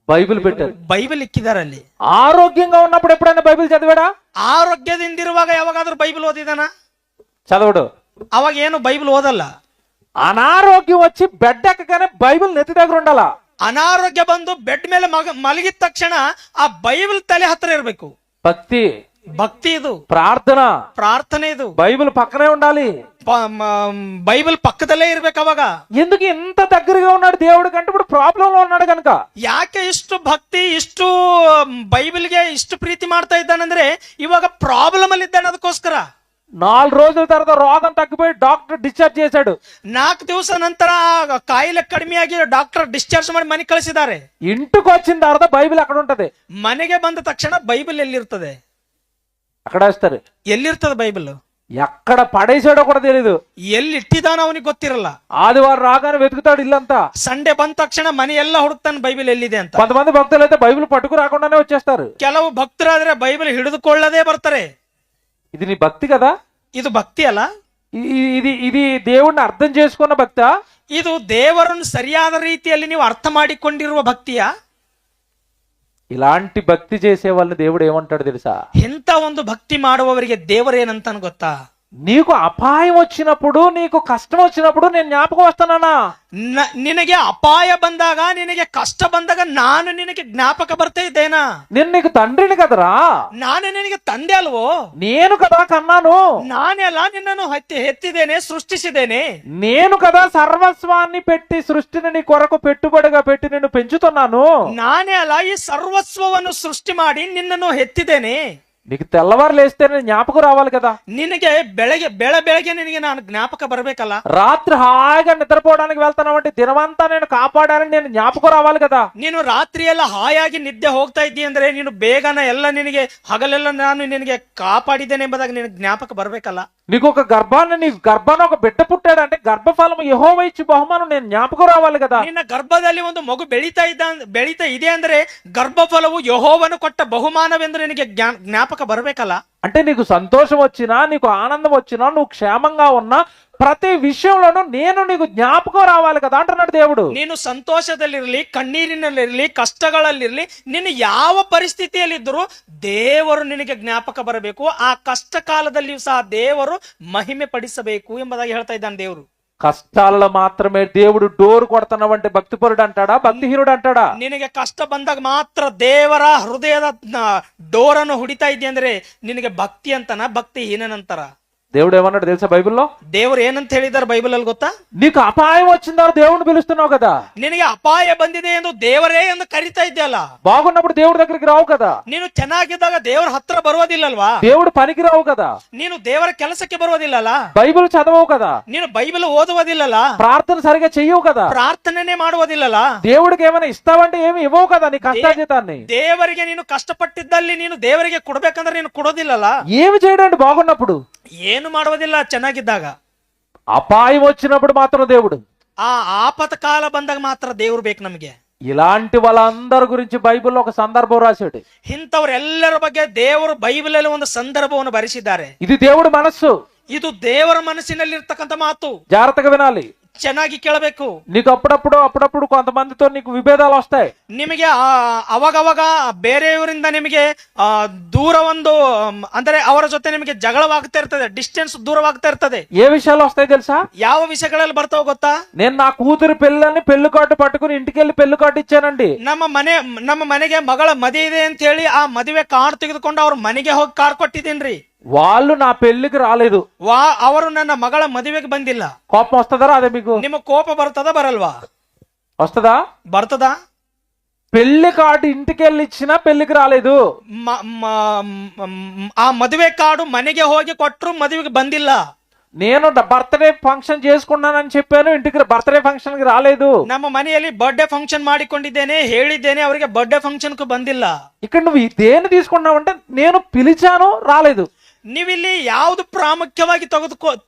బైబిల్ పెట్టారు. ಬೈಬಲ್ ಇಕ್ಕಿದ್ದಾರೆ ಅಲ್ಲಿ. ఆరోగ్యంగా ఉన్నప్పుడు ఎప్పుడైనా బైబిల్ చదివాడా? ಆರೋಗ್ಯದಿಂದಿರುವಾಗ ಯಾವಾಗಾದ್ರೂ ಬೈಬಲ್ ಓದಿದಾನ? చదవడు. ಅವಾಗ ಏನು ಬೈಬಲ್ ಓದಲ್ಲ. అనారోగ్యం వచ్చి బెడ్ ఎక్కగానే బైబిల్ నెత్తి దగ్గర ఉండాలా? ಅನಾರೋಗ್ಯ ಬಂದು ಬೆಡ್ ಮೇಲೆ ಮಲಗಿದ ತಕ್ಷಣ ಆ ಬೈಬಲ್ ತಲೆ ಹತ್ರ ಇರಬೇಕು. ಭಕ್ತಿ ಇದು, ಪ್ರಾರ್ಥನೆ ಇದು. బైబిల్ పక్కనే ఉండాలి. బైబిల్ పక్కದಲ್ಲೇ ಇರ್ಬೇಕು. ಅವಾಗ ఎందుకు ఇంత దగ్గరగా ఉన్నాడు దేవుడు కంటే ఇప్పుడు ప్రాబ్లం లో ఉన్నాడు కనుక. ಯಾಕೆ ಇಷ್ಟು ಭಕ್ತಿ, ಇಷ್ಟು ಬೈಬಲ್ಗೆ ಇಷ್ಟು ಪ್ರೀತಿ ಮಾಡ್ತಾ ಇದ್ದಾನಂದ್ರೆ ಇವಾಗ ಪ್ರಾಬ್ಲಮ್ ಅಲ್ಲಿ ಇದ್ದಾನೆ. ಅದಕ್ಕೋಸ್ಕರ 4 రోజుల తర్వాత రోగం తగ్గిపోయి డాక్టర్ డిశ్చార్జ్ చేశాడు. 4 ದಿವಸ ನಂತರ ಕಾಯಿಲೆ ಕಡಿಮೆಯಾಗಿ ಡಾಕ್ಟರ್ ಡಿಸ್ಚಾರ್ಜ್ ಮಾಡಿ ಮನೆಗೆ ಕಳಿಸಿದ್ದಾರೆ. ఇంటికి వచ్చిన తర్వాత బైబిల్ అక్కడ ఉంటది. ಮನೆಗೆ ಬಂದ ತಕ್ಷಣ ಬೈಬಲ್ ಎಲ್ಲಿರ್ತದೆ? అక్కడ వేస్తారు. ಎಲ್ಲಿರ್ತದೆ ಬೈಬಲ್? ఎక్కడ పడేసాడో కూడా తెలియదు. ಎಲ್ಲಿ ಇಟ್ಟಿದಾನ ಅವನಿಗೆ ಗೊತ್ತಿರಲ್ಲ. ఆదివారం రాగానే వెతుకుతాడు ఇల్లంతా. సండే ಬಂದ ತಕ್ಷಣ ಮನೆ ಎಲ್ಲ ಹುಡುಕ್ತಾನೆ ಬೈಬಲ್ ಎಲ್ಲಿದೆ ಅಂತ. కొంతమంది భక్తులు అయితే బైబిల్ పట్టుకు రాకుండానే వచ్చేస్తారు. ಕೆಲವು ಭಕ್ತರಾದ್ರೆ ಬೈಬಲ್ ಹಿಡಿದುಕೊಳ್ಳದೆ ಬರ್ತಾರೆ. ఇది నీ భక్తి కదా? ಇದು ಭಕ್ತಿ ಅಲ್ಲ. ఇది దేవుణ్ణి అర్థం చేసుకున్న భక్త. ಇದು ದೇವರನ್ನು ಸರಿಯಾದ ರೀತಿಯಲ್ಲಿ ನೀವು ಅರ್ಥ ಮಾಡಿಕೊಂಡಿರುವ ಭಕ್ತಿಯಾ? ఇలాంటి భక్తి చేసే వాళ్ళని దేవుడు ఏమంటాడు తెలుసా? ಎಂತ ಒಂದು ಭಕ್ತಿ ಮಾಡುವವರಿಗೆ ದೇವರೇನಂತಾನು ಗೊತ್ತಾ? నీకు అపాయం వచ్చినప్పుడు, నీకు కష్టం వచ్చినప్పుడు నేను జ్ఞాపకం వస్తానా? ನಿನಗೆ ಅಪಾಯ ಬಂದಾಗ, ನಿನಗೆ ಕಷ್ಟ ಬಂದಾಗ ನಾನು ನಿನಗೆ ಜ್ಞಾಪಕ ಬರ್ತಾ ಇದ್ದೇನಾ? నేను నీకు తండ్రిని కదరా, ನಾನು ನಿನಗೆ ತಂದೆ ಅಲ್ವೋ? నేను కదా కన్నాను, ನಾನೆಲ್ಲ ನಿನ್ನನ್ನು ಎತ್ತಿದ್ದೇನೆ, ಸೃಷ್ಟಿಸಿದ್ದೇನೆ. నేను కదా సర్వస్వాన్ని పెట్టి సృష్టిని నీ కొరకు పెట్టుబడిగా పెట్టి నిన్ను పెంచుతున్నాను. ನಾನೇ ಅಲ್ಲ ಈ ಸರ್ವಸ್ವವನ್ನು ಸೃಷ್ಟಿ ಮಾಡಿ ನಿನ್ನನ್ನು ಎತ್ತಿದ್ದೇನೆ. నీకు తెల్లవారు లేస్తే నేను జ్ఞాపకం రావాలి కదా. ನಿನಗೆ ಬೆಳಗ್ಗೆ ನಿನಗೆ ನಾನು ಜ್ಞಾಪಕ ಬರ್ಬೇಕಲ್ಲ. రాత్రి హాయిగా నిద్రపోవడానికి వెళ్తానంటే దినమంతా నేను కాపాడాలని నేను జ్ఞాపకం రావాలి కదా. ನೀನು ರಾತ್ರಿ ಎಲ್ಲ ಹಾಯಾಗಿ ನಿದ್ದೆ ಹೋಗ್ತಾ ಇದ್ದಿ ಅಂದ್ರೆ ನೀನು ಬೇಗನ ಎಲ್ಲ ನಿನಗೆ ಹಗಲೆಲ್ಲ ನಾನು ನಿನಗೆ ಕಾಪಾಡಿದ್ದೇನೆ ಎಂಬುದಾಗಿ ನಿನಗೆ ಜ್ಞಾಪಕ ಬರ್ಬೇಕಲ್ಲ. నీకు ఒక గర్భాన్ని, నీ గర్భాన్ని ఒక బిడ్డ పుట్టాడంటే గర్భఫలం యెహోవా ఇచ్చి బహుమానం నేను జ్ఞాపకం రావాలి కదా. ನಿನ್ನ ಗರ್ಭದಲ್ಲಿ ಒಂದು ಮಗು ಬೆಳೀತಾ ಇದೆ ಅಂದ್ರೆ ಗರ್ಭಫಲವು ಯೆಹೋವನು ಕೊಟ್ಟ ಬಹುಮಾನವೆಂದು ನಿನಗೆ ಜ್ಞಾಪಕ ಬರ್ಬೇಕಲ್ಲ. అంటే నీకు సంతోషం వచ్చినా, నీకు ఆనందం వచ్చినా, నువ్వు క్షేమంగా ఉన్నా ప్రతి విషయంలోనూ నేను నీకు జ్ఞాపకం రావాలి కదా అంటున్నాడు దేవుడు. ನೀನು ಸಂತೋಷದಲ್ಲಿರಲಿ, ಕಣ್ಣೀರಿನಲ್ಲಿರಲಿ, ಕಷ್ಟಗಳಲ್ಲಿರಲಿ, ನಿನ್ನ ಯಾವ ಪರಿಸ್ಥಿತಿಯಲ್ಲಿದ್ದರೂ ದೇವರು ನಿನಗೆ ಜ್ಞಾಪಕ ಬರಬೇಕು. ಆ ಕಷ್ಟ ಕಾಲದಲ್ಲಿಯೂ ಸಹ ದೇವರು ಮಹಿಮೆ ಪಡಿಸಬೇಕು ಎಂಬುದಾಗಿ ಹೇಳ್ತಾ ಇದ್ದಾನೆ ದೇವರು. కష్టాల్లో మాత్రమే దేవుడు డోర్ కొడుతున్నావంటే భక్తిపరుడు అంటాడా, భక్తిహీనుడు అంటాడా? ನಿನಗೆ ಕಷ್ಟ ಬಂದಾಗ ಮಾತ್ರ ದೇವರ ಹೃದಯದ ಡೋರನ್ನು ಹುಡಿತಾ ಇದ್ದೆ ಅಂದ್ರೆ ನಿನಗೆ ಭಕ್ತಿ ಅಂತನ, ಭಕ್ತಿಹೀನಂತರ? దేవుడు ఏమన్నాడు తెలుసా బైబిల్లో? ದೇವರು ಏನಂತ ಹೇಳಿದಾರೆ ಬೈಬಲ್ ಅಲ್ಲಿ ಗೊತ್ತಾ? నీకు అపాయం వచ్చిందో దేవుడిని పిలుస్తున్నావు కదా. ನಿನಗೆ ಅಪಾಯ ಬಂದಿದೆ ಎಂದು ದೇವರೇ ಎಂದು ಕರಿತಾ ಇದ್ದಲ್ಲ. బాగున్నప్పుడు దేవుడి దగ్గరికి రావు కదా. ನೀನು ಚೆನ್ನಾಗಿದ್ದಾಗ ದೇವರ ಹತ್ರ ಬರುವುದಿಲ್ಲಲ್ವಾ? దేవుడు పనికి రావు కదా. ನೀನು ದೇವರ ಕೆಲಸಕ್ಕೆ ಬರುವುದಿಲ್ಲಲ್ಲ. బైబిల్ చదవవు కదా. ನೀನು ಬೈಬಲ್ ಓದುವುದಿಲ್ಲಲ್ಲ. ప్రార్థన సరిగా చెయ్యవు కదా. ಪ್ರಾರ್ಥನೆ ಮಾಡುವುದಿಲ್ಲಲ್ಲ. దేవుడికి ఏమైనా ఇస్తావంటే ఏమి ఇవ్వవు కదా నీ కష్టాజీతాన్ని. ದೇವರಿಗೆ ನೀನು ಕಷ್ಟಪಟ್ಟಿದ್ದಲ್ಲಿ ನೀನು ದೇವರಿಗೆ ಕೊಡ್ಬೇಕಂದ್ರೆ ನೀನು ಕೊಡೋದಿಲ್ಲಲ್ಲ. ఏమి చేయడానికి బాగున్నప్పుడు? ಏನು ಮಾಡುವುದಿಲ್ಲ ಚೆನ್ನಾಗಿದ್ದಾಗ. అపాయం వచ్చినప్పుడు మాత్రం దేవుడు. ಆ ಆಪತ್ ಕಾಲ ಬಂದಾಗ ಮಾತ್ರ ದೇವ್ರು ಬೇಕು ನಮಗೆ. ఇలాంటి వాళ్ళందరి గురించి బైబిల్లో ఒక సందర్భం రాశాడు. ಇಂಥವರೆಲ್ಲರ ಬಗ್ಗೆ ದೇವರು ಬೈಬಲ್ ಅಲ್ಲಿ ಒಂದು ಸಂದರ್ಭವನ್ನು ಬರೆಸಿದ್ದಾರೆ. ఇది దేవుడి మనస్సు. ಇದು ದೇವರ ಮನಸ್ಸಿನಲ್ಲಿರ್ತಕ್ಕಂಥ ಮಾತು. జాగ్రత్తగా వినాలి, ಚೆನ್ನಾಗಿ ಕೇಳಬೇಕು. నీకు అప్పుడప్పుడు కొంతమందితో నీకు విభేదాలు వస్తాయి. ನಿಮಗೆ ಅವಾಗವಾಗ ಬೇರೆಯವರಿಂದ ನಿಮಗೆ ದೂರ ಒಂದು ಅಂದ್ರೆ ಅವರ ಜೊತೆ ನಿಮಗೆ ಜಗಳವಾಗ್ತಾ ಇರ್ತದೆ, ಡಿಸ್ಟೆನ್ಸ್ ದೂರವಾಗ್ತಾ ಇರ್ತದೆ. ఏ విషయాలు వస్తాయి తెలుసా? ಯಾವ ವಿಷಯಗಳಲ್ಲಿ ಬರ್ತಾವ ಗೊತ್ತಾ? నేను నా కూతురు పెళ్ళని పెళ్లి కార్డు పట్టుకుని ఇంటికి వెళ్ళి పెళ్లి కార్డు ఇచ్చానండి. ನಮ್ಮ ಮನೆಗೆ ಮಗಳ ಮದುವೆ ಇದೆ ಅಂತ ಹೇಳಿ ಆ ಮದುವೆ ಕಾರ್ಡ್ ತೆಗೆದುಕೊಂಡು ಅವ್ರ ಮನೆಗೆ ಹೋಗಿ ಕಾರ್ ಕೊಟ್ಟಿದ್ದೀನ್ರಿ. వాళ్ళు నా పెళ్లికి రాలేదు. ಅವರು ನನ್ನ ಮಗಳ ಮದುವೆಗೆ ಬಂದಿಲ್ಲ. కోపం వస్తుందా రాదా మీకు? ನಿಮ್ಮ ಕೋಪ ಬರ್ತದ ಬರಲ್ವಾ? వస్తుందా? ಬರ್ತದ. పెళ్లి కార్డు ఇంటికి వెళ్ళి ఇచ్చినా పెళ్లికి రాలేదు. ಆ ಮದುವೆ ಕಾರ್ಡು ಮನೆಗೆ ಹೋಗಿ ಕೊಟ್ಟರು ಮದುವೆಗೆ ಬಂದಿಲ್ಲ. నేను బర్త్డే ఫంక్షన్ చేసుకున్నానని చెప్పాను, ఇంటికి బర్త్డే ఫంక్షన్ కి రాలేదు. ನಮ್ಮ ಮನೆಯಲ್ಲಿ ಬರ್ತ್ಡೇ ಫಂಕ್ಷನ್ ಮಾಡಿಕೊಂಡಿದ್ದೇನೆ, ಹೇಳಿದ್ದೇನೆ, ಅವರಿಗೆ ಬರ್ತ್ಡೇ ಫಂಕ್ಷನ್ కు ಬಂದಿಲ್ಲ. ఇక్కడ నువ్వు దేన్ని తీసుకున్నావంటే నేను పిలిచాను రాలేదు. ನೀವಿಲ್ಲಿ ಯಾವ್ದು ಪ್ರಾಮುಖ್ಯವಾಗಿ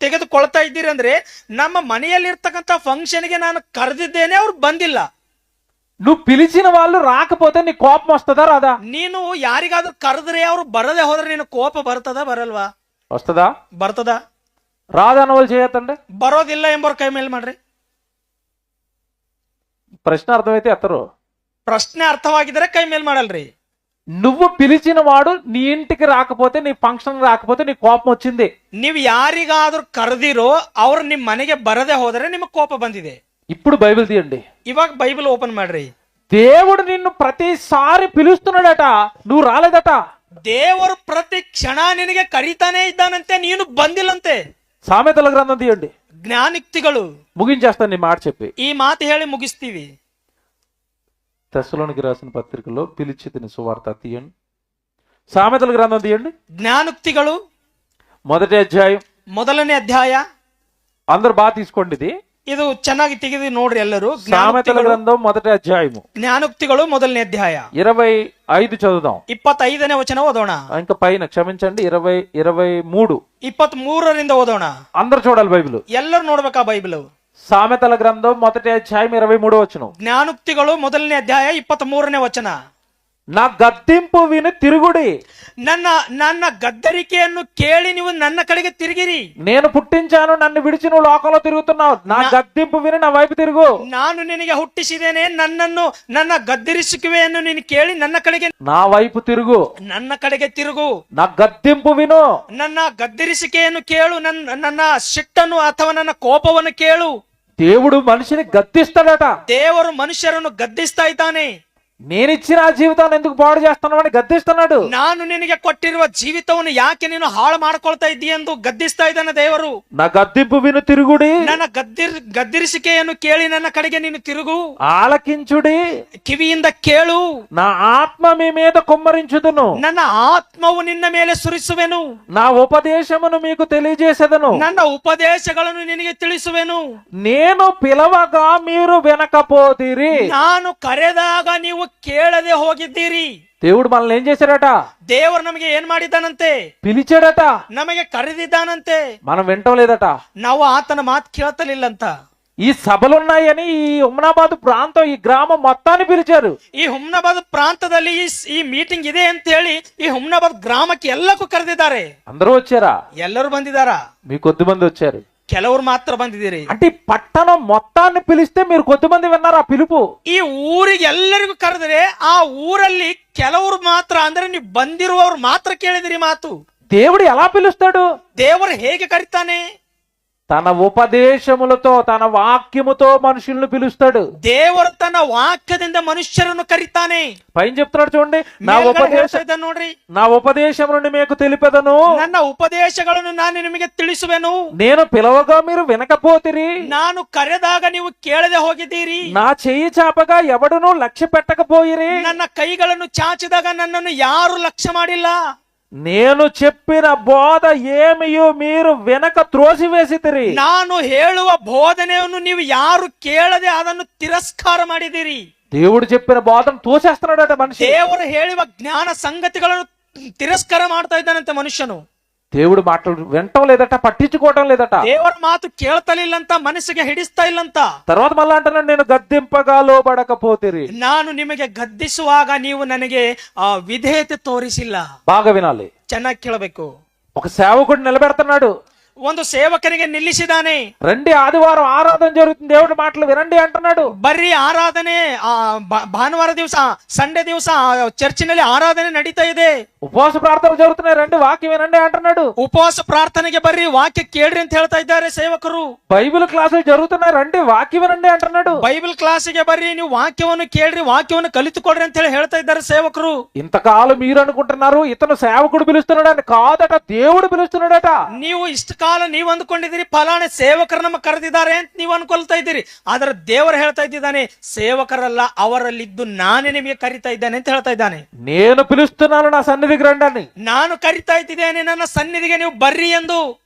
ತೆಗೆದುಕೊಳ್ತಾ ಇದ್ದೀರಿ ಅಂದ್ರೆ ನಮ್ಮ ಮನೆಯಲ್ಲಿ ಇರ್ತಕ್ಕಂಥ ಫಂಕ್ಷನ್ಗೆ ನಾನು ಕರೆದಿದ್ದೇನೆ, ಅವ್ರು ಬಂದಿಲ್ಲ. నువ్వు పిలిచిన వాళ్ళు రాకపోతే నీ కోపం వస్తుందా రాదా? ನೀನು ಯಾರಿಗಾದ್ರೂ ಕರೆದ್ರೆ ಅವ್ರು ಬರದೆ ಹೋದ್ರೆ ನೀನು ಕೋಪ ಬರ್ತದ ಬರಲ್ವಾ? వస్తుందా? ಬರ್ತದ. రాదన్న వాళ్ళు చేయొద్దండి. ಬರೋದಿಲ್ಲ ಎಂಬವ್ರ ಕೈ ಮೇಲೆ ಮಾಡ್ರಿ. ప్రశ్న అర్థమైతే ఎత్తరు. ಪ್ರಶ್ನೆ ಅರ್ಥವಾಗಿದ್ರೆ ಕೈ ಮೇಲೆ ಮಾಡಲ್ರಿ. నువ్వు పిలిచిన వాడు నీ ఇంటికి రాకపోతే, నీ ఫంక్షన్ రాకపోతే నీ కోపం వచ్చింది. ನೀವು ಯಾರಿಗಾದ್ರೂ ಕರೆದಿರೋ ಅವ್ರು ನಿಮ್ ಮನೆಗೆ ಬರದೆ ಹೋದ್ರೆ ನಿಮಗೆ ಕೋಪ ಬಂದಿದೆ. ఇప్పుడు బైబిల్ తీయండి. ಇವಾಗ ಬೈಬಲ್ ಓಪನ್ ಮಾಡ್ರಿ. దేవుడు నిన్ను ప్రతిసారి పిలుస్తున్నాడట, నువ్వు రాలేదట. ದೇವರು ಪ್ರತಿ ಕ್ಷಣ ನಿನಗೆ ಕರೀತಾನೆ ಇದ್ದಾನಂತೆ, ನೀನು ಬಂದಿಲ್ಲಂತೆ. సామెతల గ్రంథం తీయండి. ಜ್ಞಾನಿಕ್ತಿಗಳು. ముగించేస్తాను నీ మాట చెప్పి. ಈ ಮಾತು ಹೇಳಿ ಮುಗಿಸ್ತೀವಿ. తెస్సలోనికి రాసిన పత్రికలో పిలిచి తిని సువార్త తీయండి. సామెతల గ్రంథం తీయండి. ಜ್ಞಾನುಕ್ತಿಗಳು మొదటి అధ్యాయం. ಮೊದಲನೇ ಅಧ್ಯಾಯ. అందరు బాగా తీసుకోండి, ಇದು ಚೆನ್ನಾಗಿ ತೆಗೆದು ನೋಡ್ರಿ ಎಲ್ಲರೂ. సామెతల గ్రంథం మొదటి అధ్యాయము. ಜ್ಞಾನುಕ್ತಿಗಳು ಮೊದಲನೇ ಅಧ್ಯಾಯ 25 చదువుదాం. 25ನೇ ವಚನ ಓದೋಣ. ఇంకా పైన క్షమించండి 23. 23ರಿಂದ ಓದೋಣ. అందరు చూడాలి బైబిల్. ಎಲ್ಲರೂ ನೋಡ್ಬೇಕಾ ಬೈಬಲ್? సామెతల గ్రంథం మొదటి అధ్యాయం 23వ వచనం. ಜ್ಞಾನುಕ್ತಿಗಳು ಮೊದಲನೇ ಅಧ್ಯಾಯ 23ನೇ ವಚನ. నా గద్దింపు విని తిరుగుడి. ನನ್ನ ನನ್ನ ಗದ್ದರಿಕೆಯನ್ನು ಕೇಳಿ ನೀವು ನನ್ನ ಕಡೆಗೆ ತಿರುಗಿರಿ. నేను పుట్టించాను, నన్ను విడిచి నువ్వు లోకంలో తిరుగుతున్నావు. నా గద్దింపు విని నా వైపు తిరుగు. ನಾನು ನಿನಗೆ ಹುಟ್ಟಿಸಿದ್ದೇನೆ, ನನ್ನ ಗದ್ದರಿಸುವಿಕೆಯನ್ನು ನೀನು ಕೇಳಿ ನನ್ನ ಕಡೆಗೆ నా వైపు తిరుగు. ನನ್ನ ಕಡೆಗೆ ತಿರುಗು. నా గద్దింపు విను. ನನ್ನ ಗದ್ದರಿಸಿಕೆಯನ್ನು ಕೇಳು. ನನ್ನ ಸಿಟ್ಟನ್ನು ಅಥವಾ ನನ್ನ ಕೋಪವನ್ನು ಕೇಳು. దేవుడు మనిషిని గద్దిస్తాడట. ದೇವರು ಮನುಷ್ಯರನ್ನು ಗದ್ದಿಸ್ತಾ ಇದ್ದಾನೆ. నేనిచ్చిన ఆ జీవితాన్ని ఎందుకు పాడు చేస్తున్నావు అని గద్దిస్తున్నాడు. ನಾನು ನಿನಗೆ ಕೊಟ್ಟಿರುವ ಜೀವಿತವನ್ನು ಯಾಕೆ ನೀನು ಹಾಳು ಮಾಡ್ಕೊಳ್ತಾ ಇದ್ದೀಯ ಎಂದು ಗದ್ದಿಸ್ತಾ ಇದ್ದಾನೆ ದೇವರು. నా గద్దింపు విను తిరుగుడి. ನನ್ನ ಗದ್ದಿರಿಸಿಕೆಯನ್ನು ಕೇಳಿ ನನ್ನ ಕಡೆಗೆ ನೀನು ತಿರುಗು. ఆలకించుడి. ಕಿವಿಯಿಂದ ಕೇಳು. నా ఆత్మ మీ మీద కుమ్మరించుదును. ನನ್ನ ಆತ್ಮವು ನಿನ್ನ ಮೇಲೆ ಸುರಿಸುವೆನು. నా ఉపదేశమును మీకు తెలియజేసేదను. ನನ್ನ ಉಪದೇಶಗಳನ್ನು ನಿನಗೆ ತಿಳಿಸುವೆನು. నేను పిలవగా మీరు వినకపోతిరి. ನಾನು ಕರೆದಾಗ ನೀವು ಕೇಳದೆ ಹೋಗಿದ್ದೀರಿ. దేవుడు మనల్ని ఏం చేశాడట? ದೇವರು ನಮಗೆ ಏನ್ ಮಾಡಿದ್ದಾನಂತೆ? పిలిచాడట. ನಮಗೆ ಕರೆದಿದ್ದಾನಂತೆ. మనం వింటం లేదట. ನಾವು ಆತನ ಮಾತು ಕೇಳ್ತಲಿಲ್ಲಂತ. ఈ సభలున్నాయని ఈ హుమ్నాబాద్ ప్రాంతం, ఈ గ్రామం మొత్తాన్ని పిలిచారు. ಈ ಹುಮ್ನಾಬಾದ್ ಪ್ರಾಂತದಲ್ಲಿ ಈ ಮೀಟಿಂಗ್ ಇದೆ ಅಂತ ಹೇಳಿ ಈ ಹುಮ್ನಾಬಾದ್ ಗ್ರಾಮಕ್ಕೆ ಎಲ್ಲಕ್ಕೂ ಕರೆದಿದ್ದಾರೆ. అందరూ వచ్చారా? ಎಲ್ಲರೂ ಬಂದಿದ್ದಾರಾ? మీ కొద్ది మంది వచ్చారు. ಕೆಲವರು ಮಾತ್ರ ಬಂದಿದ್ದೀರಿ. అంటే ఈ పట్టణం మొత్తాన్ని పిలిస్తే మీరు కొద్దిమంది విన్నారు ఆ పిలుపు. ಈ ಊರಿಗೆ ಎಲ್ಲರಿಗೂ ಕರೆದ್ರೆ ಆ ಊರಲ್ಲಿ ಕೆಲವರು ಮಾತ್ರ, ಅಂದ್ರೆ ನೀವು ಬಂದಿರುವವರು ಮಾತ್ರ ಕೇಳಿದಿರಿ ಮಾತು. దేవుడు ఎలా పిలుస్తాడు? ದೇವರು ಹೇಗೆ ಕರಿತಾನೆ? తన ఉపదేశములతో, తన వాక్యముతో మనుషులను పిలుస్తాడు. ದೇವರು ತನ್ನ ವಾಕ್ಯದಿಂದ ಮನುಷ್ಯರನ್ನು ಕರಿತಾನೆ. పైన చెప్తున్నాడు చూడండి, ನೋಡ್ರಿ, నా ఉపదేశములను మీకు తెలిపెదను. ನನ್ನ ಉಪದೇಶಗಳನ್ನು ನಾನು ನಿಮಗೆ ತಿಳಿಸುವೆನು. నేను పిలవగా మీరు వినకపోతిరి. ನಾನು ಕರೆದಾಗ ನೀವು ಕೇಳದೆ ಹೋಗಿದ್ದೀರಿ. నా చెయ్యి చాపగా ఎవడునూ లక్ష్య పెట్టకపోయిరి. ನನ್ನ ಕೈಗಳನ್ನು ಚಾಚಿದಾಗ ನನ್ನನ್ನು ಯಾರು ಲಕ್ಷ್ಯ ಮಾಡಿಲ್ಲ. నేను చెప్పిన బోధ ఏమియు మీరు వెనక త్రోసివేసితిరి. ನಾನು ಹೇಳುವ ಬೋಧನೆಯನ್ನು ನೀವು ಯಾರು ಕೇಳದೆ ಅದನ್ನು ತಿರಸ್ಕಾರ ಮಾಡಿದಿರಿ. దేవుడు చెప్పిన బోధను తోసేస్తున్నాడట మనిషి. ದೇವರು ಹೇಳುವ ಜ್ಞಾನ ಸಂಗತಿಗಳನ್ನು ತಿರಸ್ಕಾರ ಮಾಡ್ತಾ ಇದ್ದಾನಂತೆ ಮನುಷ್ಯನು. దేవుడు మాటలు వినటం లేదట, పట్టించుకోవటం లేదట. ದೇವರ ಮಾತು ಕೇಳ್ತಲಿಲ್ಲಂತ, ಮನಸ್ಸಿಗೆ ಹಿಡಿಸ್ತಾ ಇಲ್ಲಂತ. తర్వాత మళ్ళా అంటున్నాడు, నేను గద్దింపగా లోబడకపోతిరి. ನಾನು ನಿಮಗೆ ಗದ್ದಿಸುವಾಗ ನೀವು ನನಗೆ ವಿಧೇಯತೆ ತೋರಿಸಿಲ್ಲ. బాగా వినాలి, ಚೆನ್ನಾಗಿ ಕೇಳಬೇಕು. ఒక సేవకుడు నిలబెడుతున్నాడు. ಒಂದು ಸೇವಕನಿಗೆ ನಿಲ್ಲಿಸಿದಾನೆ. రండి ఆదివారం ఆరాధన జరుగుతుంది, దేవుడి మాటలు వినండి అంటున్నాడు. ಬರ್ರಿ ಆರಾಧನೆ, ಭಾನುವಾರ ದಿವಸ, ಸಂಡೆ ದಿವಸ ಚರ್ಚಿನಲ್ಲಿ ಆರಾಧನೆ ನಡೀತಾ ಇದೆ. ఉపవాస ప్రార్థనలు జరుగుతున్నాయి, రండి వాక్యం వినండి అంటున్నాడు. ಉಪವಾಸ ಪ್ರಾರ್ಥನೆಗೆ ಬರ್ರಿ, ವಾಕ್ಯ ಕೇಳ್ರಿ ಅಂತ ಹೇಳ್ತಾ ಇದ್ದಾರೆ ಸೇವಕರು. బైబిల్ క్లాసులు జరుగుతున్నాయి, రండి వాక్యం వినండి అంటున్నాడు. ಬೈಬಲ್ ಕ್ಲಾಸಿಗೆ ಬರ್ರಿ, ನೀವು ವಾಕ್ಯವನ್ನು ಕೇಳ್ರಿ, ವಾಕ್ಯವನ್ನು ಕಲಿತುಕೊಡ್ರಿ ಅಂತ ಹೇಳಿ ಹೇಳ್ತಾ ಇದ್ದಾರೆ ಸೇವಕರು. ఇంతకాలం మీరు అనుకుంటున్నారు ఇతను సేవకుడు పిలుస్తున్నాడు అని, కాదట, దేవుడు పిలుస్తున్నాడట. ನೀವು ಇಷ್ಟ ಕಾಲ ನೀವು ಅಂದ್ಕೊಂಡಿದ್ದೀರಿ ಫಲಾನೆ ಸೇವಕರು ನಮ್ಮ ಕರೆದಿದ್ದಾರೆ ಅಂತ ನೀವು ಅನ್ಕೊಳ್ತಾ ಇದ್ದೀರಿ. ಆದ್ರೆ ದೇವರು ಹೇಳ್ತಾ ಇದ್ದಾನೆ, ಸೇವಕರಲ್ಲ, ಅವರಲ್ಲಿದ್ದು ನಾನೇ ನಿಮಗೆ ಕರಿತಾ ಇದ್ದಾನೆ ಅಂತ ಹೇಳ್ತಾ ಇದ್ದಾನೆ. నేను పిలుస్తున్నాను నా సన్నిధికి రండి అని. ನಾನು ಕರಿತಾ ಇದ್ದೇನೆ, ನನ್ನ ಸನ್ನಿಧಿಗೆ ನೀವು ಬರ್ರಿ ಎಂದು.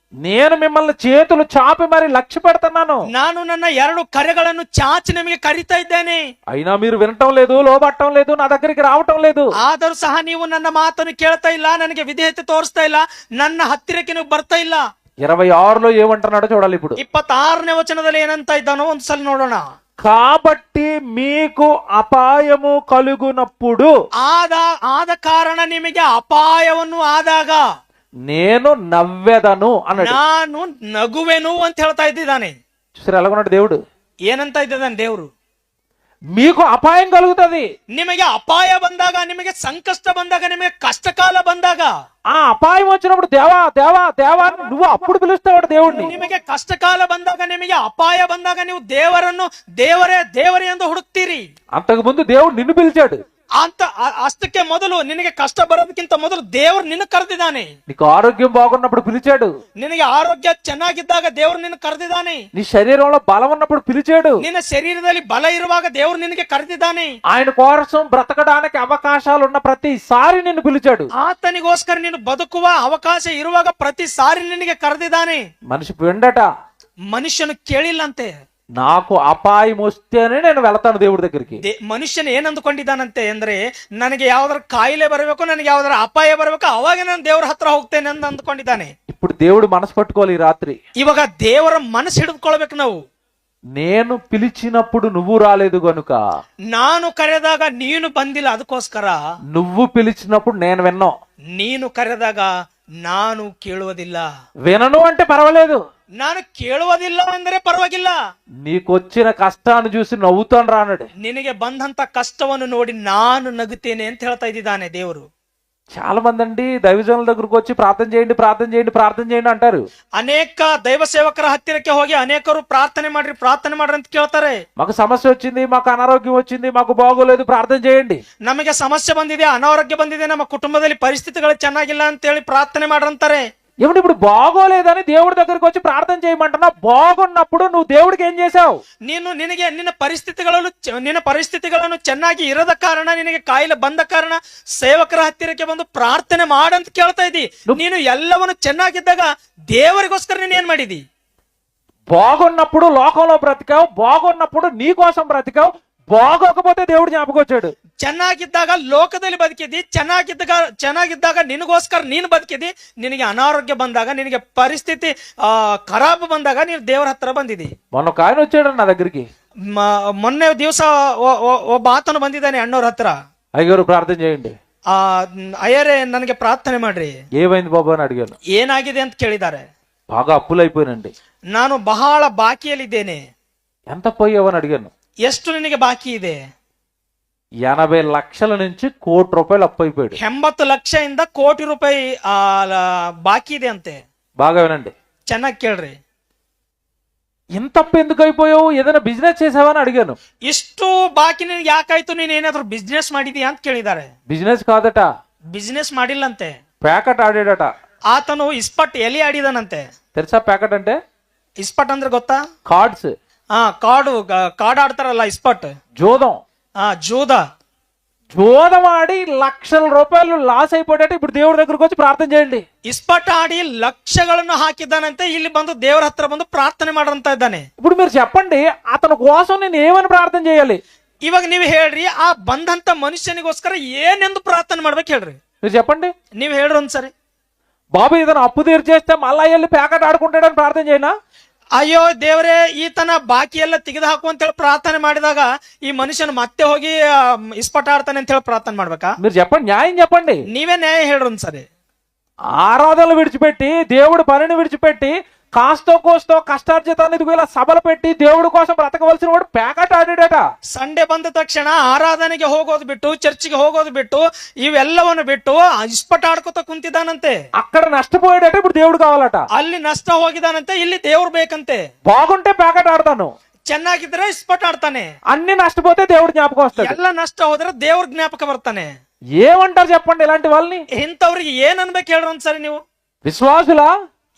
నేను మిమ్మల్ని చేతులు చాపి మరి లక్ష్య పెడుతున్నాను. ನಾನು ನನ್ನ 2 ಕರೆಗಳನ್ನು ಚಾಚಿ ನಿಮಗೆ ಕರಿತಾ ಇದ್ದೇನೆ. అయినా మీరు వినటం లేదు, లోబట్టం లేదు, నా దగ్గరికి రావటం లేదు. ಆದರೂ ಸಹ ನೀವು ನನ್ನ ಮಾತನ್ನು ಕೇಳ್ತಾ ಇಲ್ಲ, ನನಗೆ ವಿಧೇಯತೆ ತೋರಿಸ್ತಾ ಇಲ್ಲ, ನನ್ನ ಹತ್ತಿರಕ್ಕೆ ನೀವು ಬರ್ತಾ ಇಲ್ಲ. 26లో ఏమంటున్నాడో చూడాలి ఇప్పుడు. 26ನೇ ವಚನದಲ್ಲಿ ಏನಂತ ಇದ್ದಾನೋ ಒಂದ್ಸಲ ನೋಡೋಣ. కాబట్టి మీకు అపాయము కలుగునప్పుడు, ಆದ ಕಾರಣ ನಿಮಗೆ ಅಪಾಯವನ್ನು ಆದಾಗ నేను నవ్వెదను అన్నాడు. ನಾನು ನಗುವೆನು ಅಂತ ಹೇಳ್ತಾ ಇದ್ದಾನೆ. చూసారు ఎలాగున్నాడు దేవుడు? ಏನಂತ ಇದ್ದಾನೆ ದೇವರು? మీకు అపాయం కలుగుతుంది. ನಿಮಗೆ ಅಪಾಯ ಬಂದಾಗ, ನಿಮಗೆ ಸಂಕಷ್ಟ ಬಂದಾಗ, ನಿಮಗೆ ಕಷ್ಟಕಾಲ ಬಂದಾಗ, ఆ అపాయం వచ్చినప్పుడు దేవా దేవా దేవా నువ్వు అప్పుడు పిలుస్తావాడు దేవుడిని. ನಿಮಗೆ ಕಷ್ಟಕಾಲ ಬಂದಾಗ, ನಿಮಗೆ ಅಪಾಯ ಬಂದಾಗ ನೀವು ದೇವರನ್ನು ದೇವರೇ ದೇವರೇ ಎಂದು ಹುಡುಕ್ತೀರಿ. అంతకు ముందు దేవుడు నిన్ను పిలిచాడు. ಅಂತ ಅಷ್ಟಕ್ಕೆ ಮೊದಲು, ನಿನಗೆ ಕಷ್ಟ ಬರೋದಕ್ಕಿಂತ ಮೊದಲು ದೇವರು ನಿನ್ನ ಕರೆದಿದ್ದಾನೆ. నీకు ఆరోగ్యం బాగున్నప్పుడు పిలిచాడు. ನಿನಗೆ ಆರೋಗ್ಯ ಚೆನ್ನಾಗಿದ್ದಾಗ ದೇವರು ನಿನ್ನ ಕರೆದಿದ್ದಾನೆ. నీ శరీరంలో బలం ఉన్నప్పుడు పిలిచాడు. ನಿನ್ನ ಶರೀರದಲ್ಲಿ ಬಲ ಇರುವಾಗ ದೇವರು ನಿನಗೆ ಕರೆದಿದ್ದಾನೆ. ఆయన కోసం బ్రతకడానికి అవకాశాలు ఉన్న ప్రతిసారి నిన్ను పిలిచాడు. ಆತನಿಗೋಸ್ಕರ ನೀನು ಬದುಕುವ ಅವಕಾಶ ಇರುವಾಗ ಪ್ರತಿ ಸಾರಿ ನಿನಗೆ ಕರೆದಿದ್ದಾನೆ. మనిషి విండట, ಮನುಷ್ಯನು ಕೇಳಿಲ್ಲಂತೆ. నాకు అపాయం వస్తేనే నేను వెళ్తాను దేవుడి దగ్గరికి. ಮನುಷ್ಯನ ಏನ್ ಅಂದುಕೊಂಡಿದ್ದಾನಂತೆ ಅಂದ್ರೆ, ನನಗೆ ಯಾವ್ದಾರ ಕಾಯಿಲೆ ಬರಬೇಕು, ನನಗೆ ಯಾವ್ದಾರ ಅಪಾಯ ಬರಬೇಕು, ಅವಾಗ ನಾನು ದೇವರ ಹತ್ರ ಹೋಗ್ತೇನೆ ಅಂತ ಅಂದ್ಕೊಂಡಿದ್ದಾನೆ. ఇప్పుడు దేవుడు మనసు పట్టుకోవాలి ఈ రాత్రి. ಇವಾಗ ದೇವರ ಮನಸ್ಸು ಹಿಡಿದುಕೊಳ್ಬೇಕು ನಾವು. నేను పిలిచినప్పుడు నువ్వు రాలేదు గనుక, ನಾನು ಕರೆದಾಗ ನೀನು ಬಂದಿಲ್ಲ ಅದಕ್ಕೋಸ್ಕರ, నువ్వు పిలిచినప్పుడు నేను విన్నాను. ನೀನು ಕರೆದಾಗ ನಾನು ಕೇಳುವುದಿಲ್ಲ. వినను అంటే పర్వాలేదు, ನಾನು ಕೇಳುವುದಿಲ್ಲ ಅಂದ್ರೆ ಪರವಾಗಿಲ್ಲ. నీకొచ్చిన కష్టాన్ని చూసి నవ్వుతాను రానడు. ನಿನಗೆ ಬಂದಂತ ಕಷ್ಟವನ್ನು ನೋಡಿ ನಾನು ನಗುತ್ತೇನೆ ಅಂತ ಹೇಳ್ತಾ ಇದ್ದಾನೆ ದೇವರು. చాలా మంది అండి దైవజనుల దగ్గరకు వచ్చి ప్రార్థన చేయండి ప్రార్థన చేయండి ప్రార్థన చేయండి అంటారు. ಅನೇಕ ದೈವ ಸೇವಕರ ಹತ್ತಿರಕ್ಕೆ ಹೋಗಿ ಅನೇಕರು ಪ್ರಾರ್ಥನೆ ಮಾಡ್ರಿ ಅಂತ ಕೇಳ್ತಾರೆ. మాకు సమస్య వచ్చింది, మాకు అనారోగ్యం వచ్చింది, మాకు బాగోలేదు, ಪ್ರಾర్థನೆ చేయండి. ನಮಗೆ ಸಮಸ್ಯೆ ಬಂದಿದೆ, ಅನಾರೋಗ್ಯ ಬಂದಿದೆ, ನಮ್ಮ ಕುಟುಂಬದಲ್ಲಿ ಪರಿಸ್ಥಿತಿಗಳು ಚೆನ್ನಾಗಿಲ್ಲ ಅಂತ ಹೇಳಿ ಪ್ರಾರ್ಥನೆ ಮಾಡ್ರಂತಾರೆ. ఏమంటే ఇప్పుడు బాగోలేదని దేవుడి దగ్గరికి వచ్చి ప్రార్థన చేయమంటున్నా, బాగున్నప్పుడు నువ్వు దేవుడికి ఏం చేసావు? ನಿನ್ನ ಪರಿಸ್ಥಿತಿಗಳನ್ನು ಚೆನ್ನಾಗಿ ಇರದ ಕಾರಣ, ನಿನಗೆ ಕಾಯಿಲೆ ಬಂದ ಕಾರಣ ಸೇವಕರ ಹತ್ತಿರಕ್ಕೆ ಬಂದು ಪ್ರಾರ್ಥನೆ ಮಾಡಂತ ಕೇಳ್ತಾ ಇದ್ದಿ. ನೀನು ಎಲ್ಲವನ್ನು ಚೆನ್ನಾಗಿದ್ದಾಗ ದೇವರಿಗೋಸ್ಕರ ನೀನು ಏನ್ ಮಾಡಿದಿ? బాగున్నప్పుడు లోకంలో బ్రతికావు, బాగున్నప్పుడు నీ కోసం బ్రతికావు, బాగోకపోతే దేవుడు జ్ఞాపకం వచ్చాడు. ಚೆನ್ನಾಗಿದ್ದಾಗ ಲೋಕದಲ್ಲಿ ಬದುಕಿದ್ದಿ, ಚೆನ್ನಾಗಿದ್ದಾಗ ನಿನಗೋಸ್ಕರ ನೀನು ಬದುಕಿದ್ದಿ. ನಿನಗೆ ಅನಾರೋಗ್ಯ ಬಂದಾಗ, ನಿನಗೆ ಪರಿಸ್ಥಿತಿ ಖರಾಬ್ ಬಂದಾಗ ನೀನು ದೇವರ ಹತ್ರ ಬಂದಿದ್ದಿ. మొన్న ఒక ఆయన వచ్చాడు నా దగ్గరికి. ಮೊನ್ನೆ ದಿವಸ ಒಬ್ಬ ಆತನು ಬಂದಿದ್ದಾನೆ ಅಣ್ಣವ್ರ ಹತ್ರ. అయ్యగారు ప్రార్థన చేయండి. ಅಯ್ಯರೇ ನನಗೆ ಪ್ರಾರ್ಥನೆ ಮಾಡ್ರಿ. ఏమైంది బాబు అని అడిగాను. ಏನಾಗಿದೆ ಅಂತ ಕೇಳಿದ್ದಾರೆ. బాగా అప్పులైపోయానండి. ನಾನು ಬಹಳ ಬಾಕಿಯಲ್ಲಿದ್ದೇನೆ. ఎంత పోయావని అడిగాను. ಎಷ್ಟು ನಿನಗೆ ಬಾಕಿ ಇದೆ? 80 లక్షల నుంచి ₹1 కోటి అప్పు అయిపోయాడు. 80 ಲಕ್ಷದಿಂದ ಕೋಟಿ ರೂಪಾಯಿ ಬಾಕಿ ಇದೆ ಅಂತೆ. బాగా వినండి, ಚೆನ್ನಾಗಿ ಕೇಳ್ರಿ. ఇంత అప్పు ఎందుకు అయిపోయావు? ఏదైనా బిజినెస్ చేసావని అడిగాను. ಇಷ್ಟು ಬಾಕಿ ನಿನಗೆ ಯಾಕಾಯ್ತು? ನೀನ್ ಏನಾದ್ರು ಬಿಸ್ನೆಸ್ ಮಾಡಿದೀಯಾ ಅಂತ ಕೇಳಿದ್ದಾರೆ. బిజినెస్ కాదట, ಬಿಸ್ನೆಸ್ ಮಾಡಿಲ್ಲಂತೆ. ప్యాకెట్ ఆడాడట. ಆತನು ಇಸ್ಪಟ್ ಎಲಿ ಆಡಿದಾನಂತೆ. తెలుసా ప్యాకెట్ అంటే? ಇಸ್ಪಟ್ ಅಂದ್ರೆ ಗೊತ್ತಾ? కార్డ్స్. ಕಾರ್ಡ್ ಆಡ್ತಾರಲ್ಲ, ಇಸ್ಪಟ್. జోదం. జోదం ఆడి ₹1,00,000 లాస్ అయిపోయాడు. ఇప్పుడు దేవుడి దగ్గరకు వచ్చి ప్రార్థన చేయండి. ಇಸ್ಪಟ್ ಆಡಿ ಲಕ್ಷಗಳನ್ನು ಹಾಕಿದ್ದಾನಂತೆ. ಇಲ್ಲಿ ಬಂದು ದೇವರ ಹತ್ರ ಬಂದು ಪ್ರಾರ್ಥನೆ ಮಾಡಂತ ಇದ್ದಾನೆ. ఇప్పుడు మీరు చెప్పండి, అతని కోసం నేను ఏమని ప్రార్థన చేయాలి? ಇವಾಗ ನೀವು ಹೇಳ್ರಿ, ಆ ಬಂದಂತ ಮನುಷ್ಯನಿಗೋಸ್ಕರ ಏನೆಂದು ಪ್ರಾರ್ಥನೆ ಮಾಡ್ಬೇಕು ಹೇಳ್ರಿ. మీరు చెప్పండి, ನೀವು ಹೇಳ್ರಿ ಒಂದ್ಸರಿ. బాబు ఏదైనా అప్పు తీర్చేస్తే మళ్ళా వెళ్ళి ప్యాకెట్ ఆడుకుంటాడని ప్రార్థన చేయనా? ಅಯ್ಯೋ ದೇವರೇ, ಈತನ ಬಾಕಿ ಎಲ್ಲ ತೆಗೆದು ಹಾಕು ಅಂತ ಹೇಳಿ ಪ್ರಾರ್ಥನೆ ಮಾಡಿದಾಗ ಈ ಮನುಷ್ಯನ ಮತ್ತೆ ಹೋಗಿ ಇಸ್ಪಟ್ ಆಡ್ತಾನೆ ಅಂತ ಹೇಳಿ ಪ್ರಾರ್ಥನೆ ಮಾಡ್ಬೇಕಾ? మీరు చెప్పండి, న్యాయం చెప్పండి. ನೀವೇ ನ್ಯಾಯ ಹೇಳ್ರಿ ಒಂದ್ಸರಿ. ఆరాధనలు విడిచిపెట్టి, దేవుడు పనిని విడిచిపెట్టి, కాస్తో కోస్తో కష్టార్జితాన్ని ఇలా సభలు పెట్టి దేవుడి కోసం బ్రతకవలసిన వాడు ప్యాకెట్ ఆడాడట. ಸಂಡೆ ಬಂದ ತಕ್ಷಣ ಆರಾಧನೆಗೆ ಹೋಗೋದು ಬಿಟ್ಟು, ಚರ್ಚಿಗೆ ಹೋಗೋದು ಬಿಟ್ಟು, ಇವೆಲ್ಲವನ್ನು ಬಿಟ್ಟು ಇಸ್ಪಟ್ ಆಡ್ಕೋತ ಕುಂತಿದ್ದಾನಂತೆ. అక్కడ నష్టపోయాడట. ఇప్పుడు దేవుడు కావాలట. ಅಲ್ಲಿ ನಷ್ಟ ಹೋಗಿದಾನಂತೆ, ಇಲ್ಲಿ ದೇವ್ರು ಬೇಕಂತೆ. బాగుంటే ప్యాకెట్ ఆడతాను, ಚೆನ್ನಾಗಿದ್ರೆ ಇಸ್ಪಟ್ ಆಡ್ತಾನೆ. అన్ని నష్టపోతే దేవుడు జ్ఞాపకం వస్తాడు. ಎಲ್ಲ ನಷ್ಟ ಹೋದ್ರೆ ದೇವ್ರ ಜ್ಞಾಪಕ ಬರ್ತಾನೆ. ఏమంటారు చెప్పండి ఇలాంటి వాళ్ళని? ಇಂಥವ್ರಿಗೆ ಏನ್ ಅನ್ಬೇಕು ಹೇಳ್ರಿ ಒಂದ್ಸರಿ ನೀವು. విశ్వాసులా?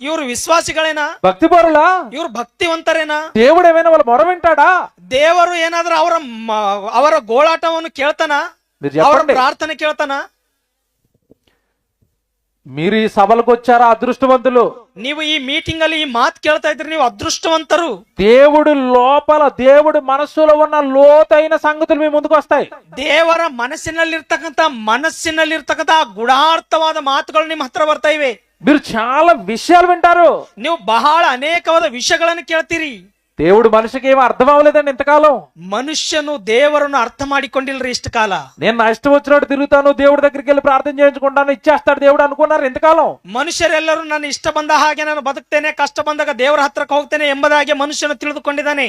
ಇವ್ರು ವಿಶ್ವಾಸಿಗಳೇನಾ? భక్తిపరులా? ಇವ್ರು ಭಕ್ತಿವಂತರೇನಾ? దేవుడు ఏమైనా వాళ్ళ మొర వింటాడా? ದೇವರು ಏನಾದ್ರೂ ಅವರ ಗೋಳಾಟವನ್ನು ಕೇಳ್ತಾನ? ಅವರ ಪ್ರಾರ್ಥನೆ ಕೇಳ್ತಾನ? మీరు ఈ సభలకు వచ్చారా అదృష్టవంతులు. ನೀವು ಈ ಮೀಟಿಂಗ್ ಅಲ್ಲಿ ಈ ಮಾತು ಕೇಳ್ತಾ ಇದ್ರಿ, ನೀವು ಅದೃಷ್ಟವಂತರು. దేవుడి లోపల, దేవుడి మనస్సులో ఉన్న లోతైన సంగతులు మీ ముందుకు వస్తాయి. ದೇವರ ಮನಸ್ಸಿನಲ್ಲಿರ್ತಕ್ಕಂಥ ಗುಣಾರ್ಥವಾದ ಮಾತುಗಳು ನಿಮ್ಮ ಹತ್ರ ಬರ್ತಾ ಇವೆ. మీరు చాలా విషయాలు వింటారు. ನೀವು ಬಹಳ ಅನೇಕವಾದ ವಿಷಯಗಳನ್ನು ಕೇಳ್ತೀರಿ. దేవుడు మనిషికి ఏమీ అర్థం అవ్వలేదండి ఇంతకాలం. మనుష్యను దేవరನ್ನು అర్థ ಮಾಡಿಕೊಂಡಿಲ್ರಿ ఇష్ట కాಲ. నేను నా ఇష్టం వచ్చినట్టు తిరుగుతాను, దేవుడి దగ్గరికి వెళ్ళి ప్రార్థన చేయించుకుంటాను, ఇచ్చేస్తాడు దేవుడు అనుకున్నారు ఇంతకాలం. ಮನುಷ್ಯರೆಲ್ಲರೂ ನನ್ನ ಇಷ್ಟ ಬಂದ ಹಾಗೆ ನಾನು ಬದುಕ್ತೇನೆ, ಕಷ್ಟ ಬಂದಾಗ ದೇವರ ಹತ್ರಕ್ಕೆ ಹೋಗ್ತೇನೆ ಎಂಬುದಾಗಿ ಮನುಷ್ಯನು ತಿಳಿದುಕೊಂಡಿದ್ದಾನೆ.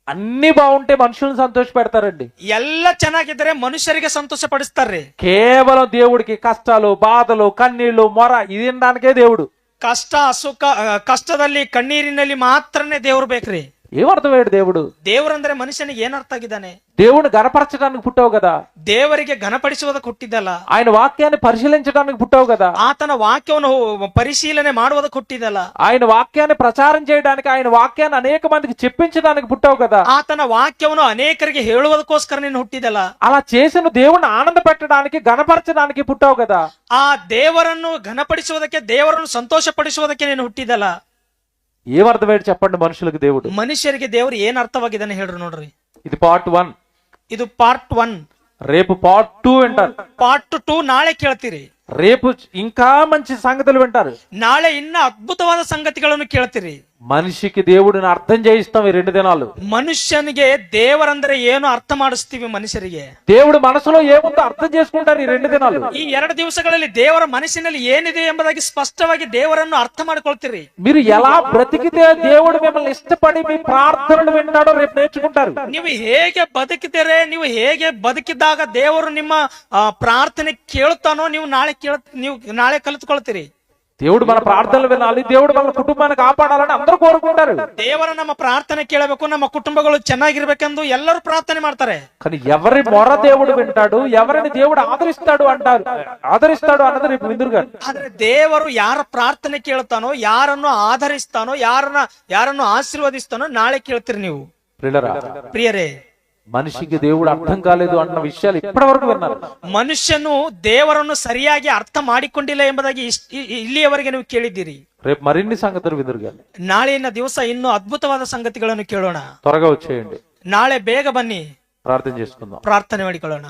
అన్ని బాగుంటే మనుషులను సంతోష పెడతారండి. ಎಲ್ಲ ಚೆನ್ನಾಗಿದ್ರೆ ಮನುಷ್ಯರಿಗೆ ಸಂತೋಷ ಪಡಿಸ್ತಾರ್ರಿ. కేవలం దేవుడికి కష్టాలు, బాధలు, కన్నీళ్లు, మొర ఇది వినడానికే దేవుడు. ಕಷ್ಟ, ಸುಖ, ಕಷ್ಟದಲ್ಲಿ ಕಣ್ಣೀರಿನಲ್ಲಿ ಮಾತ್ರನೇ ದೇವ್ರು ಬೇಕ್ರಿ. ఏమర్థమయ్యాడు దేవుడు? ದೇವ್ರಂದ್ರೆ ಮನುಷ್ಯನಿಗೆ ಏನ್ ಅರ್ಥ ಆಗಿದ್ದಾನೆ? దేవుని గణపరచడానికి పుట్టావు కదా. ದೇವರಿಗೆ ಘನಪಡಿಸುವುದಕ್ಕೆ ಹುಟ್ಟಿದಲ್ಲ. ఆయన వాక్యాన్ని పరిశీలించడానికి పుట్టావు కదా. ಆತನ ವಾಕ್ಯವನ್ನು ಪರಿಶೀಲನೆ ಮಾಡುವುದಕ್ಕೆ ಹುಟ್ಟಿದಲ್ಲ. ఆయన వాక్యాన్ని ప్రచారం చేయడానికి, ఆయన వాక్యాన్ని అనేక మందికి చెప్పించడానికి పుట్టావు కదా. ಆತನ ವಾಕ್ಯವನ್ನು ಅನೇಕರಿಗೆ ಹೇಳುವುದಕ್ಕೋಸ್ಕರ ನೀನು ಹುಟ್ಟಿದಲ್ಲ. అలా చేసిన దేవుణ్ణి ఆనంద పెట్టడానికి, గణపరచడానికి పుట్టావు కదా. ಆ ದೇವರನ್ನು ಘನಪಡಿಸುವುದಕ್ಕೆ, ದೇವರನ್ನು ಸಂತೋಷ ಪಡಿಸುವುದಕ್ಕೆ ನೀನು ಹುಟ್ಟಿದಲ್ಲ. ఏమర్థమయ్యాడు చెప్పండి మనుషులకు దేవుడు? ಮನುಷ್ಯರಿಗೆ ದೇವರು ಏನ್ ಅರ್ಥವಾಗಿದ್ದಾನೆ ಹೇಳ್ರಿ ನೋಡ್ರಿ. ఇది పార్ట్ 1. ಇದು ಪಾರ್ಟ್ 1. రేపు పార్ట్ 2 వింటారు. ಪಾರ್ಟ್ 2 ನಾಳೆ ಕೇಳ್ತೀರಿ. రేపు ఇంకా మంచి సంగతులు వింటారు. ನಾಳೆ ಇನ್ನ ಅದ್ಭುತವಾದ ಸಂಗತಿಗಳನ್ನು ಕೇಳ್ತೀರಿ. మనిషికి దేవుడిని అర్థం చేయిస్తాం ఈ 2 దినాలు. ಮನುಷ್ಯನಿಗೆ ದೇವರಂದ್ರೆ ಏನು ಅರ್ಥ ಮಾಡಿಸ್ತೀವಿ ಮನುಷ್ಯರಿಗೆ. దేవుడు మనసులో ఏముందో అర్థం చేసుకుంటారు ఈ 2 దినాలు. ಈ 2 ದಿವಸಗಳಲ್ಲಿ ದೇವರ ಮನಸ್ಸಿನಲ್ಲಿ ಏನಿದೆ ಎಂಬುದಾಗಿ ಸ್ಪಷ್ಟವಾಗಿ ದೇವರನ್ನು ಅರ್ಥ ಮಾಡ್ಕೊಳ್ತೀರಿ. మీరు ఎలా బ్రతికితే దేవుడు మిమ్మల్ని ఇష్టపడి మీ ప్రార్థనలు వింటాడో రేపు నేర్చుకుంటారు. ನೀವು ಹೇಗೆ ಬದುಕಿದರೆ, ನೀವು ಹೇಗೆ ಬದುಕಿದಾಗ ದೇವರು ನಿಮ್ಮ ಪ್ರಾರ್ಥನೆ ಕೇಳ್ತಾನೋ ನೀವು ನಾಳೆ ಕಲಿತುಕೊಳ್ತೀರಿ. దేవుడు మన ప్రార్థనలు వినాలి, దేవుడు మన కుటుంబాన్ని కాపాడాలని అందరూ కోరుకుంటారు. ದೇವರ ನಮ್ಮ ಪ್ರಾರ್ಥನೆ ಕೇಳಬೇಕು, ನಮ್ಮ ಕುಟುಂಬಗಳು ಚೆನ್ನಾಗಿರ್ಬೇಕೆಂದು ಎಲ್ಲರೂ ಪ್ರಾರ್ಥನೆ ಮಾಡ್ತಾರೆ. కానీ ఎవరి మొర దేవుడు వింటాడు, ఎవరిని దేవుడు ఆదరిస్తాడు అన్నది రేపు విందురుగారు. ಆದ್ರೆ ದೇವರು ಯಾರ ಪ್ರಾರ್ಥನೆ ಕೇಳ್ತಾನೋ, ಯಾರನ್ನು ಆಧರಿಸ್ತಾನೋ, ಯಾರನ್ನು ಆಶೀರ್ವದಿಸ್ತಾನೋ ನಾಳೆ ಕೇಳ್ತೀರಿ ನೀವು. ಪ್ರಿಯರೇ, మనిషికి దేవుడు అర్థం కాలేదు అన్న విషయాలు ఇప్పటి వరకు విన్నారు. ಮನುಷ್ಯನು ದೇವರನ್ನು ಸರಿಯಾಗಿ ಅರ್ಥ ಮಾಡಿಕೊಂಡಿಲ್ಲ ಎಂಬುದಾಗಿ ಇಲ್ಲಿಯವರೆಗೆ ನೀವು ಕೇಳಿದ್ದೀರಿ. రేపు మరిన్ని సంగతులు విందురుగారు. ನಾಳೆಯ ದಿವಸ ಇನ್ನೂ ಅದ್ಭುತವಾದ ಸಂಗತಿಗಳನ್ನು ಕೇಳೋಣ. త్వరగా వచ్చేయండి, ನಾಳೆ ಬೇಗ ಬನ್ನಿ, ప్రార్థన చేసుకుందాం. ಪ್ರಾರ್ಥನೆ ಮಾಡಿಕೊಳ್ಳೋಣ.